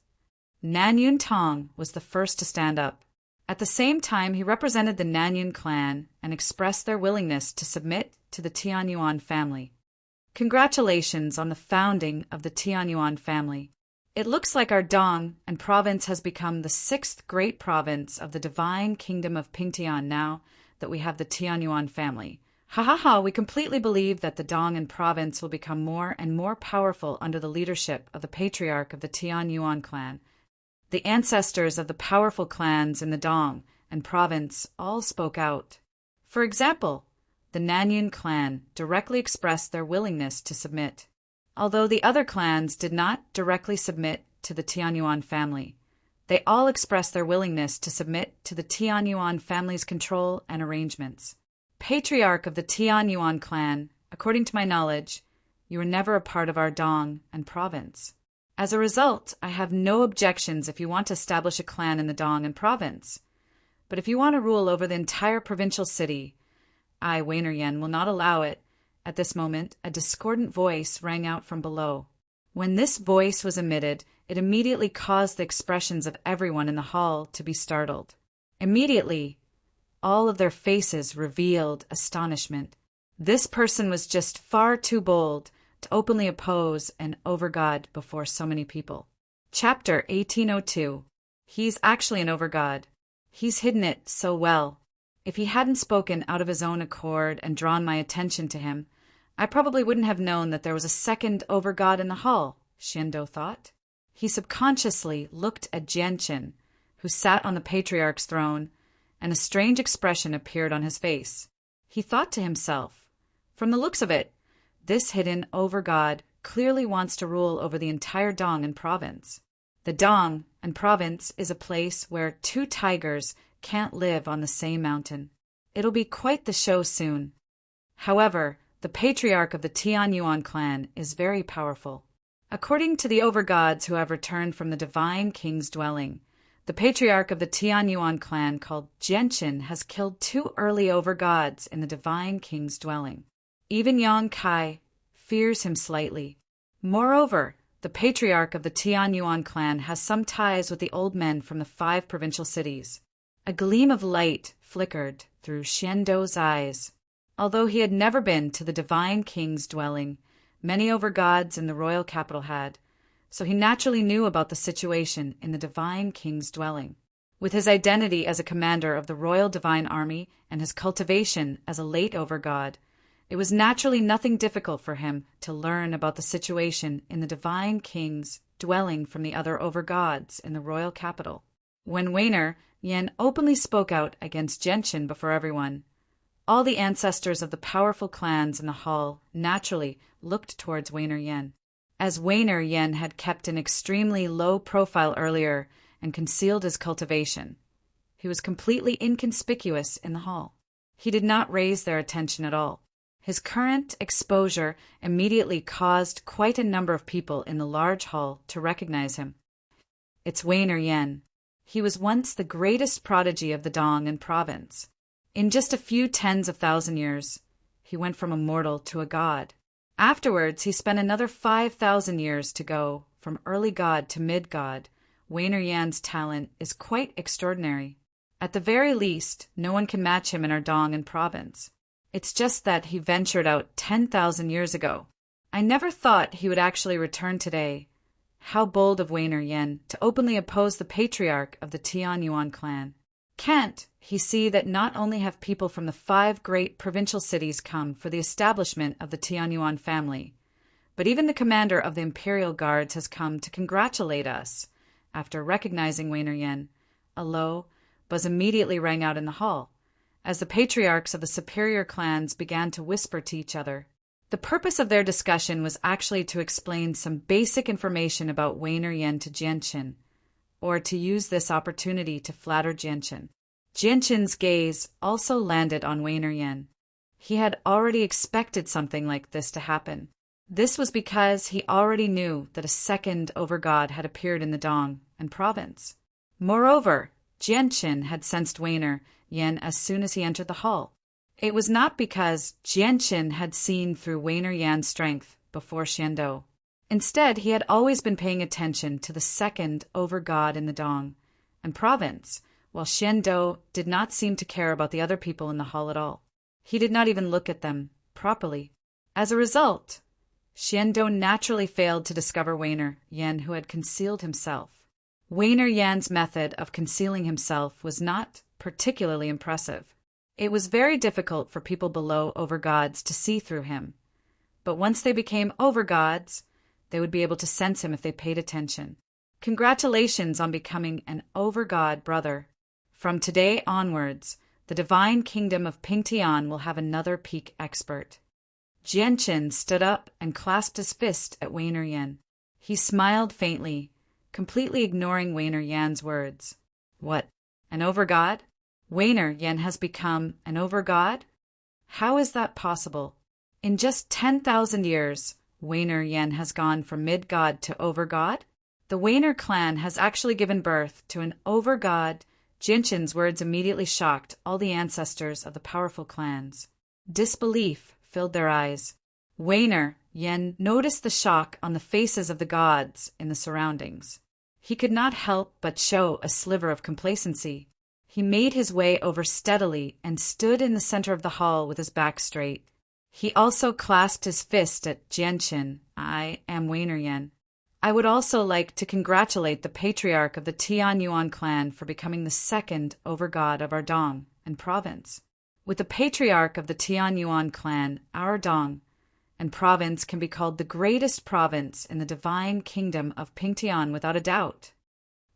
Nanyun Tong was the first to stand up. At the same time, he represented the Nanyun clan and expressed their willingness to submit to the Tianyuan family. Congratulations on the founding of the Tianyuan family. It looks like our Dong and province has become the 6th great province of the Divine Kingdom of Pingtian now that we have the Tianyuan family. Ha ha ha, we completely believe that the Dong and province will become more and more powerful under the leadership of the patriarch of the Tianyuan clan. The ancestors of the powerful clans in the Dong and province all spoke out. For example, the Nanyun clan directly expressed their willingness to submit. Although the other clans did not directly submit to the Tianyuan family, they all expressed their willingness to submit to the Tianyuan family's control and arrangements. Patriarch of the Tianyuan clan, according to my knowledge, you were never a part of our Dong and province. As a result, I have no objections if you want to establish a clan in the Dong and province. But if you want to rule over the entire provincial city, I, Weineryen, will not allow it. At this moment, a discordant voice rang out from below. When this voice was emitted, it immediately caused the expressions of everyone in the hall to be startled. Immediately, all of their faces revealed astonishment. This person was just far too bold to openly oppose an overgod before so many people. Chapter 1802. He's actually an overgod. He's hidden it so well. If he hadn't spoken out of his own accord and drawn my attention to him, I probably wouldn't have known that there was a second overgod in the hall, Xiando thought. He subconsciously looked at Jianchen, who sat on the patriarch's throne, and a strange expression appeared on his face. He thought to himself, from the looks of it, this hidden overgod clearly wants to rule over the entire Dong and province. The Dong and province is a place where 2 tigers can't live on the same mountain. It'll be quite the show soon. However, the patriarch of the Tianyuan clan is very powerful. According to the overgods who have returned from the divine king's dwelling, the patriarch of the Tianyuan clan called Genshin has killed 2 early overgods in the divine king's dwelling. Even Yang Kai fears him slightly. Moreover, the patriarch of the Tianyuan clan has some ties with the old men from the 5 provincial cities. A gleam of light flickered through Xiando's eyes. Although he had never been to the divine king's dwelling, many overgods in the royal capital had, so he naturally knew about the situation in the divine king's dwelling. With his identity as a commander of the royal divine army and his cultivation as a late overgod, it was naturally nothing difficult for him to learn about the situation in the divine king's dwelling from the other overgods in the royal capital. When Wainer Yen openly spoke out against Genshin before everyone, all the ancestors of the powerful clans in the hall naturally looked towards Wainer Yen. As Wainer Yen had kept an extremely low profile earlier and concealed his cultivation, he was completely inconspicuous in the hall. He did not raise their attention at all. His current exposure immediately caused quite a number of people in the large hall to recognize him. It's Wainer Yen. He was once the greatest prodigy of the Dong province. In just a few tens of thousand years, he went from a mortal to a god. Afterwards, he spent another 5,000 years to go from early god to mid-god. Wainer Yan's talent is quite extraordinary. At the very least, no one can match him in our Dong province. It's just that he ventured out 10,000 years ago. I never thought he would actually return today. How bold of Wainer Yen to openly oppose the patriarch of the Tianyuan clan. Can't he see that not only have people from the 5 great provincial cities come for the establishment of the Tianyuan family, but even the commander of the Imperial Guards has come to congratulate us. After recognizing Wainer Yen, a low buzz immediately rang out in the hall, as the patriarchs of the superior clans began to whisper to each other. The purpose of their discussion was actually to explain some basic information about Wainer Yen to Genshin, or to use this opportunity to flatter Genshin. Genshin's gaze also landed on Wainer Yen. He had already expected something like this to happen. This was because he already knew that a second overgod had appeared in the Dong province. Moreover, Genshin had sensed Wainer Yen as soon as he entered the hall. It was not because Genshin had seen through Wainer Yan's strength before Xiando. Instead, he had always been paying attention to the second overgod in the Dong province, while Xiando did not seem to care about the other people in the hall at all. He did not even look at them properly. As a result, Xiando naturally failed to discover Wainer Yen, who had concealed himself. Wainer Yan's method of concealing himself was not particularly impressive. It was very difficult for people below overgods to see through him, but once they became overgods, they would be able to sense him if they paid attention. Congratulations on becoming an overgod, brother. From today onwards, the divine kingdom of Pingtian will have another peak expert. Genshin stood up and clasped his fist at Wainer Yen. He smiled faintly, completely ignoring Wainer Yan's words. What, an overgod? Wainer Yen has become an overgod? How is that possible? In just 10,000 years, Wainer Yen has gone from mid-god to overgod? The Wainer clan has actually given birth to an overgod. Genshin's words immediately shocked all the ancestors of the powerful clans. Disbelief filled their eyes. Wainer Yen noticed the shock on the faces of the gods in the surroundings. He could not help but show a sliver of complacency. He made his way over steadily and stood in the center of the hall with his back straight. He also clasped his fist at Genshin. I am Wainer Yen. I would also like to congratulate the patriarch of the Tianyuan clan for becoming the second overgod of our Dong province. With the patriarch of the Tianyuan clan, our Dong province can be called the greatest province in the divine kingdom of Pingtian without a doubt.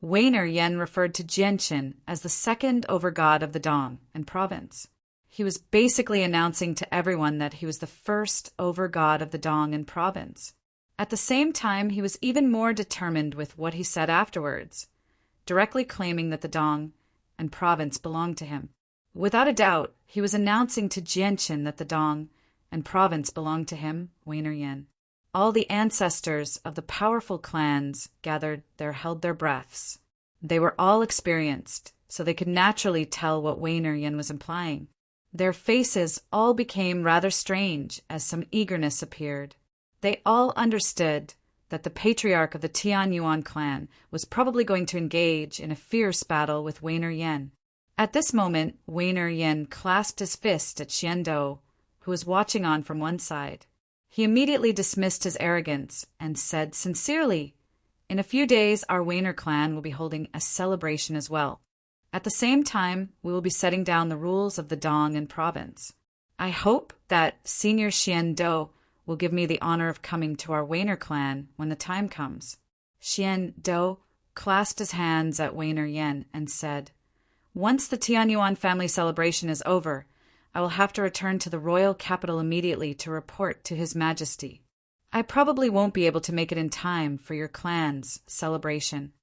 Wainer Yen referred to Genshin as the second overgod of the Dong province. He was basically announcing to everyone that he was the first overgod of the Dong province. At the same time, he was even more determined with what he said afterwards, directly claiming that the Dong province belonged to him. Without a doubt, he was announcing to Jianqin that the Dong and province belonged to him, Wei-ner-yen. All the ancestors of the powerful clans gathered there held their breaths. They were all experienced, so they could naturally tell what Wei-ner-yen was implying. Their faces all became rather strange as some eagerness appeared. They all understood that the patriarch of the Tianyuan clan was probably going to engage in a fierce battle with Wei-ner-yen. At this moment, Wei-ner-yen clasped his fist at Xiando, who was watching on from one side. He immediately dismissed his arrogance and said sincerely, "In a few days our Wei-ner clan will be holding a celebration as well. At the same time, we will be setting down the rules of the Dong and province. I hope that Senior Xiando will give me the honor of coming to our Wei-ner clan when the time comes." Xiando clasped his hands at Wei-ner-yen and said, "Once the Tianyuan family celebration is over, I will have to return to the royal capital immediately to report to His Majesty. I probably won't be able to make it in time for your clan's celebration."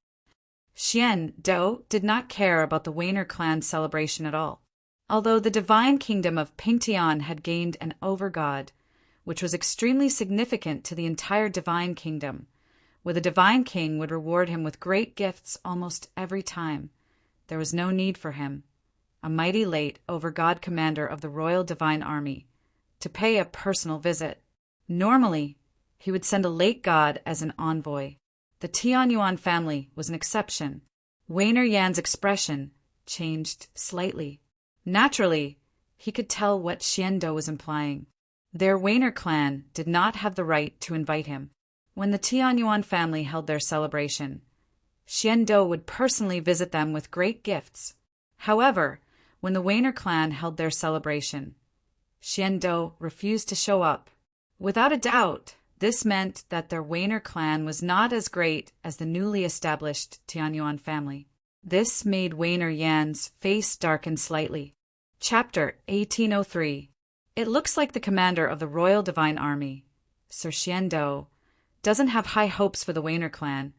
Xiando did not care about the Wei-ner clan celebration at all. Although the divine kingdom of Pingtian had gained an overgod, which was extremely significant to the entire divine kingdom, where the divine king would reward him with great gifts almost every time, there was no need for him, a mighty late overgod commander of the royal divine army, to pay a personal visit. Normally, he would send a late god as an envoy. The Tianyuan family was an exception. Wei-ner-yen's expression changed slightly. Naturally, he could tell what Xiando was implying. Their Wei-ner clan did not have the right to invite him. When the Tianyuan family held their celebration, Xiando would personally visit them with great gifts. However, when the Wei-ner clan held their celebration, Xiando refused to show up. Without a doubt, this meant that their Wei-ner clan was not as great as the newly established Tianyuan family. This made Wei-ner-yen's face darken slightly. Chapter 1803. It looks like the commander of the Royal Divine Army, Sir Xiando, doesn't have high hopes for the Wei-ner clan,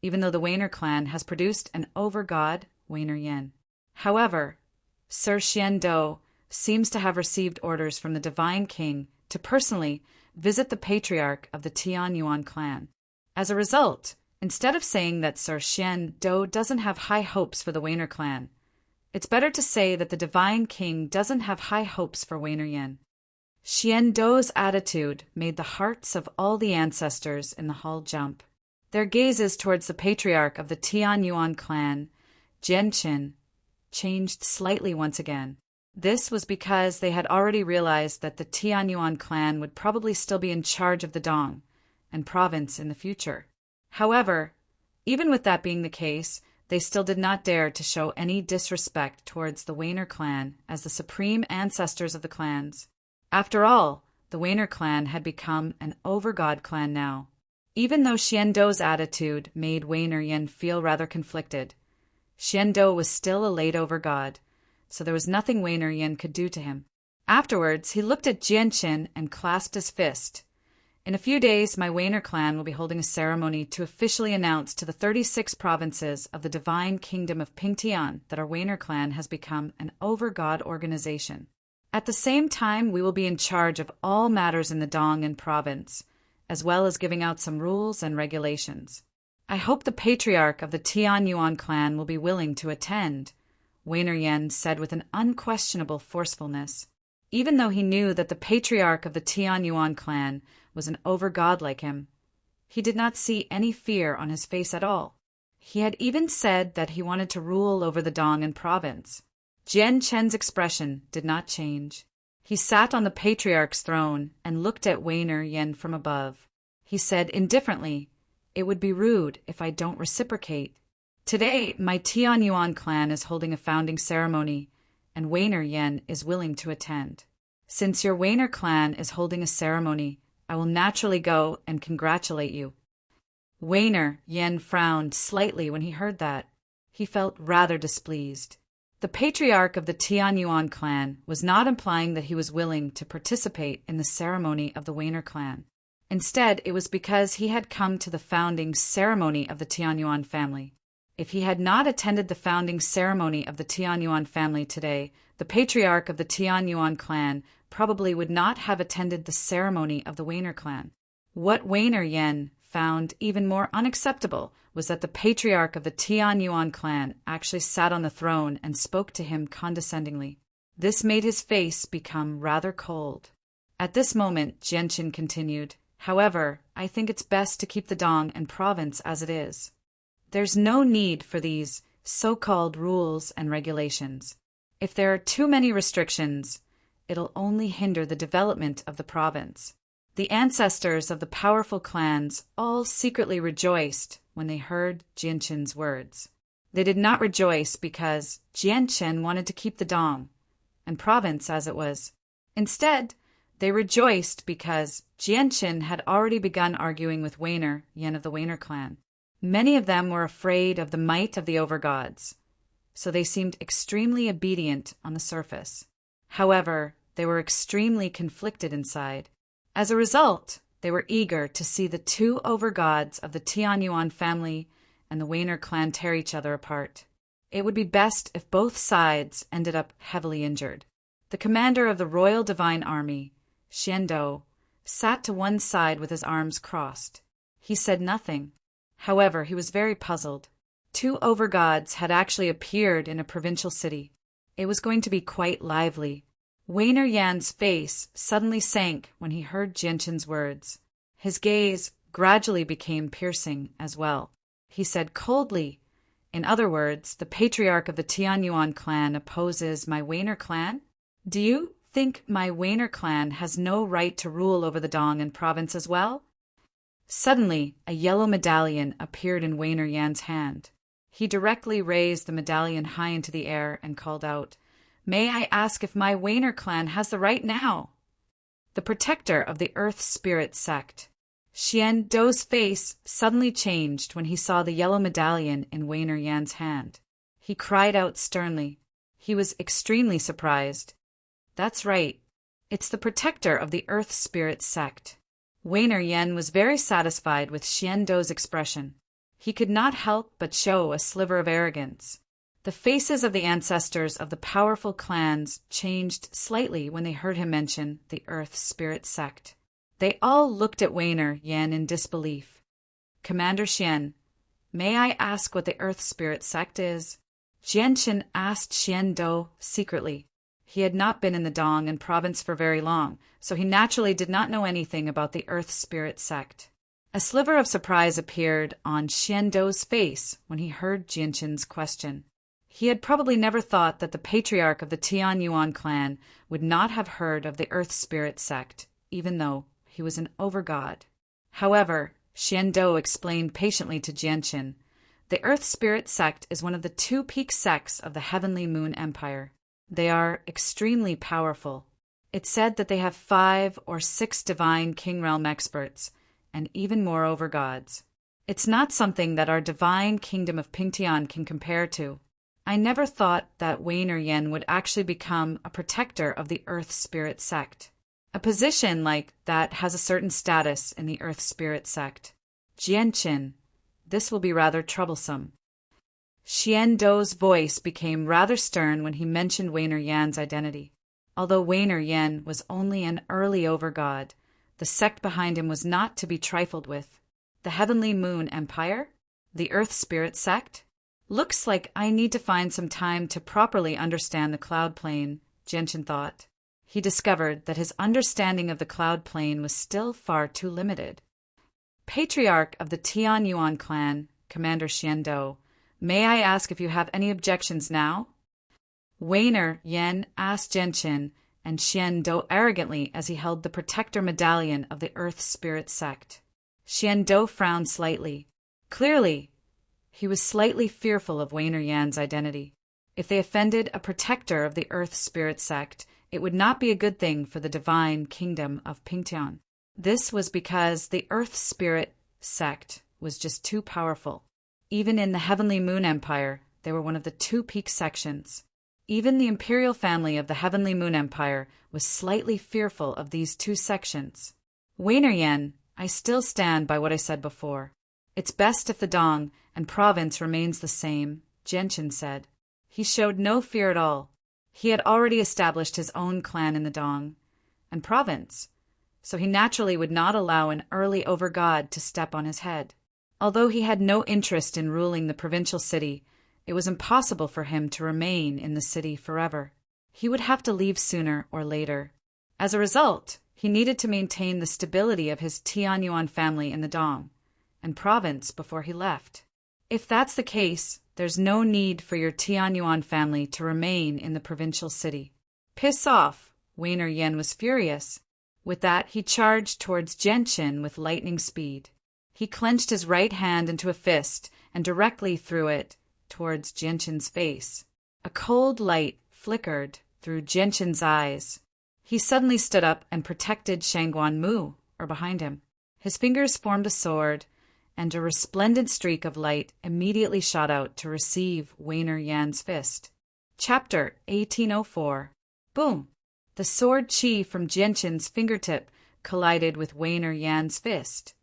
even though the Wei-ner clan has produced an overgod Wei-ner-yen. However, Sir Xiando seems to have received orders from the Divine King to personally visit the patriarch of the Tianyuan clan. As a result, instead of saying that Sir Xiando doesn't have high hopes for the Wei-ner clan, it's better to say that the Divine King doesn't have high hopes for Wei-ner-yen. Xiando's attitude made the hearts of all the ancestors in the hall jump. Their gazes towards the patriarch of the Tianyuan clan, Jianqin, changed slightly once again. This was because they had already realized that the Tianyuan clan would probably still be in charge of the Dong and province in the future. However, even with that being the case, they still did not dare to show any disrespect towards the Wei-ner clan as the supreme ancestors of the clans. After all, the Wei-ner clan had become an overgod clan now. Even though Xiando's attitude made Wei-ner-yen feel rather conflicted, Xiando was still a late overgod, so there was nothing Wei-ner-yen could do to him. Afterwards, he looked at Jianqin and clasped his fist. "In a few days, my Wei-ner clan will be holding a ceremony to officially announce to the 36 provinces of the divine kingdom of Pingtian that our Wei-ner clan has become an overgod organization. At the same time, we will be in charge of all matters in the Dong and province, as well as giving out some rules and regulations. I hope the patriarch of the Tianyuan clan will be willing to attend," Wei-ner-yen said with an unquestionable forcefulness. Even though he knew that the patriarch of the Tianyuan clan was an overgod like him, he did not see any fear on his face at all. He had even said that he wanted to rule over the Dong and province. Jianqin's expression did not change. He sat on the patriarch's throne and looked at Wei-ner-yen from above. He said indifferently, "It would be rude if I don't reciprocate. Today, my Tianyuan clan is holding a founding ceremony, and Wei-ner-yen is willing to attend. Since your Wei-ner clan is holding a ceremony, I will naturally go and congratulate you." Wei-ner-yen frowned slightly when he heard that. He felt rather displeased. The patriarch of the Tianyuan clan was not implying that he was willing to participate in the ceremony of the Wei-ner clan. Instead, it was because he had come to the founding ceremony of the Tianyuan family. If he had not attended the founding ceremony of the Tianyuan family today, the patriarch of the Tianyuan clan probably would not have attended the ceremony of the Wainer clan. What Wainer Yen found even more unacceptable was that the patriarch of the Tianyuan clan actually sat on the throne and spoke to him condescendingly. This made his face become rather cold. At this moment, Jianqin continued, "However, I think it's best to keep the Dong and province as it is. There's no need for these so-called rules and regulations. If there are too many restrictions, it'll only hinder the development of the province." The ancestors of the powerful clans all secretly rejoiced when they heard Jianqin's words. They did not rejoice because Jianqin wanted to keep the Dong and province as it was. Instead, they rejoiced because Jianqin had already begun arguing with Wainer Yen of the Wainer clan. Many of them were afraid of the might of the overgods, so they seemed extremely obedient on the surface. However, they were extremely conflicted inside. As a result, they were eager to see the two overgods of the Tianyuan family and the Wainer clan tear each other apart. It would be best if both sides ended up heavily injured. The commander of the Royal Divine Army, Xiando, sat to one side with his arms crossed. He said nothing. However, he was very puzzled. Two overgods had actually appeared in a provincial city. It was going to be quite lively. Wainer Yan's face suddenly sank when he heard Jianqin's words. His gaze gradually became piercing as well. He said coldly, "In other words, the patriarch of the Tianyuan clan opposes my Wainer clan? Do you think my Wainer clan has no right to rule over the Dong and province as well?" Suddenly, a yellow medallion appeared in Wainer Yan's hand. He directly raised the medallion high into the air and called out, "May I ask if my Wainer clan has the right now?" The protector of the Earth Spirit sect. Xiando's face suddenly changed when he saw the yellow medallion in Wainer Yan's hand. He cried out sternly. He was extremely surprised. "That's right. It's the protector of the Earth Spirit sect." Wainer Yan was very satisfied with Xiando's expression. He could not help but show a sliver of arrogance. The faces of the ancestors of the powerful clans changed slightly when they heard him mention the Earth Spirit sect. They all looked at Wainer Yan in disbelief. "Commander Xian, may I ask what the Earth Spirit sect is?" Jianqin asked Xiando secretly. He had not been in the Dong and province for very long, so he naturally did not know anything about the Earth Spirit sect. A sliver of surprise appeared on Xiando's face when he heard Jianqin's question. He had probably never thought that the patriarch of the Tianyuan clan would not have heard of the Earth Spirit sect, even though he was an overgod. However, Xiando explained patiently to Jianqin, "The Earth Spirit sect is one of the two peak sects of the Heavenly Moon Empire. They are extremely powerful. It's said that they have 5 or 6 divine king realm experts, and even more overgods. It's not something that our divine kingdom of Pingtian can compare to. I never thought that Wainer Yen would actually become a protector of the Earth Spirit sect. A position like that has a certain status in the Earth Spirit sect. Jianqin, this will be rather troublesome." Xiando's voice became rather stern when he mentioned Wainer Yan's identity. Although Wainer Yen was only an early overgod, the sect behind him was not to be trifled with. The Heavenly Moon Empire? The Earth Spirit sect? Looks like I need to find some time to properly understand the cloud plane, Jianqin thought. He discovered that his understanding of the cloud plane was still far too limited. Patriarch of the Tianyuan clan, Commander Xiando, may I ask if you have any objections now? Wainer Yen asked Jianqin and Xiando arrogantly as he held the protector medallion of the Earth Spirit sect. Xiando frowned slightly. Clearly, he was slightly fearful of Wainer Yan's identity. If they offended a protector of the Earth Spirit sect, it would not be a good thing for the divine kingdom of Pingtian. This was because the Earth Spirit sect was just too powerful. Even in the Heavenly Moon Empire, they were one of the 2 peak sections. Even the imperial family of the Heavenly Moon Empire was slightly fearful of these 2 sections. Wainer Yen, I still stand by what I said before. It's best if the Dong and province remains the same, Genshin said. He showed no fear at all. He had already established his own clan in the Dong and province, so he naturally would not allow an early overgod to step on his head. Although he had no interest in ruling the provincial city, it was impossible for him to remain in the city forever. He would have to leave sooner or later. As a result, he needed to maintain the stability of his Tianyuan family in the Dong and province before he left. If that's the case, there's no need for your Tianyuan family to remain in the provincial city. Piss off! Weiner Yen was furious. With that, he charged towards Genshin with lightning speed. He clenched his right hand into a fist and directly threw it towards Genshin's face. A cold light flickered through Genshin's eyes. He suddenly stood up and protected Shangguan Mu, behind him. His fingers formed a sword, and a resplendent streak of light immediately shot out to receive Weiner Yan's fist. Chapter 1804. Boom! The sword chi from Genshin's fingertip collided with Weiner Yan's fist,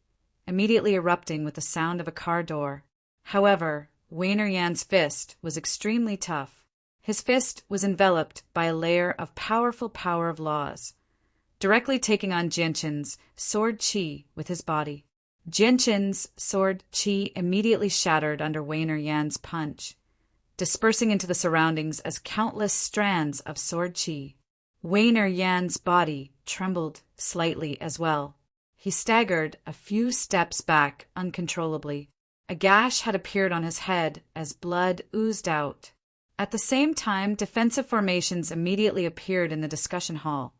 immediately erupting with the sound of a car door. However, Weiner Yan's fist was extremely tough. His fist was enveloped by a layer of powerful power of laws, directly taking on Genshin's sword chi with his body. Genshin's sword chi immediately shattered under Weiner Yan's punch, dispersing into the surroundings as countless strands of sword chi. Weiner Yan's body trembled slightly as well. He staggered a few steps back uncontrollably. A gash had appeared on his head as blood oozed out. At the same time, defensive formations immediately appeared in the discussion hall,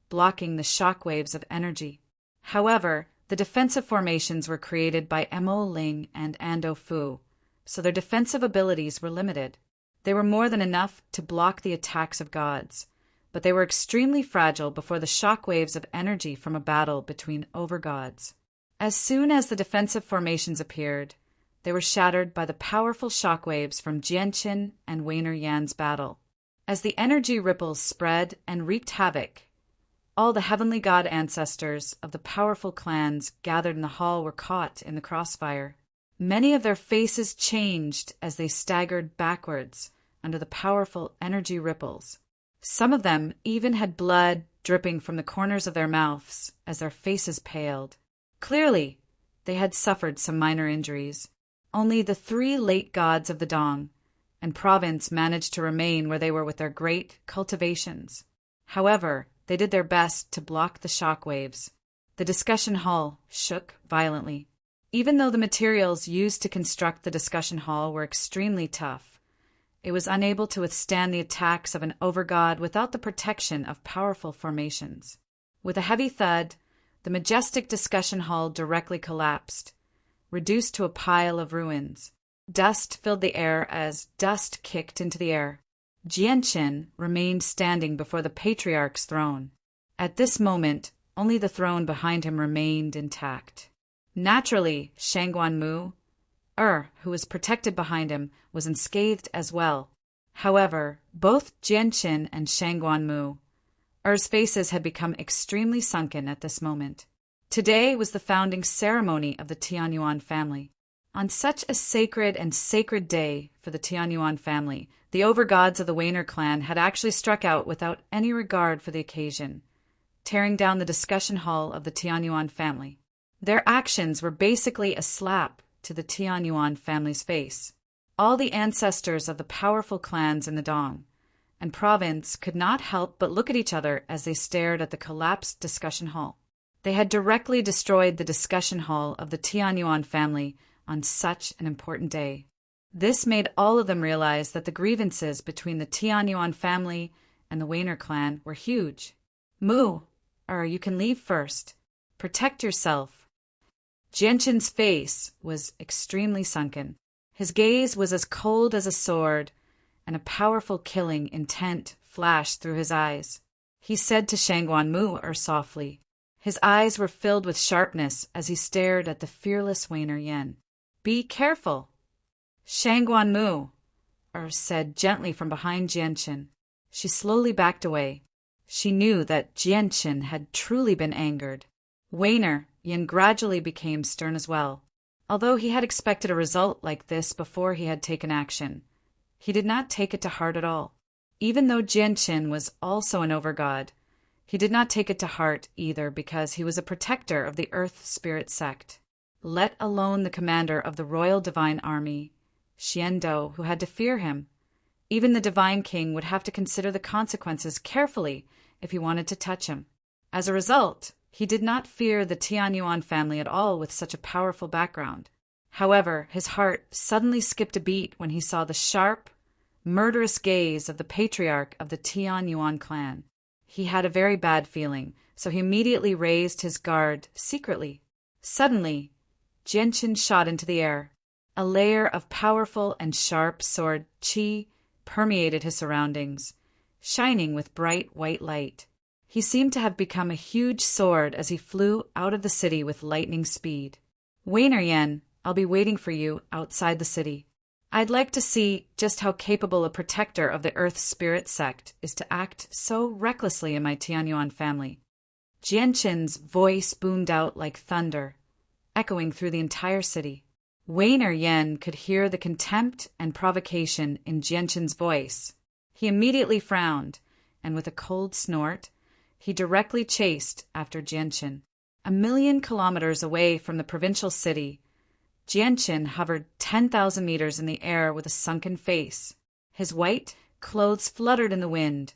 blocking the shockwaves of energy. However, the defensive formations were created by Mo Ling and Ando Fu, so their defensive abilities were limited. They were more than enough to block the attacks of gods, but they were extremely fragile before the shockwaves of energy from a battle between overgods. As soon as the defensive formations appeared, they were shattered by the powerful shockwaves from Genshin and Weiner Yan's battle. As the energy ripples spread and wreaked havoc, all the heavenly god ancestors of the powerful clans gathered in the hall were caught in the crossfire. Many of their faces changed as they staggered backwards under the powerful energy ripples. Some of them even had blood dripping from the corners of their mouths as their faces paled. Clearly, they had suffered some minor injuries. Only the three late gods of the Dong and province managed to remain where they were with their great cultivations. However, they did their best to block the shockwaves. The discussion hall shook violently. Even though the materials used to construct the discussion hall were extremely tough, it was unable to withstand the attacks of an overgod without the protection of powerful formations. With a heavy thud, the majestic discussion hall directly collapsed, reduced to a pile of ruins. Dust filled the air as dust kicked into the air. Genshin remained standing before the patriarch's throne. At this moment, only the throne behind him remained intact. Naturally, Shangguan Mu, who was protected behind him, was unscathed as well. However, both Genshin and Shangguan Mu, faces had become extremely sunken at this moment. Today was the founding ceremony of the Tianyuan family. On such a sacred day for the Tianyuan family, the overgods of the Weiner clan had actually struck out without any regard for the occasion, tearing down the discussion hall of the Tianyuan family. Their actions were basically a slap to the Tianyuan family's face. All the ancestors of the powerful clans in the Dong and province could not help but look at each other as they stared at the collapsed discussion hall. They had directly destroyed the discussion hall of the Tianyuan family on such an important day. This made all of them realize that the grievances between the Tianyuan family and the Weiner clan were huge. Mu, you can leave first. Protect yourself. Genshin's face was extremely sunken. His gaze was as cold as a sword, and a powerful killing intent flashed through his eyes. He said to Shangguan Mu softly. His eyes were filled with sharpness as he stared at the fearless Weiner Yen. Be careful. Shangguan Mu, said gently from behind Genshin. She slowly backed away. She knew that Genshin had truly been angered. Weiner Yen gradually became stern as well. Although he had expected a result like this before he had taken action, he did not take it to heart at all. Even though Jianqin was also an overgod, he did not take it to heart either because he was a protector of the Earth Spirit sect, let alone the commander of the Royal Divine Army, Xiando, who had to fear him. Even the Divine King would have to consider the consequences carefully if he wanted to touch him. As a result, he did not fear the Tianyuan family at all with such a powerful background. However, his heart suddenly skipped a beat when he saw the sharp, murderous gaze of the patriarch of the Tianyuan clan. He had a very bad feeling, so he immediately raised his guard secretly. Suddenly, Jianqin shot into the air. A layer of powerful and sharp sword qi permeated his surroundings, shining with bright white light. He seemed to have become a huge sword as he flew out of the city with lightning speed. "Wainer Yen, I'll be waiting for you outside the city. I'd like to see just how capable a protector of the Earth Spirit sect is to act so recklessly in my Tianyuan family." Jianqin's voice boomed out like thunder, echoing through the entire city. Wainer Yen could hear the contempt and provocation in Jianqin's voice. He immediately frowned, and with a cold snort, he directly chased after Jianqin. 1,000,000 kilometers away from the provincial city, Jianqin hovered 10,000 meters in the air with a sunken face. His white clothes fluttered in the wind,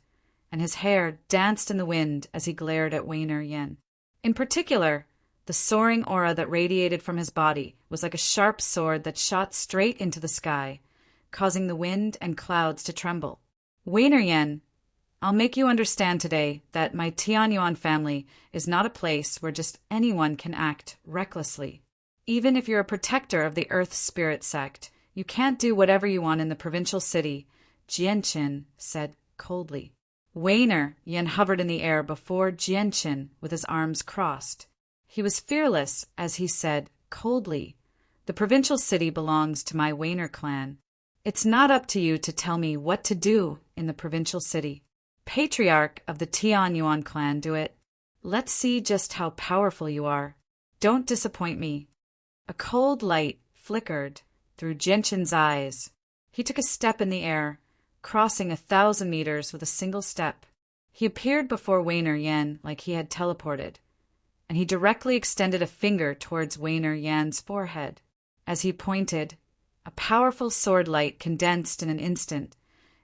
and his hair danced in the wind as he glared at Wainer Yen. In particular, the soaring aura that radiated from his body was like a sharp sword that shot straight into the sky, causing the wind and clouds to tremble. "Wainer Yen, I'll make you understand today that my Tianyuan family is not a place where just anyone can act recklessly. Even if you're a protector of the Earth Spirit sect, you can't do whatever you want in the provincial city," Jianqin said coldly. Wainer Yen hovered in the air before Jianqin with his arms crossed. He was fearless as he said coldly, "The provincial city belongs to my Wainer clan. It's not up to you to tell me what to do in the provincial city. Patriarch of the Tianyuan clan do it. Let's see just how powerful you are. Don't disappoint me." A cold light flickered through Jianqin's eyes. He took a step in the air, crossing 1,000 meters with a single step. He appeared before Wainer Yen like he had teleported, and he directly extended a finger towards Wainer Yan's forehead. As he pointed, a powerful sword light condensed in an instant,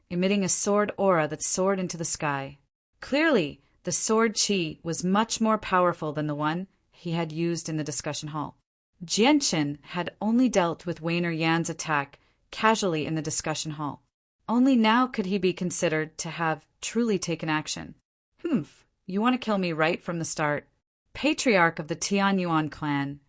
emitting a sword aura that soared into the sky. Clearly, the sword qi was much more powerful than the one he had used in the discussion hall. Jianqin had only dealt with Wainer Yan's attack casually in the discussion hall. Only now could he be considered to have truly taken action. "Humph, you want to kill me right from the start. Patriarch of the Tianyuan clan.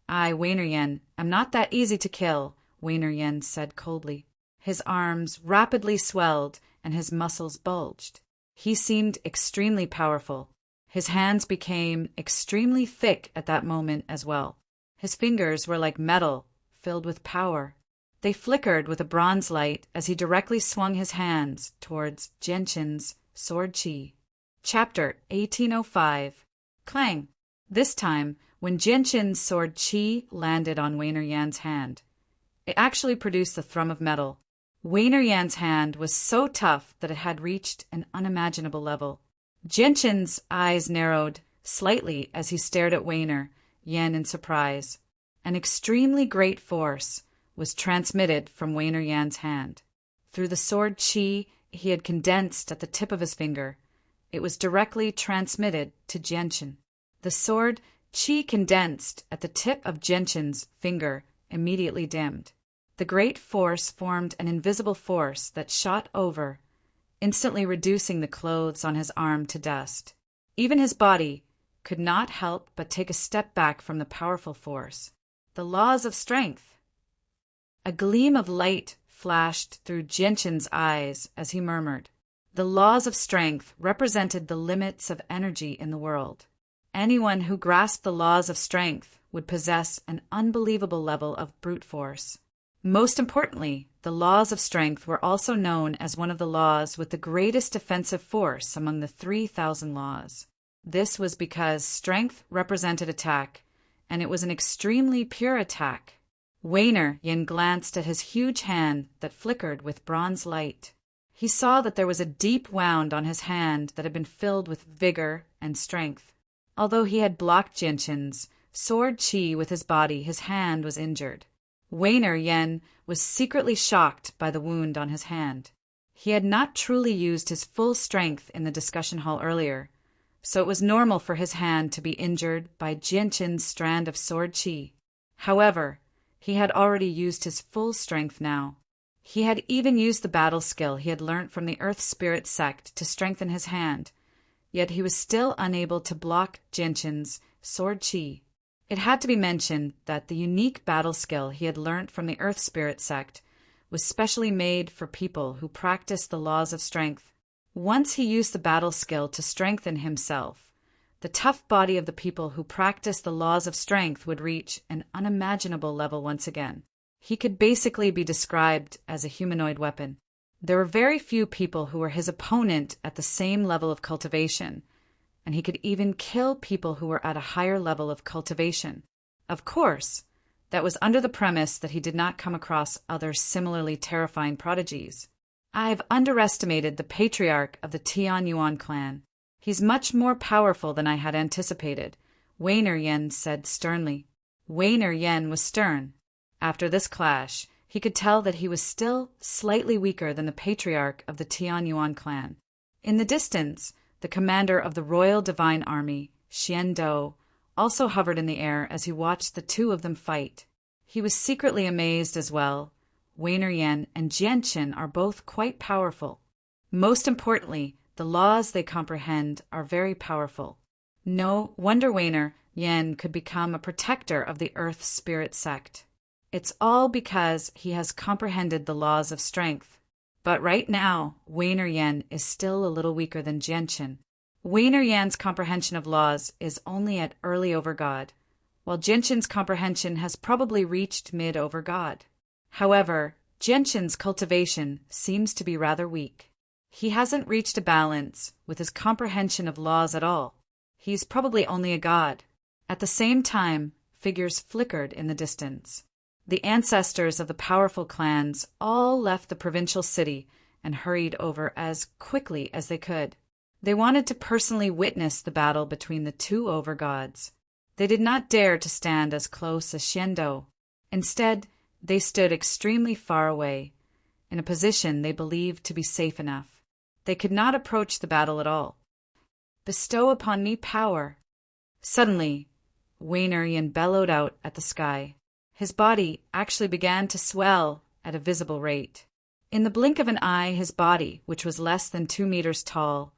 I, Wainer Yen, am not that easy to kill," Wainer Yen said coldly. His arms rapidly swelled and his muscles bulged. He seemed extremely powerful. His hands became extremely thick at that moment as well. His fingers were like metal, filled with power. They flickered with a bronze light as he directly swung his hands towards Jianqin's sword qi. Chapter 1805. Clang! This time, when Jianqin's sword qi landed on Wainer Yan's hand, it actually produced the thrum of metal. Wainer Yan's hand was so tough that it had reached an unimaginable level. Jianqin's eyes narrowed slightly as he stared at Wainer Yan in surprise. An extremely great force was transmitted from Wainer Yan's hand. Through the sword qi he had condensed at the tip of his finger, it was directly transmitted to Jianqin. The sword qi condensed at the tip of Jianqin's finger immediately dimmed. The great force formed an invisible force that shot over, instantly reducing the clothes on his arm to dust. Even his body could not help but take a step back from the powerful force. The laws of strength. A gleam of light flashed through Jianqin's eyes as he murmured. The laws of strength represented the limits of energy in the world. Anyone who grasped the laws of strength would possess an unbelievable level of brute force. Most importantly, the laws of strength were also known as one of the laws with the greatest defensive force among the 3,000 laws. This was because strength represented attack, and it was an extremely pure attack Wayner Yin glanced at his huge hand that flickered with bronze light. He saw that there was a deep wound on his hand that had been filled with vigor and strength. Although he had blocked Jianshan's sword qi with his body, his hand was injured. Wayner Yin was secretly shocked by the wound on his hand. He had not truly used his full strength in the discussion hall earlier, so it was normal for his hand to be injured by Jianshan's strand of sword qi. However, he had already used his full strength now. He had even used the battle skill he had learnt from the Earth Spirit sect to strengthen his hand, yet he was still unable to block Jianshan's sword qi. It had to be mentioned that the unique battle skill he had learnt from the Earth Spirit sect was specially made for people who practiced the laws of strength. Once he used the battle skill to strengthen himself, the tough body of the people who practiced the laws of strength would reach an unimaginable level once again. He could basically be described as a humanoid weapon. There were very few people who were his opponent at the same level of cultivation, and he could even kill people who were at a higher level of cultivation. Of course, that was under the premise that he did not come across other similarly terrifying prodigies. I've underestimated the patriarch of the Tian Yuan clan. He's much more powerful than I had anticipated, Wayner Yin said sternly. Wayner Yin was stern. After this clash, he could tell that he was still slightly weaker than the patriarch of the Tian Yuan clan. In the distance, the commander of the Royal Divine Army, Xian Do, also hovered in the air as he watched the two of them fight. He was secretly amazed as well. Wayner Yin and Jianshan are both quite powerful. Most importantly, the laws they comprehend are very powerful. No wonder Wayner Yin could become a protector of the Earth Spirit sect. It's all because he has comprehended the laws of strength. But right now, Wayner Yin is still a little weaker than Jianshan. Wayner Yin's comprehension of laws is only at early over God, while Jianshan's comprehension has probably reached mid over God. However, Jianshan's cultivation seems to be rather weak. He hasn't reached a balance with his comprehension of laws at all. He's probably only a god. At the same time, figures flickered in the distance. The ancestors of the powerful clans all left the provincial city and hurried over as quickly as they could. They wanted to personally witness the battle between the two overgods. They did not dare to stand as close as Xiando. Instead, they stood extremely far away, in a position they believed to be safe enough. They could not approach the battle at all. Bestow upon me power. Suddenly, Wayner Yin bellowed out at the sky. His body actually began to swell at a visible rate. In the blink of an eye, his body, which was less than 2 meters tall,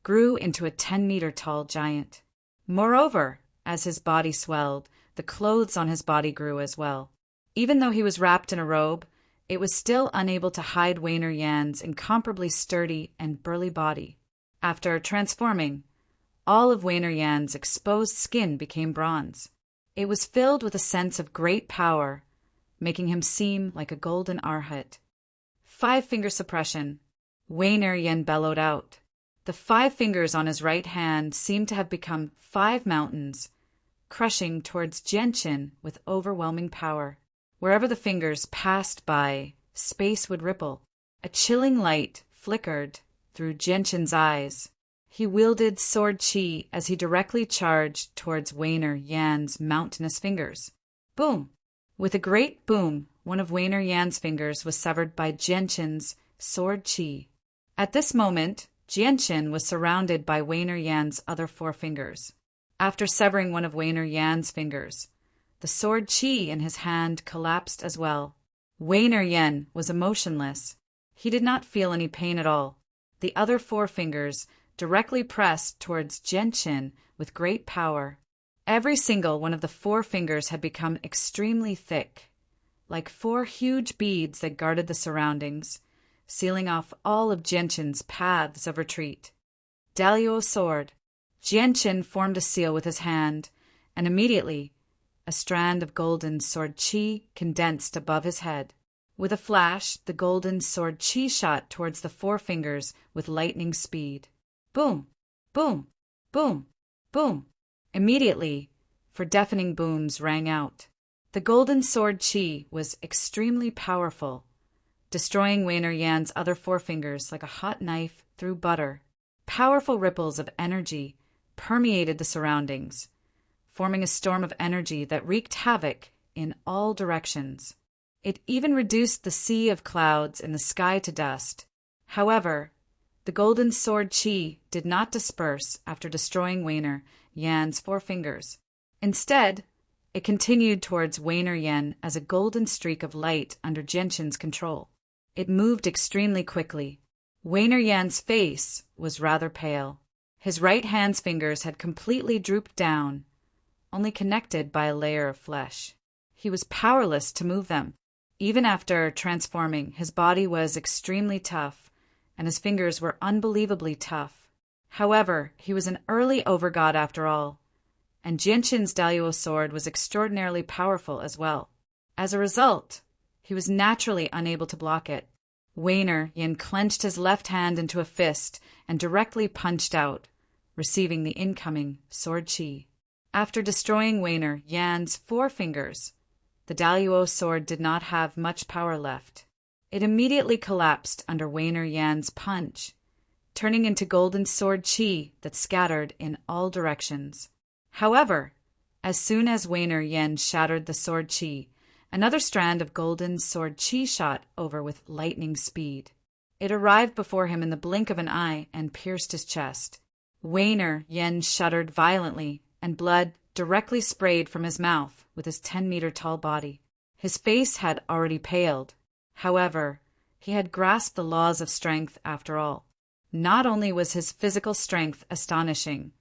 grew into a 10-meter tall giant. Moreover, as his body swelled, the clothes on his body grew as well. Even though he was wrapped in a robe, it was still unable to hide Wayner Yin's incomparably sturdy and burly body. After transforming, all of Wayner Yin's exposed skin became bronze. It was filled with a sense of great power, making him seem like a golden arhat. 5-finger suppression. Wayner Yin bellowed out. The 5 fingers on his right hand seemed to have become 5 mountains, crushing towards Jianshan with overwhelming power. Wherever the fingers passed by, space would ripple. A chilling light flickered through Jianshan's eyes. He wielded sword qi as he directly charged towards Wayner Yin's mountainous fingers. Boom! With a great boom, one of Wayner Yin's fingers was severed by Jianshan's sword qi. At this moment, Jianshan was surrounded by Wayner Yin's other 4 fingers. After severing one of Wayner Yin's fingers, the sword qi in his hand collapsed as well. Wayner Yin was emotionless. He did not feel any pain at all. The other 4 fingers directly pressed towards Jianshan with great power. Every single one of the 4 fingers had become extremely thick, like 4 huge beads that guarded the surroundings, sealing off all of Jianshan's paths of retreat. Dalio sword. Jianshan formed a seal with his hand, and immediately a strand of golden sword qi condensed above his head. With a flash, the golden sword qi shot towards the 4 fingers with lightning speed. Boom! Boom! Boom! Boom! Immediately, 4 deafening booms rang out. The golden sword Qi was extremely powerful, destroying Waner Yan's other forefingers like a hot knife through butter. Powerful ripples of energy permeated the surroundings, forming a storm of energy that wreaked havoc in all directions. It even reduced the sea of clouds in the sky to dust. However, the golden sword Qi did not disperse after destroying Waner Yan's forefingers. Instead, it continued towards Waner Yan as a golden streak of light under Genshin's control. It moved extremely quickly. Waner Yan's face was rather pale. His right hand's fingers had completely drooped down, only connected by a layer of flesh. He was powerless to move them. Even after transforming, his body was extremely tough, and his fingers were unbelievably tough. However, he was an early overgod after all, and Genshin's Daluo sword was extraordinarily powerful as well. As a result, he was naturally unable to block it. Waner Yan clenched his left hand into a fist and directly punched out, receiving the incoming sword Qi. After destroying Waner Yan's forefingers, the Daluo sword did not have much power left. It immediately collapsed under Waner Yan's punch, turning into golden sword Qi that scattered in all directions. However, as soon as Waner Yan shattered the sword Qi, another strand of golden sword Qi shot over with lightning speed. It arrived before him in the blink of an eye and pierced his chest. Waner Yan shuddered violently, and blood directly sprayed from his mouth with his 10-meter tall body. His face had already paled. However, he had grasped the laws of strength after all. Not only was his physical strength astonishing,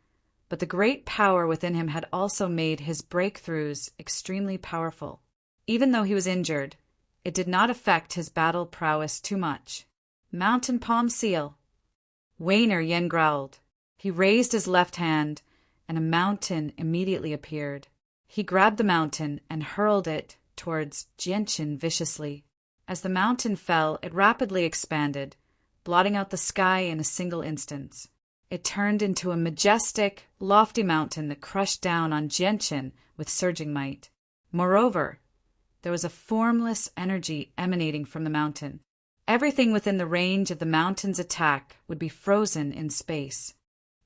but the great power within him had also made his breakthroughs extremely powerful. Even though he was injured, it did not affect his battle prowess too much. Mountain Palm Seal. Waner Yan growled. He raised his left hand, and a mountain immediately appeared. He grabbed the mountain and hurled it towards Genshin viciously. As the mountain fell, it rapidly expanded, blotting out the sky in a single instance. It turned into a majestic, lofty mountain that crushed down on Genshin with surging might. Moreover, there was a formless energy emanating from the mountain. Everything within the range of the mountain's attack would be frozen in space.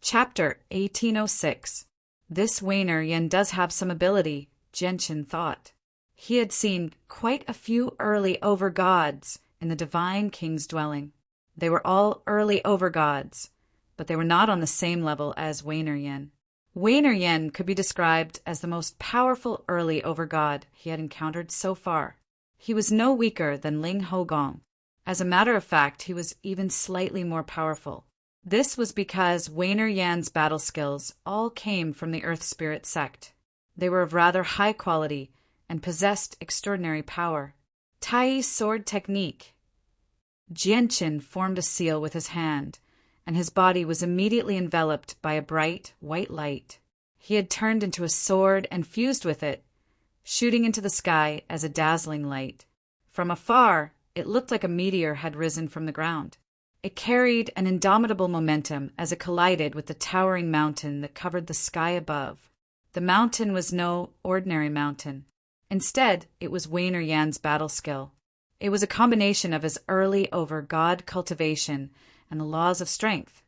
Chapter 1806. This Waner Yan does have some ability, Genshin thought. He had seen quite a few early overgods in the Divine King's dwelling. They were all early overgods, but they were not on the same level as Waner Yan. Waner Yan could be described as the most powerful early overgod he had encountered so far. He was no weaker than Ling Hogong. As a matter of fact, he was even slightly more powerful. This was because Waner Yan's battle skills all came from the Earth Spirit sect. They were of rather high quality and possessed extraordinary power. Tai sword technique. Genshin formed a seal with his hand, and his body was immediately enveloped by a bright white light. He had turned into a sword and fused with it, shooting into the sky as a dazzling light. From afar, it looked like a meteor had risen from the ground. It carried an indomitable momentum as it collided with the towering mountain that covered the sky above. The mountain was no ordinary mountain. Instead, it was Waner Yan's battle skill. It was a combination of his early over-god cultivation and the laws of strength,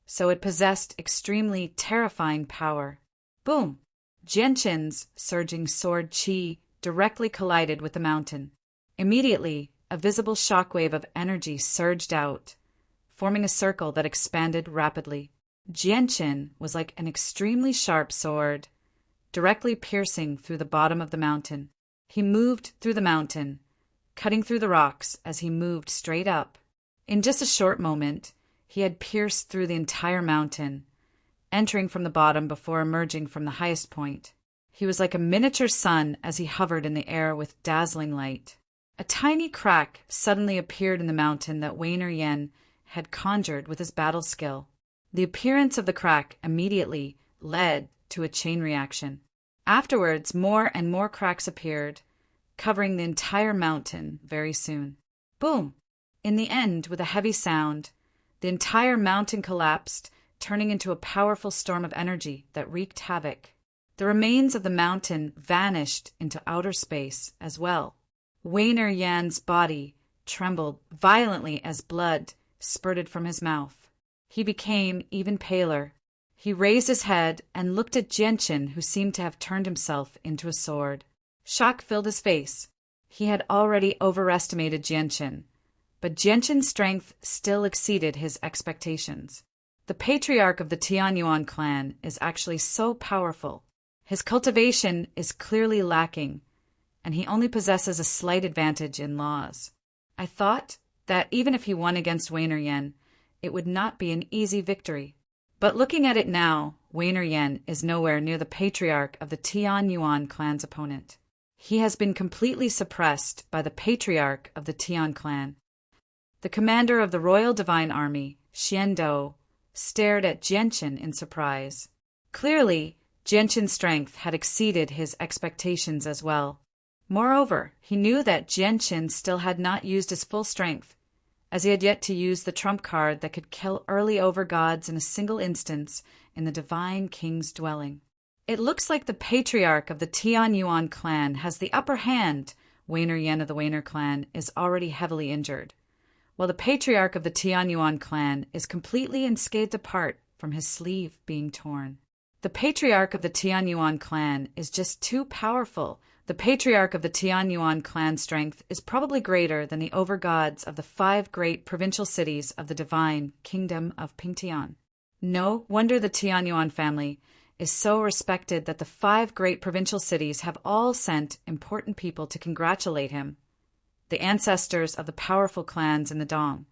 so it possessed extremely terrifying power. Boom! Genshin's surging sword Qi directly collided with the mountain. Immediately, a visible shockwave of energy surged out, forming a circle that expanded rapidly. Genshin was like an extremely sharp sword, directly piercing through the bottom of the mountain. He moved through the mountain, cutting through the rocks as he moved straight up. In just a short moment, he had pierced through the entire mountain, entering from the bottom before emerging from the highest point. He was like a miniature sun as he hovered in the air with dazzling light. A tiny crack suddenly appeared in the mountain that Waner Yan had conjured with his battle skill. The appearance of the crack immediately led to a chain reaction. Afterwards, more and more cracks appeared, covering the entire mountain very soon. Boom! In the end, with a heavy sound, the entire mountain collapsed, turning into a powerful storm of energy that wreaked havoc. The remains of the mountain vanished into outer space as well. Wainer Yan's body trembled violently as blood spurted from his mouth. He became even paler. He raised his head and looked at Genshin, who seemed to have turned himself into a sword. Shock filled his face. He had already overestimated Genshin, but Genshin's strength still exceeded his expectations. The patriarch of the Tianyuan clan is actually so powerful. His cultivation is clearly lacking, and he only possesses a slight advantage in laws. I thought that even if he won against Wainer Yan, it would not be an easy victory. But looking at it now, Wainer Yan is nowhere near the patriarch of the Tianyuan clan's opponent. He has been completely suppressed by the patriarch of the Tian clan. The commander of the Royal Divine Army, Xiando, stared at Genshin in surprise. Clearly, Genshin's strength had exceeded his expectations as well. Moreover, he knew that Genshin still had not used his full strength, as he had yet to use the trump card that could kill early overgods in a single instance in the Divine King's dwelling. It looks like the patriarch of the Tianyuan clan has the upper hand. Wainer Yan of the Wainer clan is already heavily injured, while the patriarch of the Tianyuan clan is completely and scathed apart from his sleeve being torn. The patriarch of the Tianyuan clan is just too powerful. The patriarch of the Tianyuan clan strength is probably greater than the overgods of the 5 great provincial cities of the divine kingdom of Pingtian. No wonder the Tianyuan family is so respected that the 5 great provincial cities have all sent important people to congratulate him. The ancestors of the powerful clans in the Dong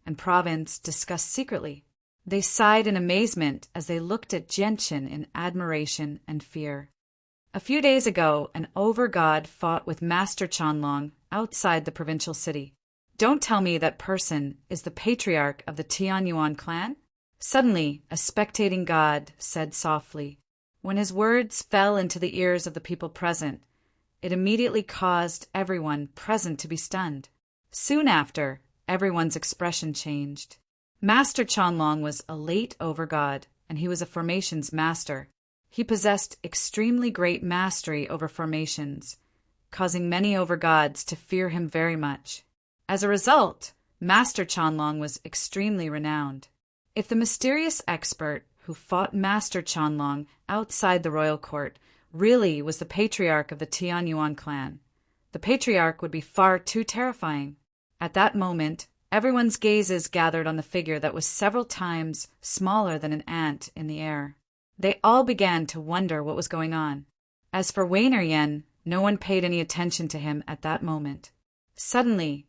and province discussed secretly. They sighed in amazement as they looked at Genshin in admiration and fear. A few days ago, an overgod fought with Master Chanlong outside the provincial city. Don't tell me that person is the patriarch of the Tianyuan clan? Suddenly, a spectating god said softly. When his words fell into the ears of the people present, it immediately caused everyone present to be stunned. Soon after, everyone's expression changed. Master Chanlong was a late overgod, and he was a formations master. He possessed extremely great mastery over formations, causing many overgods to fear him very much. As a result, Master Chanlong was extremely renowned. If the mysterious expert who fought Master Chanlong outside the royal court really was the patriarch of the Tianyuan clan, the patriarch would be far too terrifying. At that moment, everyone's gazes gathered on the figure that was several times smaller than an ant in the air. They all began to wonder what was going on. As for Wainer Yan, no one paid any attention to him at that moment. Suddenly,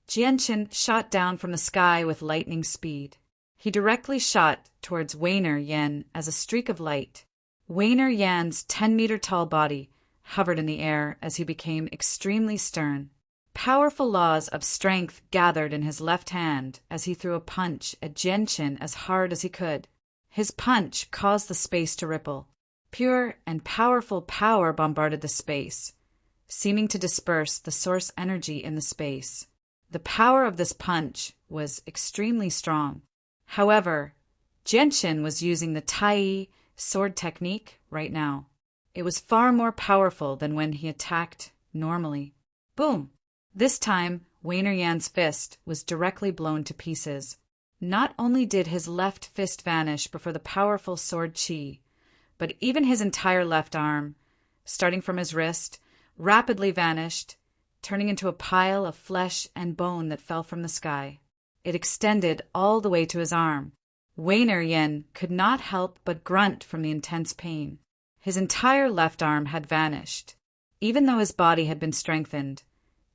Genshin shot down from the sky with lightning speed. He directly shot towards Wainer Yan as a streak of light. Wainer Yan's 10-meter-tall body hovered in the air as he became extremely stern. Powerful laws of strength gathered in his left hand as he threw a punch at Genshin as hard as he could. His punch caused the space to ripple. Pure and powerful power bombarded the space, seeming to disperse the source energy in the space. The power of this punch was extremely strong. However, Genshin was using the Tai sword technique right now. It was far more powerful than when he attacked normally. Boom! This time, Wainer Yan's fist was directly blown to pieces. Not only did his left fist vanish before the powerful sword chi, but even his entire left arm, starting from his wrist, rapidly vanished, turning into a pile of flesh and bone that fell from the sky. It extended all the way to his arm. Wainer Yan could not help but grunt from the intense pain. His entire left arm had vanished. Even though his body had been strengthened,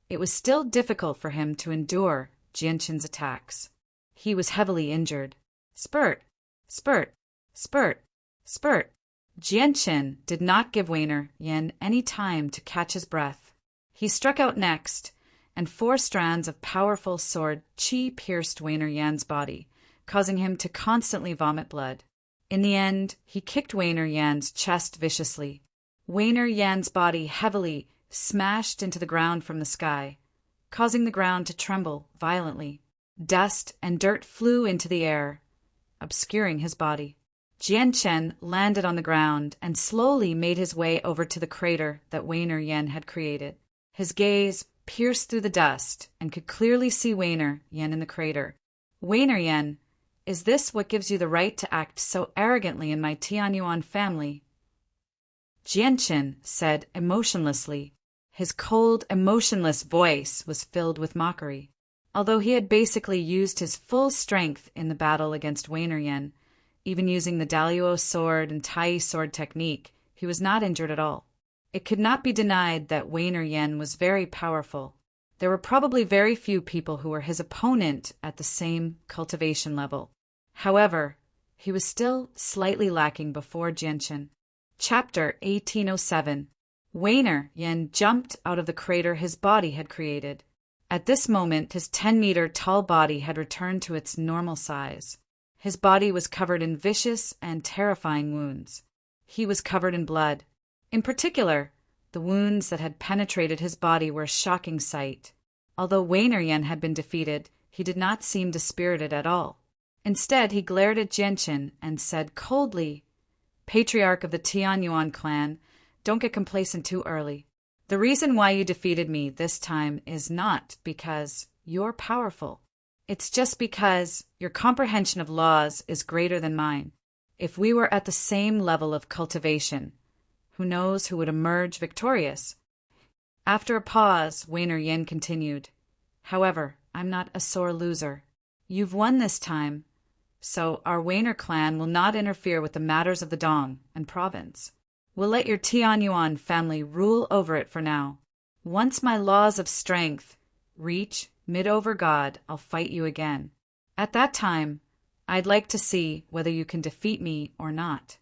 it was still difficult for him to endure Genshin's attacks. He was heavily injured. Spurt, spurt, spurt, spurt. Genshin did not give Wainer Yan any time to catch his breath. He struck out next, and 4 strands of powerful sword chi pierced Wainer Yan's body, causing him to constantly vomit blood. In the end, he kicked Wainer Yan's chest viciously. Wainer Yan's body heavily smashed into the ground from the sky, causing the ground to tremble violently. Dust and dirt flew into the air, obscuring his body. Jianchen landed on the ground and slowly made his way over to the crater that Wainer Yen had created. His gaze pierced through the dust and could clearly see Wainer Yen in the crater. Wainer Yen, is this what gives you the right to act so arrogantly in my Tianyuan family? Jianchen said emotionlessly. His cold, emotionless voice was filled with mockery. Although he had basically used his full strength in the battle against Wainer Yen, even using the Daluo sword and Tai sword technique, he was not injured at all. It could not be denied that Wainer Yen was very powerful. There were probably very few people who were his opponent at the same cultivation level. However, he was still slightly lacking before Jianchen. Chapter 1807. Wainer Yen jumped out of the crater his body had created. At this moment, his 10-meter tall body had returned to its normal size. His body was covered in vicious and terrifying wounds. He was covered in blood. In particular, the wounds that had penetrated his body were a shocking sight. Although Wainer Yen had been defeated, he did not seem dispirited at all. Instead, he glared at Jianchen and said coldly, "Patriarch of the Tianyuan clan, don't get complacent too early. The reason why you defeated me this time is not because you're powerful. It's just because your comprehension of laws is greater than mine. If we were at the same level of cultivation, who knows who would emerge victorious?" After a pause, Wainer Yen continued, "However, I'm not a sore loser. You've won this time, so our Wainer clan will not interfere with the matters of the Dong and province. We'll let your Tianyuan family rule over it for now. Once my laws of strength reach mid-over God, I'll fight you again. At that time, I'd like to see whether you can defeat me or not."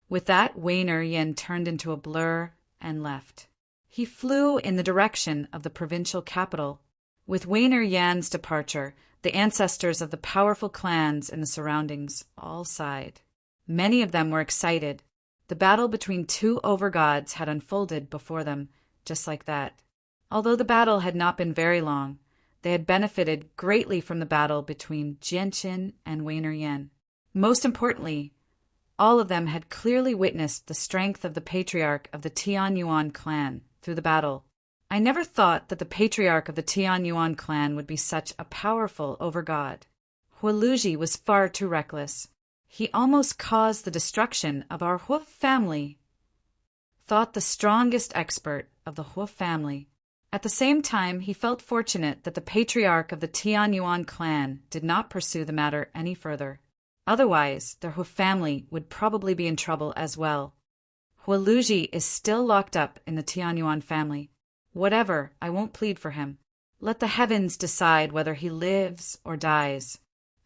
With that, Wainer Yen turned into a blur and left. He flew in the direction of the provincial capital. With Wainer Yan's departure, the ancestors of the powerful clans in the surroundings all sighed. Many of them were excited. The battle between two overgods had unfolded before them, just like that. Although the battle had not been very long, they had benefited greatly from the battle between Jianchen and Wainer Yen. Most importantly, all of them had clearly witnessed the strength of the patriarch of the Tianyuan clan through the battle. I never thought that the patriarch of the Tianyuan clan would be such a powerful overgod. Huoluji was far too reckless. He almost caused the destruction of our Hua family, thought the strongest expert of the Hua family. At the same time, he felt fortunate that the patriarch of the Tianyuan clan did not pursue the matter any further. Otherwise, their Hua family would probably be in trouble as well. Huoluji is still locked up in the Tianyuan family. Whatever, I won't plead for him. Let the heavens decide whether he lives or dies.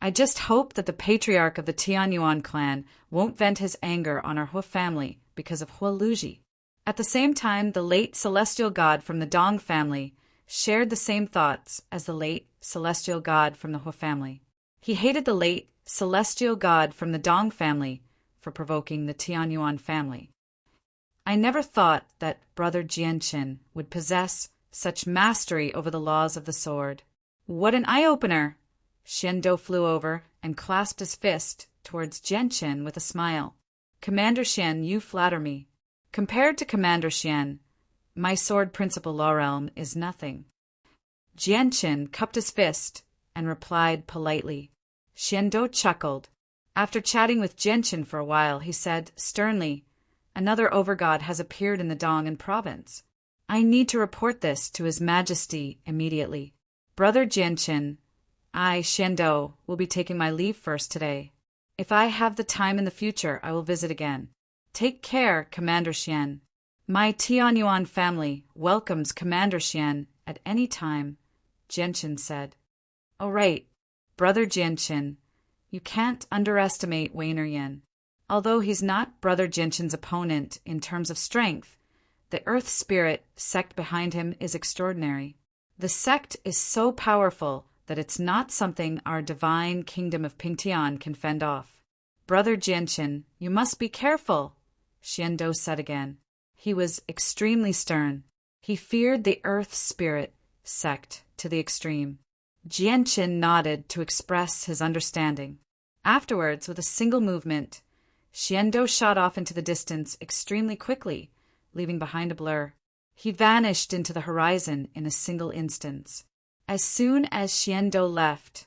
I just hope that the patriarch of the Tianyuan clan won't vent his anger on our Hua family because of Huoluji. At the same time, the late celestial god from the Dong family shared the same thoughts as the late celestial god from the Hua family. He hated the late celestial god from the Dong family for provoking the Tianyuan family. I never thought that Brother Jianchen would possess such mastery over the laws of the sword. What an eye-opener! Xiando flew over and clasped his fist towards Jianchen with a smile. "Commander Xian, you flatter me. Compared to Commander Xian, my sword principle law realm is nothing." Jianchen cupped his fist and replied politely. Xiando chuckled. After chatting with Jianchen for a while, he said sternly, "Another overgod has appeared in the Dong and province. I need to report this to His Majesty immediately. Brother Jianchen, I, Xiando, will be taking my leave first today. If I have the time in the future, I will visit again. Take care, Commander Xian. My Tianyuan family welcomes Commander Xian at any time," Jianchen said. "Oh, right, Brother Jianchen, you can't underestimate Wainer Yen. Although he's not Brother Jianchen's opponent in terms of strength, the Earth Spirit sect behind him is extraordinary. The sect is so powerful that it's not something our divine kingdom of Pingtian can fend off. Brother Jianchen, you must be careful," Xiando said again. He was extremely stern. He feared the Earth Spirit sect to the extreme. Jianchen nodded to express his understanding. Afterwards, with a single movement, Xiando shot off into the distance extremely quickly, leaving behind a blur. He vanished into the horizon in a single instant. As soon as Xiando left,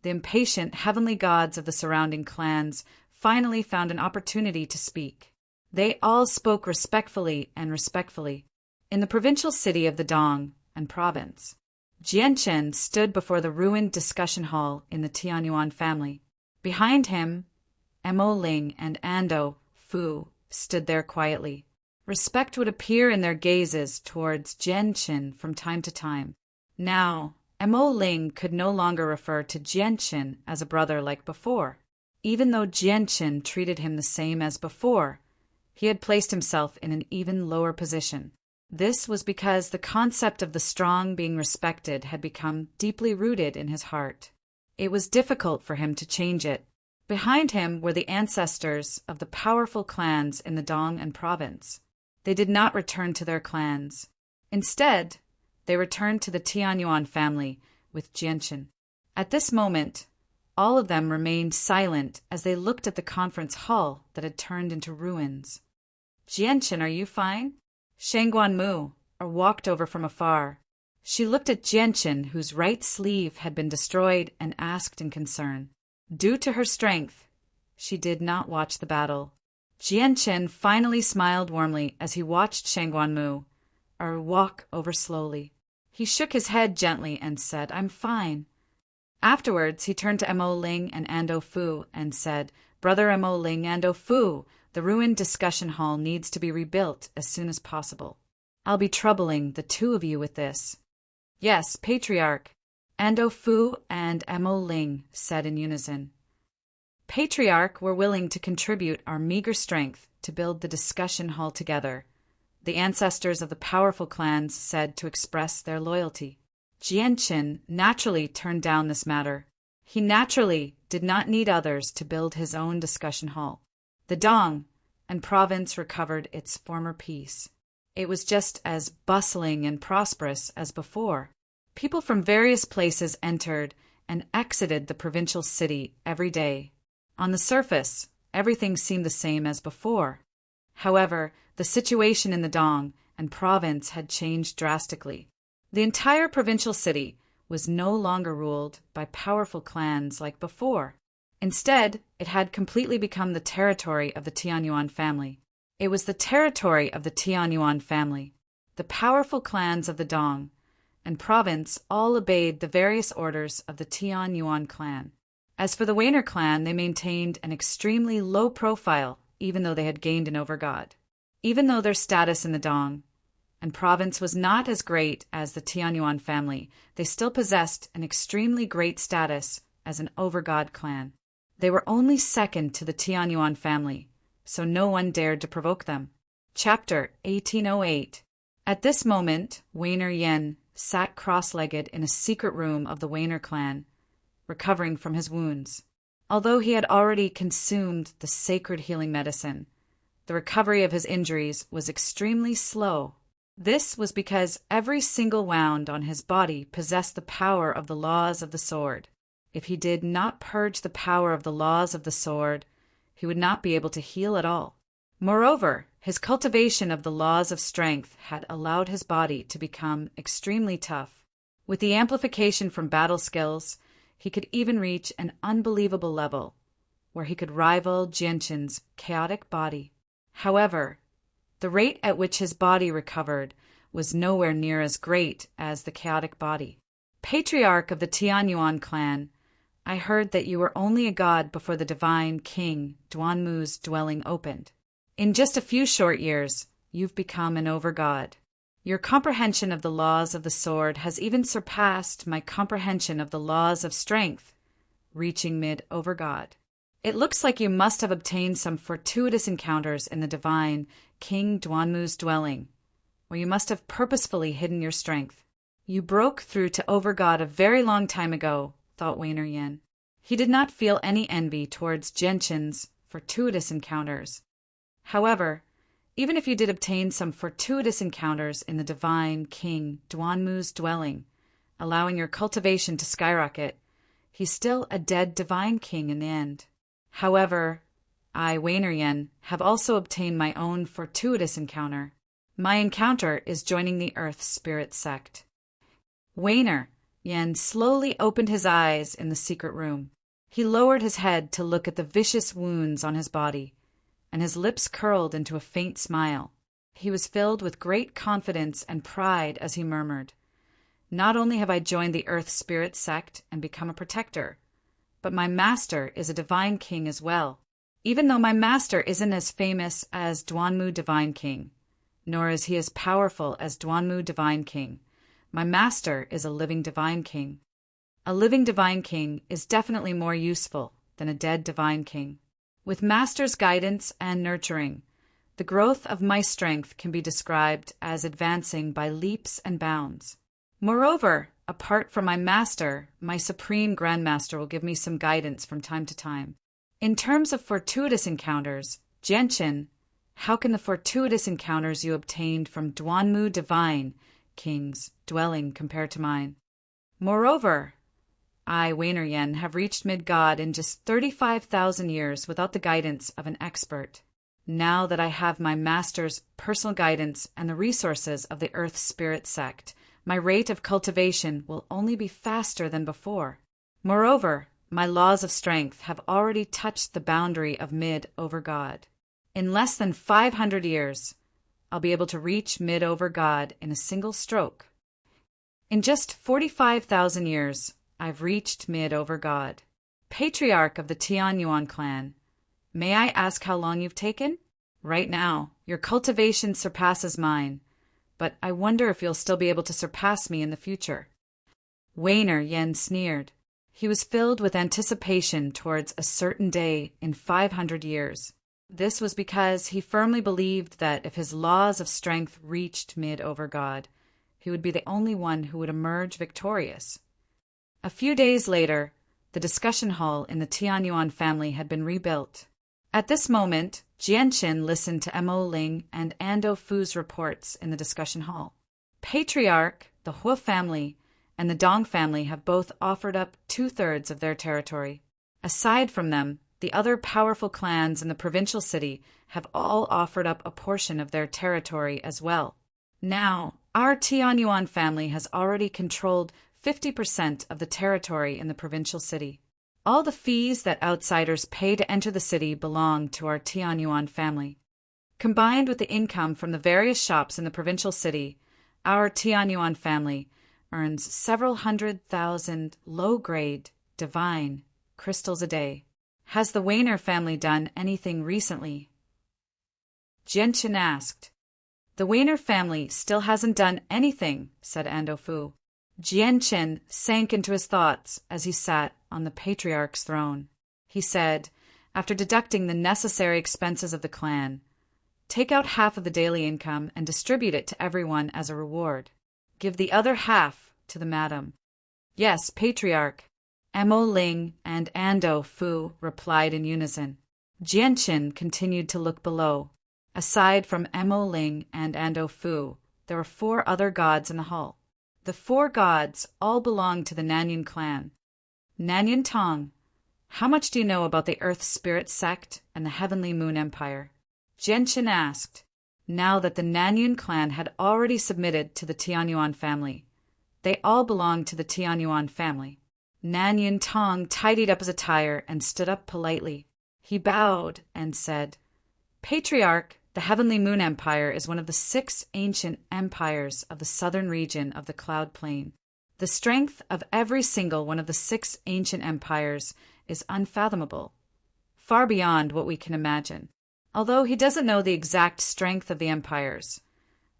the impatient heavenly gods of the surrounding clans finally found an opportunity to speak. They all spoke respectfully. In the provincial city of the Dong and province, Jianchen stood before the ruined discussion hall in the Tianyuan family. Behind him, Mo Ling and Ando Fu stood there quietly. Respect would appear in their gazes towards Jianchen from time to time. Now, Mo Ling could no longer refer to Jianchen as a brother like before. Even though Jianchen treated him the same as before, he had placed himself in an even lower position. This was because the concept of the strong being respected had become deeply rooted in his heart. It was difficult for him to change it. Behind him were the ancestors of the powerful clans in the Dong and province. They did not return to their clans. Instead, they returned to the Tianyuan family with Jianchen. At this moment, all of them remained silent as they looked at the conference hall that had turned into ruins. Jianchen, are you fine? Shangguan Mu walked over from afar. She looked at Jianchen, whose right sleeve had been destroyed, and asked in concern. Due to her strength, she did not watch the battle. Jianchen finally smiled warmly as he watched Shangguan Mu walk over slowly. He shook his head gently and said, I'm fine. Afterwards, he turned to Mo Ling and Ando Fu and said, Brother Mo Ling, Ando Fu, the ruined discussion hall needs to be rebuilt as soon as possible. I'll be troubling the two of you with this. Yes, Patriarch, Ando Fu and Mo Ling said in unison. Patriarch, we're willing to contribute our meager strength to build the discussion hall together, the ancestors of the powerful clans said to express their loyalty. Jianchen naturally turned down this matter. He naturally did not need others to build his own discussion hall. The Dong and province recovered its former peace. It was just as bustling and prosperous as before. People from various places entered and exited the provincial city every day. On the surface, everything seemed the same as before. However, the situation in the Dong and province had changed drastically. The entire provincial city was no longer ruled by powerful clans like before. Instead, it had completely become the territory of the Tianyuan family. It was the territory of the Tianyuan family. The powerful clans of the Dong and province all obeyed the various orders of the Tianyuan clan. As for the Wainer clan, they maintained an extremely low profile, even though they had gained an overgod. Even though their status in the Dong and province was not as great as the Tianyuan family, they still possessed an extremely great status as an overgod clan. They were only second to the Tianyuan family, so no one dared to provoke them. Chapter 1808. At this moment, Wainer Yen sat cross-legged in a secret room of the Wainer clan, recovering from his wounds. Although he had already consumed the sacred healing medicine, the recovery of his injuries was extremely slow. This was because every single wound on his body possessed the power of the laws of the sword. If he did not purge the power of the laws of the sword, he would not be able to heal at all. Moreover, his cultivation of the laws of strength had allowed his body to become extremely tough. With the amplification from battle skills, he could even reach an unbelievable level, where he could rival Jianchen's chaotic body. However, the rate at which his body recovered was nowhere near as great as the chaotic body. Patriarch of the Tianyuan clan, I heard that you were only a god before the divine king Duanmu's dwelling opened. In just a few short years, you've become an overgod. Your comprehension of the laws of the sword has even surpassed my comprehension of the laws of strength, reaching mid-overgod. It looks like you must have obtained some fortuitous encounters in the divine King Duanmu's dwelling, where you must have purposefully hidden your strength. You broke through to overgod a very long time ago, thought Wainer Yen. He did not feel any envy towards Jianchen's fortuitous encounters. However, even if you did obtain some fortuitous encounters in the divine King Duanmu's dwelling, allowing your cultivation to skyrocket, he's still a dead divine king in the end. However, I, Wainer, have also obtained my own fortuitous encounter. My encounter is joining the Earth Spirit sect. Wainer slowly opened his eyes in the secret room. He lowered his head to look at the vicious wounds on his body, and his lips curled into a faint smile. He was filled with great confidence and pride as he murmured, "Not only have I joined the Earth Spirit sect and become a protector, but my master is a divine king as well. Even though my master isn't as famous as Duanmu Divine King, nor is he as powerful as Duanmu Divine King, my master is a living divine king. A living divine king is definitely more useful than a dead divine king. With master's guidance and nurturing, the growth of my strength can be described as advancing by leaps and bounds. Moreover, apart from my master, my supreme grandmaster will give me some guidance from time to time. In terms of fortuitous encounters, Jianqin, how can the fortuitous encounters you obtained from Duanmu Divine King's dwelling compare to mine? Moreover, I, Wainer, have reached mid-God in just 35,000 years without the guidance of an expert. Now that I have my master's personal guidance and the resources of the Earth Spirit sect, my rate of cultivation will only be faster than before. Moreover, my laws of strength have already touched the boundary of mid over God. In less than 500 years, I'll be able to reach mid over God in a single stroke. In just 45,000 years, I've reached mid over God. Patriarch of the Tianyuan clan, may I ask how long you've taken? Right now, your cultivation surpasses mine, but I wonder if you'll still be able to surpass me in the future. Wainer sneered. He was filled with anticipation towards a certain day in 500 years. This was because he firmly believed that if his laws of strength reached mid over God, he would be the only one who would emerge victorious. A few days later, the discussion hall in the Tianyuan family had been rebuilt. At this moment, Jianqin listened to Mo Ling and Ando Fu's reports in the discussion hall. Patriarch, the Hua family, and the Dong family have both offered up 2/3 of their territory. Aside from them, the other powerful clans in the provincial city have all offered up a portion of their territory as well. Now, our Tianyuan family has already controlled 50% of the territory in the provincial city. All the fees that outsiders pay to enter the city belong to our Tianyuan family. Combined with the income from the various shops in the provincial city, our Tianyuan family earns several 100,000 low-grade, divine crystals a day. Has the Wainer family done anything recently? Jianqin asked. The Wainer family still hasn't done anything, said Ando Fu. Jianqin sank into his thoughts as he sat on the patriarch's throne. He said, after deducting the necessary expenses of the clan, "Take out half of the daily income and distribute it to everyone as a reward. Give the other half to the madam." "Yes, Patriarch." Mo Ling and Ando Fu replied in unison. Jianqin continued to look below. Aside from Mo Ling and Ando Fu, there were 4 other gods in the hall. The 4 gods all belonged to the Nanyan clan. Nanyan Tong, how much do you know about the Earth Spirit sect and the Heavenly Moon Empire? Jianqin asked, now that the Nanyan clan had already submitted to the Tianyuan family. They all belonged to the Tianyuan family. Nanyan Tong tidied up his attire and stood up politely. He bowed and said, "Patriarch, the Heavenly Moon Empire is one of the 6 ancient empires of the southern region of the Cloud Plain. The strength of every single one of the 6 ancient empires is unfathomable, far beyond what we can imagine. Although he doesn't know the exact strength of the empires,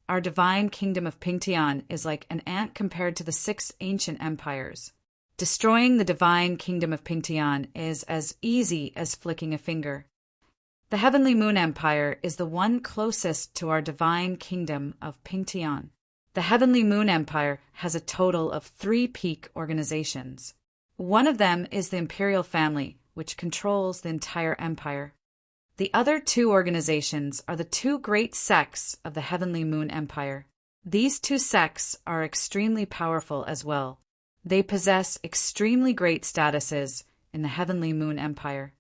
our divine kingdom of Pingtian is like an ant compared to the 6 ancient empires. Destroying the divine kingdom of Pingtian is as easy as flicking a finger. The Heavenly Moon Empire is the one closest to our divine kingdom of Pingtian. The Heavenly Moon Empire has a total of 3 peak organizations. One of them is the Imperial Family, which controls the entire empire. The other 2 organizations are the 2 great sects of the Heavenly Moon Empire. These 2 sects are extremely powerful as well. They possess extremely great statuses in the Heavenly Moon Empire.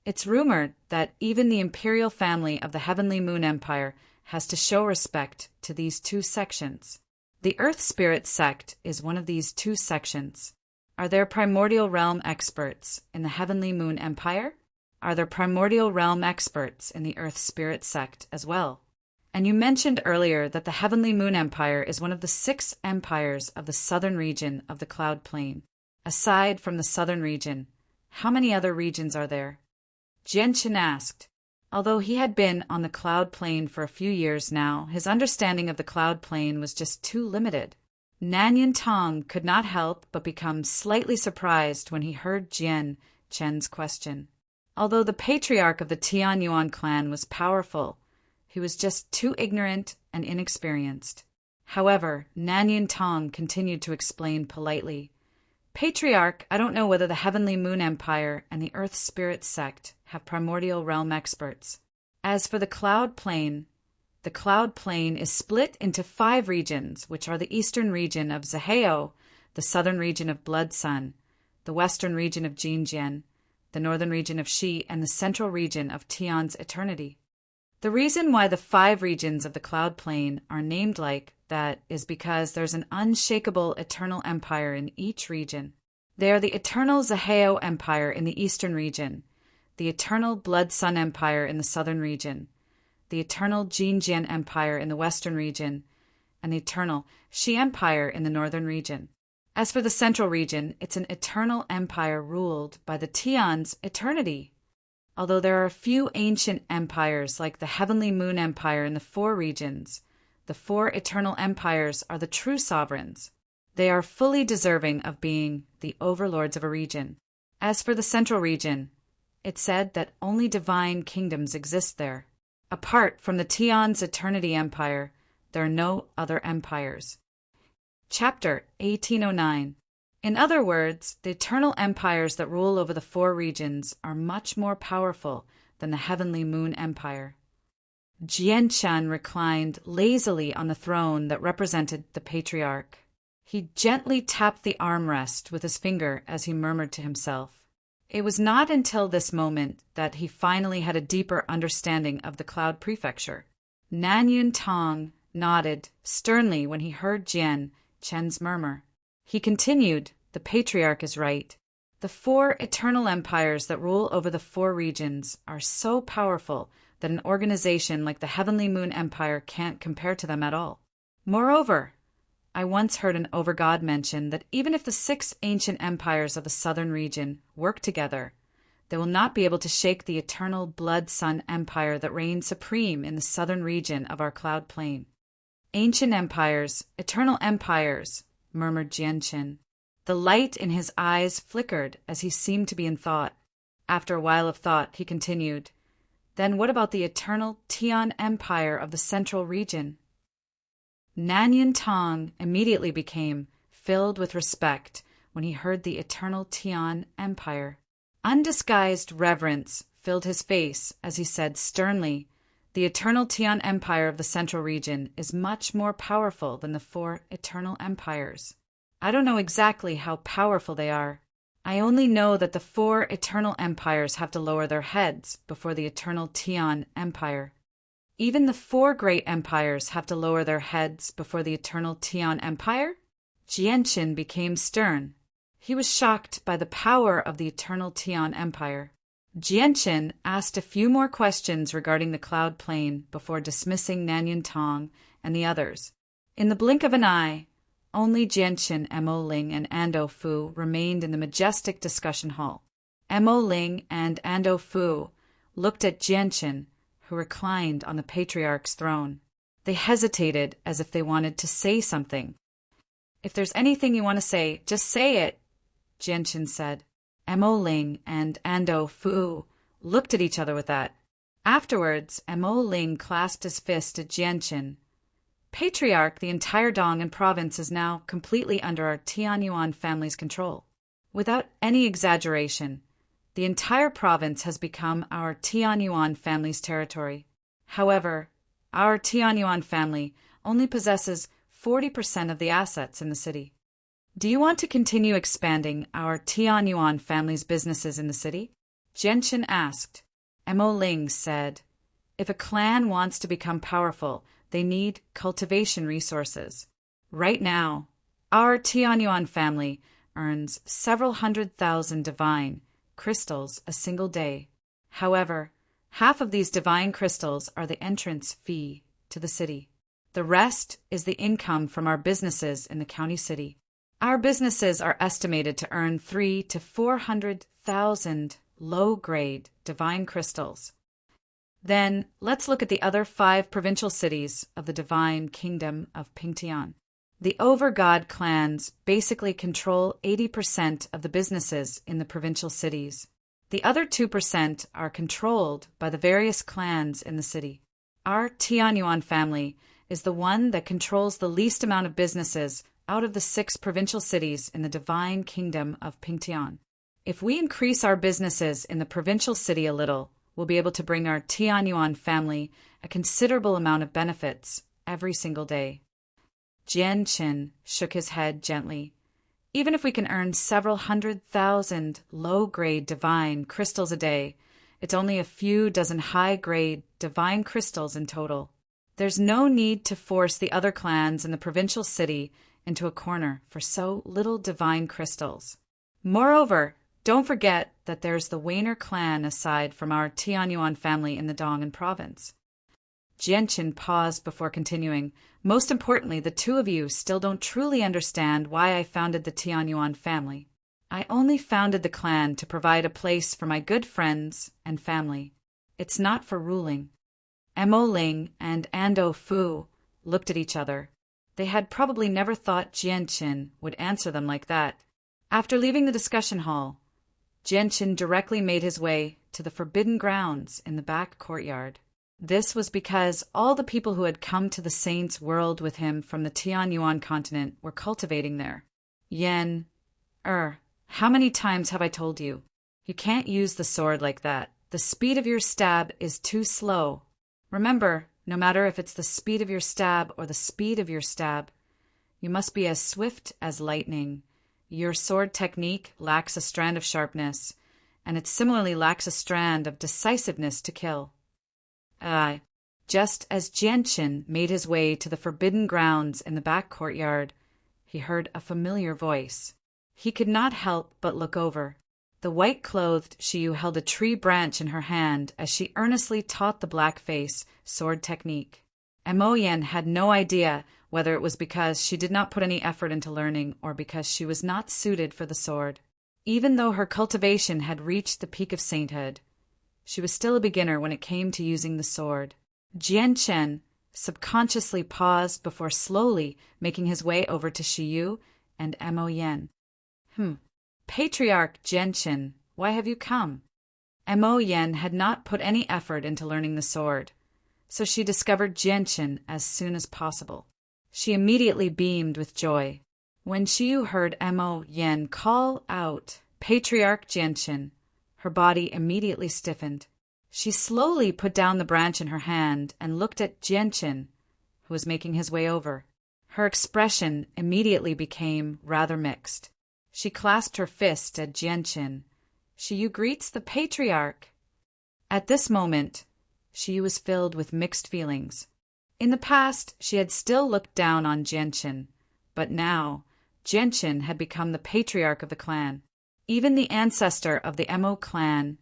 It's rumored that even the imperial family of the Heavenly Moon Empire has to show respect to these two sections. The Earth Spirit sect is one of these two sections. Are there primordial realm experts in the Heavenly Moon Empire? Are there primordial realm experts in the Earth Spirit sect as well? And you mentioned earlier that the Heavenly Moon Empire is one of the 6 empires of the southern region of the Cloud Plain. Aside from the southern region, how many other regions are there? Jianchen asked. Although he had been on the Cloud Plain for a few years now, his understanding of the Cloud Plain was just too limited. Nanyan Tong could not help but become slightly surprised when he heard Jian Chen's question. Although the patriarch of the Tianyuan clan was powerful, he was just too ignorant and inexperienced. However, Nanyan Tong continued to explain politely. Patriarch, I don't know whether the Heavenly Moon Empire and the Earth Spirit sect have primordial realm experts. As for the Cloud Plain is split into 5 regions, which are the eastern region of Zaheo, the southern region of Blood Sun, the western region of Jinjian, the northern region of Shi, and the central region of Tian's Eternity. The reason why the 5 regions of the Cloud Plain are named like that is because there's an unshakable eternal empire in each region. They are the eternal Zaheo Empire in the eastern region, the eternal Blood Sun Empire in the southern region, the eternal Jinjian Empire in the western region, and the eternal Shi Empire in the northern region. As for the central region, it's an eternal empire ruled by the Tian's Eternity. Although there are a few ancient empires like the Heavenly Moon Empire in the 4 regions, the 4 eternal empires are the true sovereigns. They are fully deserving of being the overlords of a region. As for the central region, it's said that only divine kingdoms exist there. Apart from the Tian's Eternity Empire, there are no other empires. Chapter 1809. In other words, the eternal empires that rule over the 4 regions are much more powerful than the Heavenly Moon Empire. Jianshan reclined lazily on the throne that represented the patriarch. He gently tapped the armrest with his finger as he murmured to himself. It was not until this moment that he finally had a deeper understanding of the Cloud Prefecture. Nanyan Tong nodded sternly when he heard Jian Chen's murmur. He continued, the patriarch is right. The 4 eternal empires that rule over the 4 regions are so powerful that an organization like the Heavenly Moon Empire can't compare to them at all. Moreover, I once heard an overgod mention that even if the 6 ancient empires of the southern region work together, they will not be able to shake the eternal Blood Sun Empire that reigns supreme in the southern region of our Cloud Plain. Ancient empires, eternal empires, murmured Jianchen. The light in his eyes flickered as he seemed to be in thought. After a while of thought, he continued, Then what about the eternal Tian Empire of the central region? Nanyan Tong immediately became filled with respect when he heard the eternal Tian Empire. Undisguised reverence filled his face as he said sternly, The eternal Tian Empire of the central region is much more powerful than the 4 eternal empires. I don't know exactly how powerful they are. I only know that the 4 eternal empires have to lower their heads before the eternal Tian Empire. Even the 4 great empires have to lower their heads before the eternal Tian Empire? Jianchen became stern. He was shocked by the power of the eternal Tian Empire. Jianchen asked a few more questions regarding the Cloud Plain before dismissing Nanyan Tong and the others. In the blink of an eye, only Jianchen, Mo Ling, and Ando Fu remained in the majestic discussion hall. Mo Ling and Ando Fu looked at Jianchen, who reclined on the patriarch's throne. They hesitated as if they wanted to say something. If there's anything you want to say, just say it, Jianchen said. Mo Ling and Ando Fu looked at each other with that. Afterwards, Mo Ling clasped his fist at Jianchen. Patriarch, the entire Dong province is now completely under our Tianyuan family's control. Without any exaggeration, the entire province has become our Tianyuan family's territory. However, our Tianyuan family only possesses 40% of the assets in the city. Do you want to continue expanding our Tianyuan family's businesses in the city? Genshin asked. Mo Ling said, if a clan wants to become powerful, they need cultivation resources. Right now, our Tianyuan family earns several 100,000 divine crystals a single day. However, half of these divine crystals are the entrance fee to the city. The rest is the income from our businesses in the county city. Our businesses are estimated to earn 300,000 to 400,000 low-grade divine crystals. Then, let's look at the other 5 provincial cities of the divine kingdom of Pingtian. The over-god clans basically control 80% of the businesses in the provincial cities. The other 2% are controlled by the various clans in the city. Our Tianyuan family is the one that controls the least amount of businesses out of the 6 provincial cities in the divine kingdom of Pingtian. If we increase our businesses in the provincial city a little, we'll be able to bring our Tianyuan family a considerable amount of benefits every single day. Genshin shook his head gently. Even if we can earn several 100,000 low-grade divine crystals a day, it's only a few dozen high-grade divine crystals in total. There's no need to force the other clans in the provincial city into a corner for so little divine crystals. Moreover, don't forget that there's the Wainer clan aside from our Tianyuan family in the Dongan province. Genshin paused before continuing. Most importantly, the 2 of you still don't truly understand why I founded the Tianyuan family. I only founded the clan to provide a place for my good friends and family. It's not for ruling. Mo Ling and Ando Fu looked at each other. They had probably never thought Genshin would answer them like that. After leaving the discussion hall, Genshin directly made his way to the forbidden grounds in the back courtyard. This was because all the people who had come to the Saints' world with him from the Tianyuan continent were cultivating there. Yen, how many times have I told you? You can't use the sword like that. The speed of your stab is too slow. Remember, no matter if it's the speed of your stab or the speed of your stab, you must be as swift as lightning. Your sword technique lacks a strand of sharpness, and it similarly lacks a strand of decisiveness to kill. Just as Genshin made his way to the forbidden grounds in the back courtyard, he heard a familiar voice. He could not help but look over. The white-clothed Shiyu held a tree branch in her hand as she earnestly taught the black-face sword technique. Mo Yen had no idea whether it was because she did not put any effort into learning or because she was not suited for the sword. Even though her cultivation had reached the peak of sainthood, she was still a beginner when it came to using the sword. Genshin subconsciously paused before slowly making his way over to Shiyu and Mo Yen. Patriarch Genshin, why have you come? Mo Yen had not put any effort into learning the sword, so she discovered Genshin as soon as possible. She immediately beamed with joy. When Shiyu heard Mo Yen call out, Patriarch Genshin, her body immediately stiffened. She slowly put down the branch in her hand and looked at Genshin, who was making his way over. Her expression immediately became rather mixed. She clasped her fist at Genshin. Shiyu greets the Patriarch. At this moment, Shiyu was filled with mixed feelings. In the past, she had still looked down on Genshin, but now, Genshin had become the patriarch of the clan. Even the ancestor of the Mo clan,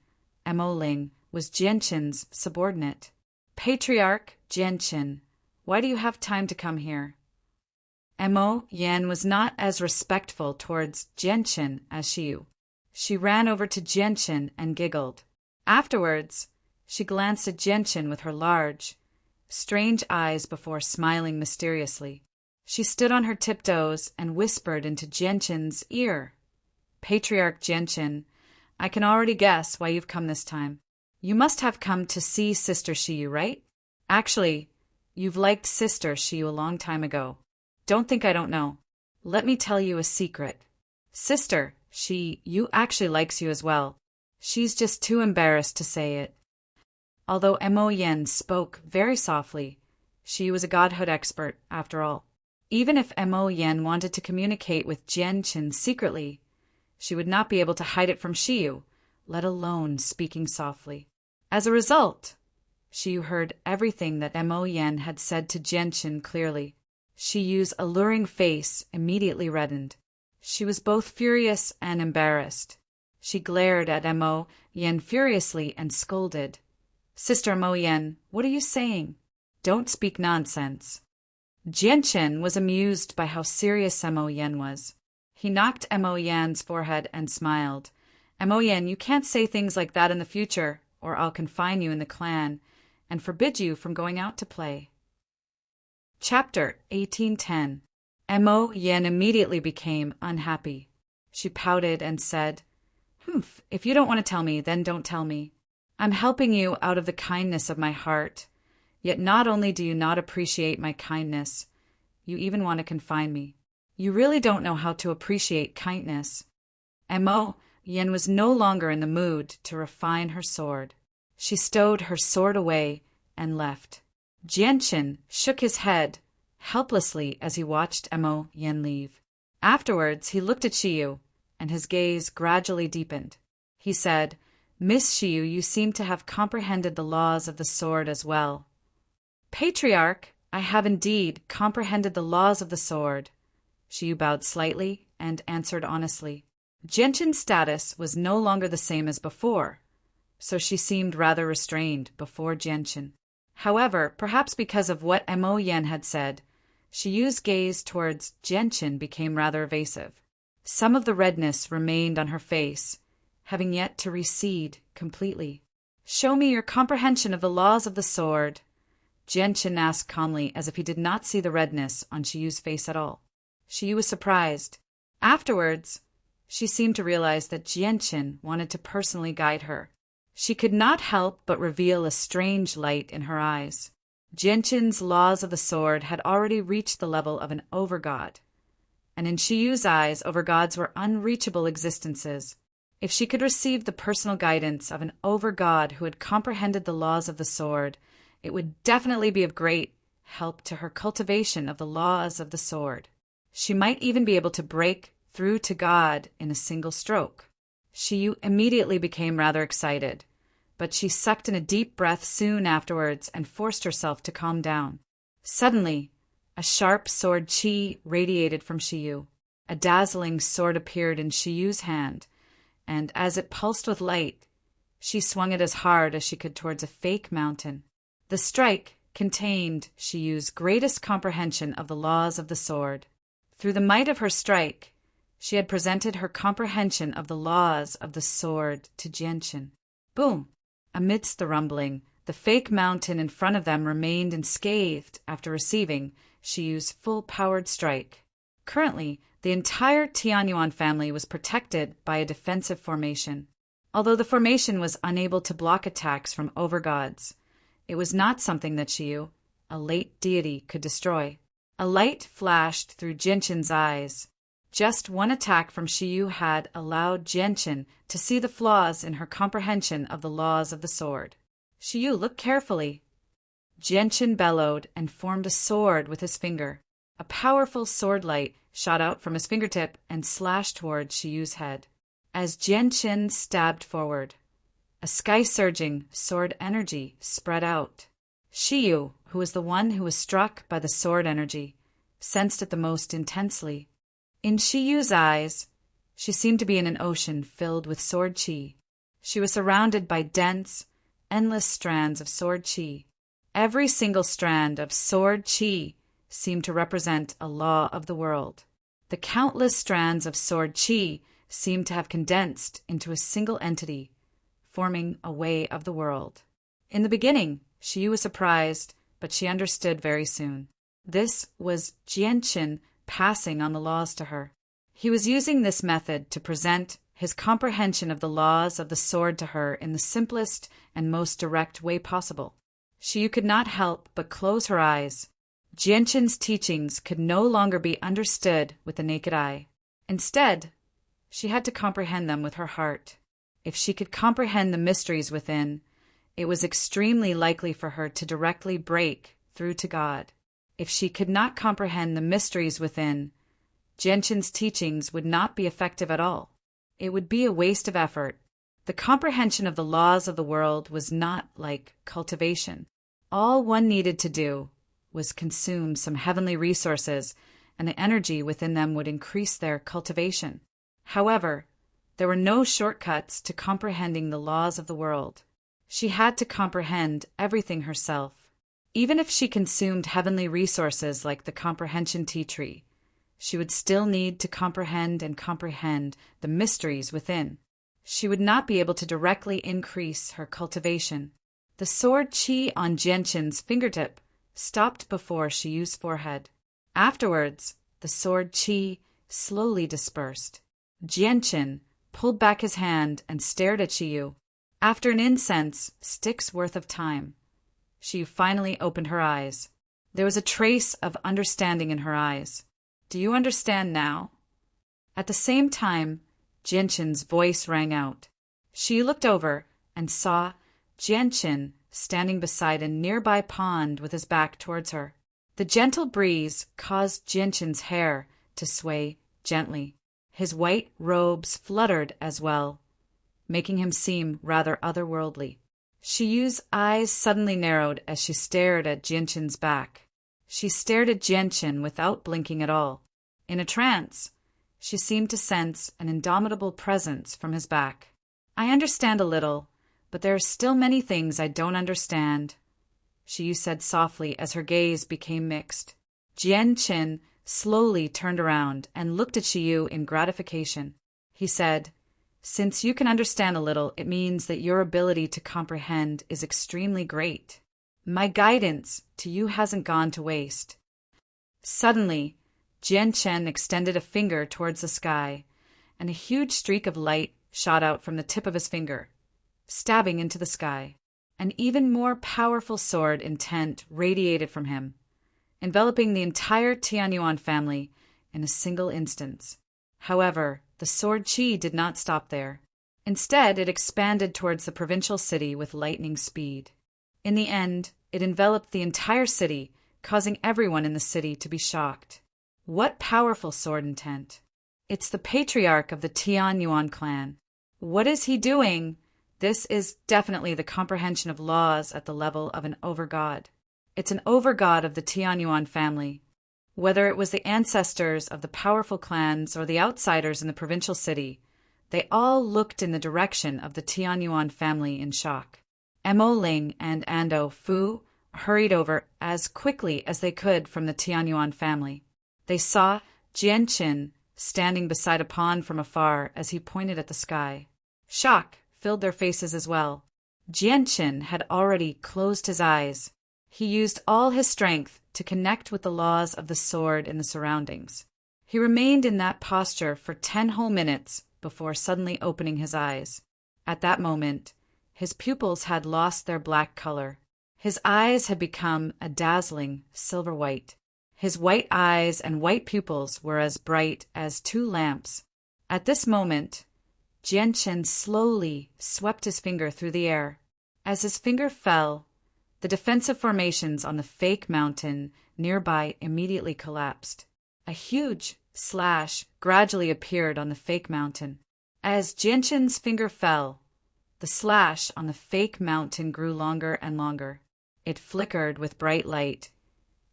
Mo Ling, was Genshin's subordinate. Patriarch Genshin, why do you have time to come here? Mo Yen was not as respectful towards Genshin as Shiyu. She ran over to Genshin and giggled. Afterwards, she glanced at Genshin with her large, strange eyes before smiling mysteriously. She stood on her tiptoes and whispered into Genshin's ear. Patriarch Genshin, I can already guess why you've come this time. You must have come to see Sister Shiyu, right? Actually, you've liked Sister Shiyu a long time ago. Don't think I don't know. Let me tell you a secret. Sister Shiyu actually likes you as well. She's just too embarrassed to say it. Although Mo Yen spoke very softly, she was a godhood expert, after all. Even if Mo Yen wanted to communicate with Genshin secretly, she would not be able to hide it from Shiyu, let alone speaking softly. As a result, Shiyu heard everything that Mo Yen had said to Genshin clearly. Shiyu's alluring face immediately reddened. She was both furious and embarrassed. She glared at Mo Yen furiously and scolded. "Sister Mo Yen, what are you saying? Don't speak nonsense." Genshin was amused by how serious Mo Yen was. He knocked Mo Yen's forehead and smiled. "Mo Yen, you can't say things like that in the future, or I'll confine you in the clan and forbid you from going out to play." Chapter 1810. Mo Yen immediately became unhappy. She pouted and said, "Humph, if you don't want to tell me, then don't tell me. I'm helping you out of the kindness of my heart. Yet not only do you not appreciate my kindness, you even want to confine me. You really don't know how to appreciate kindness." Mo Yen was no longer in the mood to refine her sword. She stowed her sword away and left. Genshin shook his head helplessly as he watched Mo Yen leave. Afterwards, he looked at Shiyu, and his gaze gradually deepened. He said, "Miss Shiyu, you seem to have comprehended the laws of the sword as well." "Patriarch, I have indeed comprehended the laws of the sword." Shiyu bowed slightly and answered honestly. Genshin's status was no longer the same as before, so she seemed rather restrained before Genshin. However, perhaps because of what Mo Yen had said, Shiyu's gaze towards Genshin became rather evasive. Some of the redness remained on her face, having yet to recede completely. "Show me your comprehension of the laws of the sword," Genshin asked calmly, as if he did not see the redness on Shiyu's face at all. Shiyu was surprised. Afterwards, she seemed to realize that Genshin wanted to personally guide her. She could not help but reveal a strange light in her eyes. Genshin's laws of the sword had already reached the level of an overgod, and in Shiyu's eyes, overgods were unreachable existences. If she could receive the personal guidance of an overgod who had comprehended the laws of the sword, it would definitely be of great help to her cultivation of the laws of the sword. She might even be able to break through to God in a single stroke. Shiyu immediately became rather excited, but she sucked in a deep breath soon afterwards and forced herself to calm down. Suddenly, a sharp sword chi radiated from Shiyu. A dazzling sword appeared in Shiyu's hand, and as it pulsed with light, she swung it as hard as she could towards a fake mountain. The strike contained Shiyu's greatest comprehension of the laws of the sword. Through the might of her strike, she had presented her comprehension of the laws of the sword to Genshin. Boom! Amidst the rumbling, the fake mountain in front of them remained unscathed after receiving Shiyu's full-powered strike. Currently, the entire Tianyuan family was protected by a defensive formation. Although the formation was unable to block attacks from overgods, it was not something that Shiyu, a late deity, could destroy. A light flashed through Genshin's eyes. Just one attack from Shiyu had allowed Genshin to see the flaws in her comprehension of the laws of the sword. "Shiyu, look carefully." Genshin bellowed and formed a sword with his finger. A powerful sword light shot out from his fingertip and slashed towards Shiyu's head. As Genshin stabbed forward, a sky-surging sword energy spread out. Shiyu, who was the one who was struck by the sword energy, sensed it the most intensely. In Shiyu's eyes, she seemed to be in an ocean filled with sword chi. She was surrounded by dense, endless strands of sword chi. Every single strand of sword chi seemed to represent a law of the world. The countless strands of sword chi seemed to have condensed into a single entity, forming a way of the world. In the beginning, Shiyu was surprised, but she understood very soon. This was Genshin passing on the laws to her. He was using this method to present his comprehension of the laws of the sword to her in the simplest and most direct way possible. Shiyu could not help but close her eyes. Genshin's teachings could no longer be understood with the naked eye. Instead, she had to comprehend them with her heart. If she could comprehend the mysteries within, it was extremely likely for her to directly break through to God. If she could not comprehend the mysteries within, Genshin's teachings would not be effective at all. It would be a waste of effort. The comprehension of the laws of the world was not like cultivation. All one needed to do was consume some heavenly resources, and the energy within them would increase their cultivation. However, there were no shortcuts to comprehending the laws of the world. She had to comprehend everything herself. Even if she consumed heavenly resources like the comprehension tea tree, she would still need to comprehend the mysteries within. She would not be able to directly increase her cultivation. The sword chi on Jianqin's fingertip stopped before she used forehead. Afterwards, the sword chi slowly dispersed. Jianqin pulled back his hand and stared at Shiyu. After an incense stick's worth of time, Shiyu finally opened her eyes. There was a trace of understanding in her eyes. Do you understand now? At the same time, Jianqin's voice rang out. Shiyu looked over and saw Jianqin standing beside a nearby pond with his back towards her. The gentle breeze caused Jianqin's hair to sway gently. His white robes fluttered as well, making him seem rather otherworldly. Shiyu's eyes suddenly narrowed as she stared at Jianqin's back. She stared at Jianqin without blinking at all. In a trance, she seemed to sense an indomitable presence from his back. I understand a little, but there are still many things I don't understand, Shiyu said softly as her gaze became mixed. Jianqin slowly turned around and looked at Shiyu in gratification. He said, "Since you can understand a little, it means that your ability to comprehend is extremely great. My guidance to you hasn't gone to waste." Suddenly, Jianqin extended a finger towards the sky, and a huge streak of light shot out from the tip of his finger, stabbing into the sky. An even more powerful sword intent radiated from him, enveloping the entire Tianyuan family in a single instance. However, the sword chi did not stop there. Instead, it expanded towards the provincial city with lightning speed. In the end, it enveloped the entire city, causing everyone in the city to be shocked. What powerful sword intent! It's the patriarch of the Tianyuan clan. What is he doing? This is definitely the comprehension of laws at the level of an overgod. It's an overgod of the Tianyuan family. Whether it was the ancestors of the powerful clans or the outsiders in the provincial city, they all looked in the direction of the Tianyuan family in shock. Mo Ling and Ando Fu hurried over as quickly as they could from the Tianyuan family. They saw Jianqin standing beside a pond from afar as he pointed at the sky. Shock filled their faces as well. Jianqin had already closed his eyes. He used all his strength to connect with the laws of the sword in the surroundings. He remained in that posture for 10 whole minutes before suddenly opening his eyes. At that moment, his pupils had lost their black color. His eyes had become a dazzling silver white. His white eyes and white pupils were as bright as 2 lamps. At this moment, Jianqin slowly swept his finger through the air. As his finger fell, the defensive formations on the fake mountain nearby immediately collapsed. A huge slash gradually appeared on the fake mountain. As Jianqin's finger fell, the slash on the fake mountain grew longer and longer. It flickered with bright light,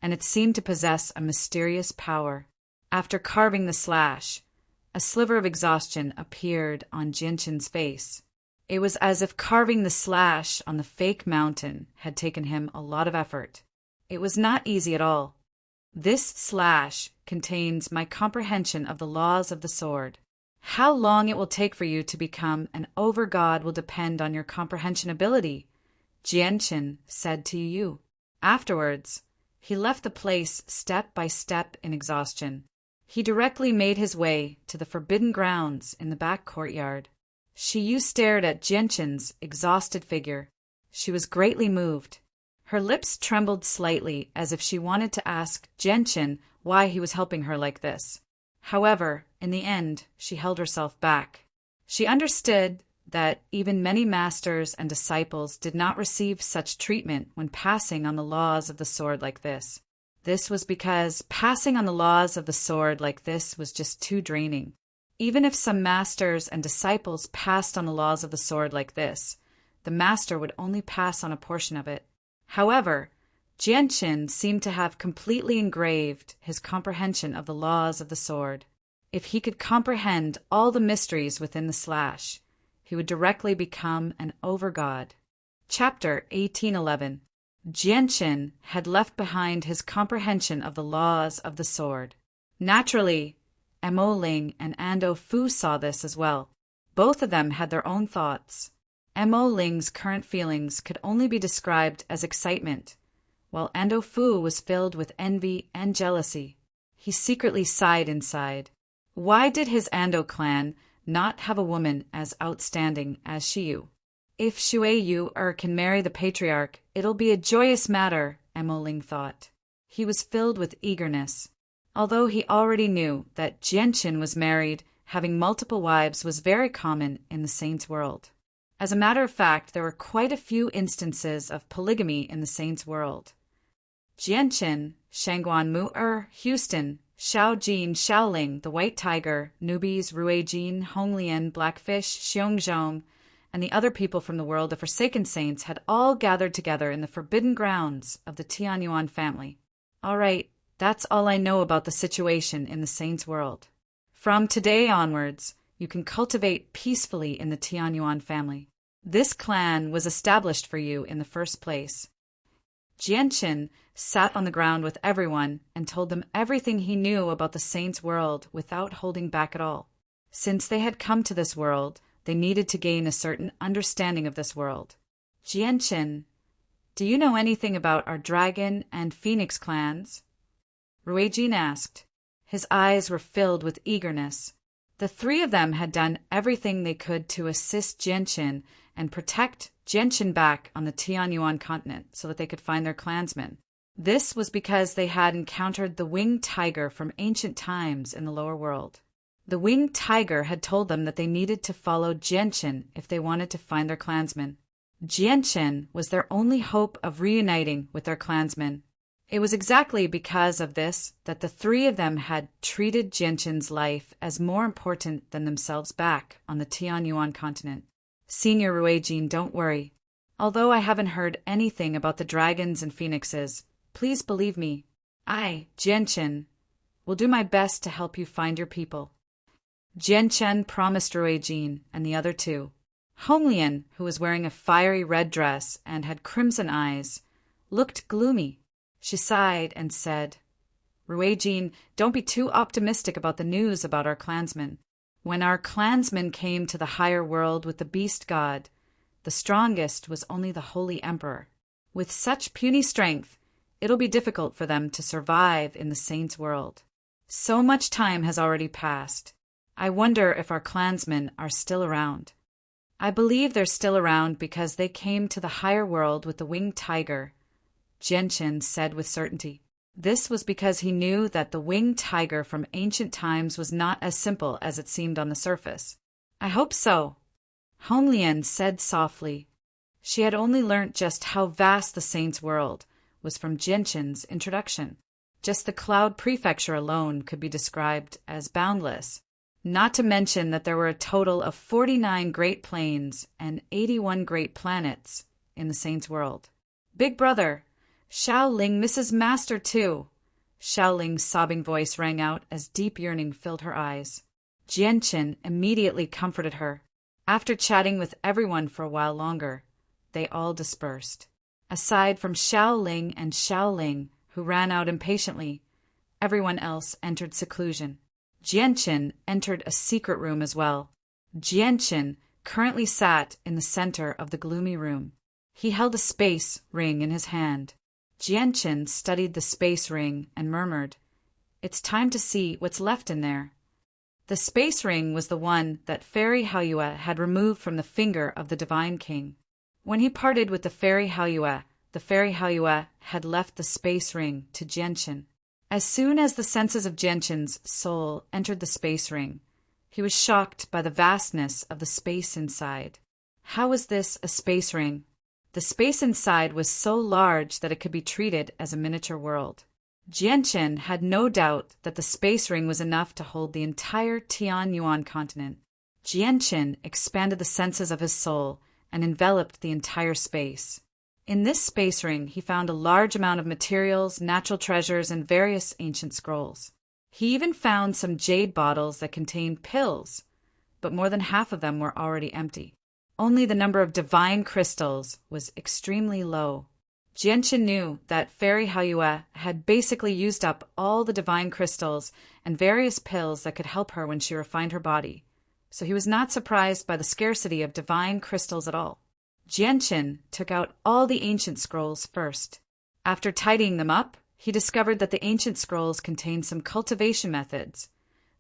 and it seemed to possess a mysterious power. After carving the slash, a sliver of exhaustion appeared on Jianqin's face. It was as if carving the slash on the fake mountain had taken him a lot of effort. It was not easy at all. This slash contains my comprehension of the laws of the sword. How long it will take for you to become an overgod will depend on your comprehension ability, Jianqin said to Yu. Afterwards, he left the place step by step in exhaustion. He directly made his way to the forbidden grounds in the back courtyard. Shiyu stared at Jianqin's exhausted figure. She was greatly moved. Her lips trembled slightly as if she wanted to ask Jianqin why he was helping her like this. However, in the end, she held herself back. She understood that even many masters and disciples did not receive such treatment when passing on the laws of the sword like this. This was because passing on the laws of the sword like this was just too draining. Even if some masters and disciples passed on the laws of the sword like this, the master would only pass on a portion of it. However, Jianqin seemed to have completely engraved his comprehension of the laws of the sword. If he could comprehend all the mysteries within the slash, he would directly become an overgod. Chapter 1811. Jianqin had left behind his comprehension of the laws of the sword. Naturally, Mo Ling and Ando Fu saw this as well. Both of them had their own thoughts. Mo Ling's current feelings could only be described as excitement, while Ando Fu was filled with envy and jealousy. He secretly sighed inside. Why did his Ando clan not have a woman as outstanding as Shiyu? If Shuei can marry the patriarch, it'll be a joyous matter, Mo Ling thought. He was filled with eagerness. Although he already knew that Jianqin was married, having multiple wives was very common in the Saints' world. As a matter of fact, there were quite a few instances of polygamy in the Saints' world. Jianqin, Shangguan Mu Houston, Xiao Jin, Xiaoling, the White Tiger, Newbies, Ruijin, Honglian, Blackfish, Xiongzhong, and the other people from the world of Forsaken Saints had all gathered together in the forbidden grounds of the Tianyuan family. All right, that's all I know about the situation in the Saints' world. From today onwards, you can cultivate peacefully in the Tianyuan family. This clan was established for you in the first place. Jianqin sat on the ground with everyone and told them everything he knew about the Saints' world without holding back at all. Since they had come to this world, they needed to gain a certain understanding of this world. Jianqin, do you know anything about our dragon and phoenix clans? Ruijin asked. His eyes were filled with eagerness. The three of them had done everything they could to assist Jianqin and protect Jianqin back on the Tianyuan continent so that they could find their clansmen. This was because they had encountered the winged tiger from ancient times in the lower world. The winged tiger had told them that they needed to follow Jianqin if they wanted to find their clansmen. Jianqin was their only hope of reuniting with their clansmen. It was exactly because of this that the three of them had treated Jianqin's life as more important than themselves back on the Tianyuan continent. Senior Ruijin, don't worry. Although I haven't heard anything about the dragons and phoenixes, please believe me. I, Jianqin, will do my best to help you find your people. Jianqin promised Ruijin and the other two. Honglian, who was wearing a fiery red dress and had crimson eyes, looked gloomy. She sighed and said, Ruijin, don't be too optimistic about the news about our clansmen. When our clansmen came to the higher world with the beast god, the strongest was only the Holy Emperor. With such puny strength, it'll be difficult for them to survive in the Saints' world. So much time has already passed. I wonder if our clansmen are still around. I believe they're still around because they came to the higher world with the winged tiger, Jianqin said with certainty. This was because he knew that the winged tiger from ancient times was not as simple as it seemed on the surface. I hope so, Honglian said softly. She had only learnt just how vast the Saints' world was from Jianqin's introduction. Just the Cloud Prefecture alone could be described as boundless, not to mention that there were a total of 49 great plains and 81 great planets in the Saints' world. Big brother, Xiaoling misses Master too. Xiaoling's sobbing voice rang out as deep yearning filled her eyes. Jianqin immediately comforted her. After chatting with everyone for a while longer, they all dispersed. Aside from Xiaoling and Xiaoling, who ran out impatiently, everyone else entered seclusion. Jianqin entered a secret room as well. Jianqin currently sat in the center of the gloomy room. He held a space ring in his hand. Jianqin studied the space ring and murmured, It's time to see what's left in there. The space ring was the one that Fairy Haoyue had removed from the finger of the Divine King. When he parted with the Fairy Haoyue had left the space ring to Jianqin. As soon as the senses of Jianqin's soul entered the space ring, he was shocked by the vastness of the space inside. How was this a space ring? The space inside was so large that it could be treated as a miniature world. Jianqin had no doubt that the space ring was enough to hold the entire Tianyuan continent. Jianqin expanded the senses of his soul and enveloped the entire space. In this space ring, he found a large amount of materials, natural treasures, and various ancient scrolls. He even found some jade bottles that contained pills, but more than half of them were already empty. Only the number of divine crystals was extremely low. Jianqin knew that Fairy Haiyue had basically used up all the divine crystals and various pills that could help her when she refined her body, so he was not surprised by the scarcity of divine crystals at all. Jianqin took out all the ancient scrolls first. After tidying them up, he discovered that the ancient scrolls contained some cultivation methods,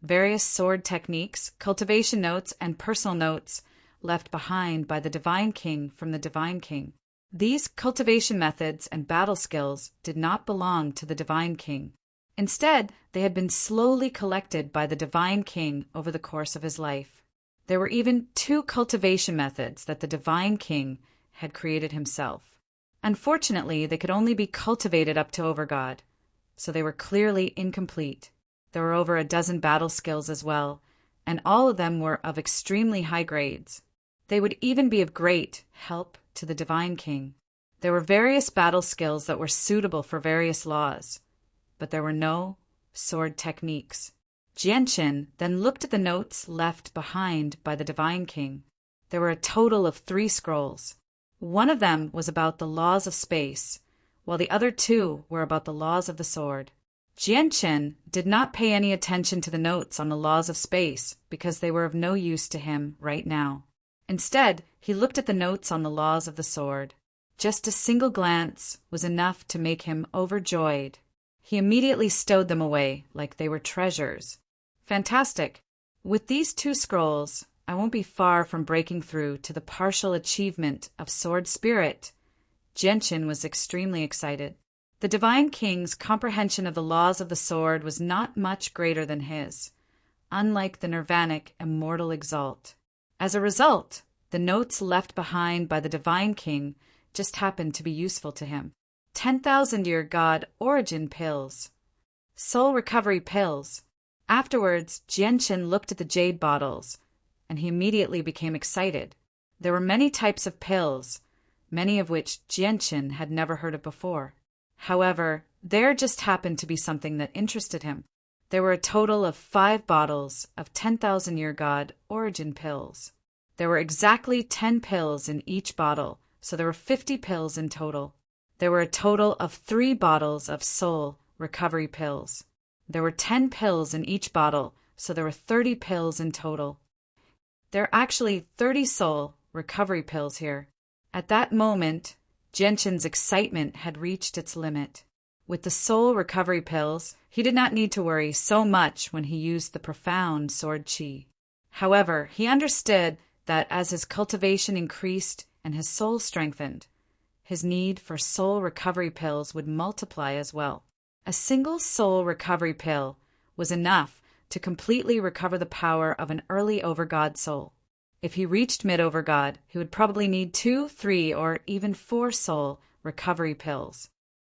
various sword techniques, cultivation notes, and personal notes left behind by the Divine King from the Divine King. These cultivation methods and battle skills did not belong to the Divine King. Instead, they had been slowly collected by the Divine King over the course of his life. There were even 2 cultivation methods that the Divine King had created himself. Unfortunately, they could only be cultivated up to Overgod, so they were clearly incomplete. There were over a dozen battle skills as well, and all of them were of extremely high grades. They would even be of great help to the Divine King. There were various battle skills that were suitable for various laws, but there were no sword techniques. Jianqin then looked at the notes left behind by the Divine King. There were a total of 3 scrolls. One of them was about the laws of space, while the other 2 were about the laws of the sword. Jianqin did not pay any attention to the notes on the laws of space because they were of no use to him right now. Instead, he looked at the notes on the laws of the sword. Just a single glance was enough to make him overjoyed. He immediately stowed them away like they were treasures. Fantastic! With these 2 scrolls, I won't be far from breaking through to the partial achievement of sword spirit. Jianqin was extremely excited. The Divine King's comprehension of the laws of the sword was not much greater than his, unlike the Nirvanic immortal Exalt. As a result, the notes left behind by the Divine King just happened to be useful to him. 10,000-year God origin pills. Soul recovery pills. Afterwards, Jianqin looked at the jade bottles, and he immediately became excited. There were many types of pills, many of which Jianqin had never heard of before. However, there just happened to be something that interested him. There were a total of 5 bottles of 10,000-year God origin pills. There were exactly 10 pills in each bottle, so there were 50 pills in total. There were a total of 3 bottles of soul recovery pills. There were 10 pills in each bottle, so there were 30 pills in total. There are actually 30 soul recovery pills here. At that moment, Jianqin's excitement had reached its limit. With the soul recovery pills, he did not need to worry so much when he used the profound sword chi. However, he understood that as his cultivation increased and his soul strengthened, his need for soul recovery pills would multiply as well. A single soul recovery pill was enough to completely recover the power of an early Overgod soul. If he reached mid-Overgod, he would probably need 2, 3, or even 4 soul recovery pills.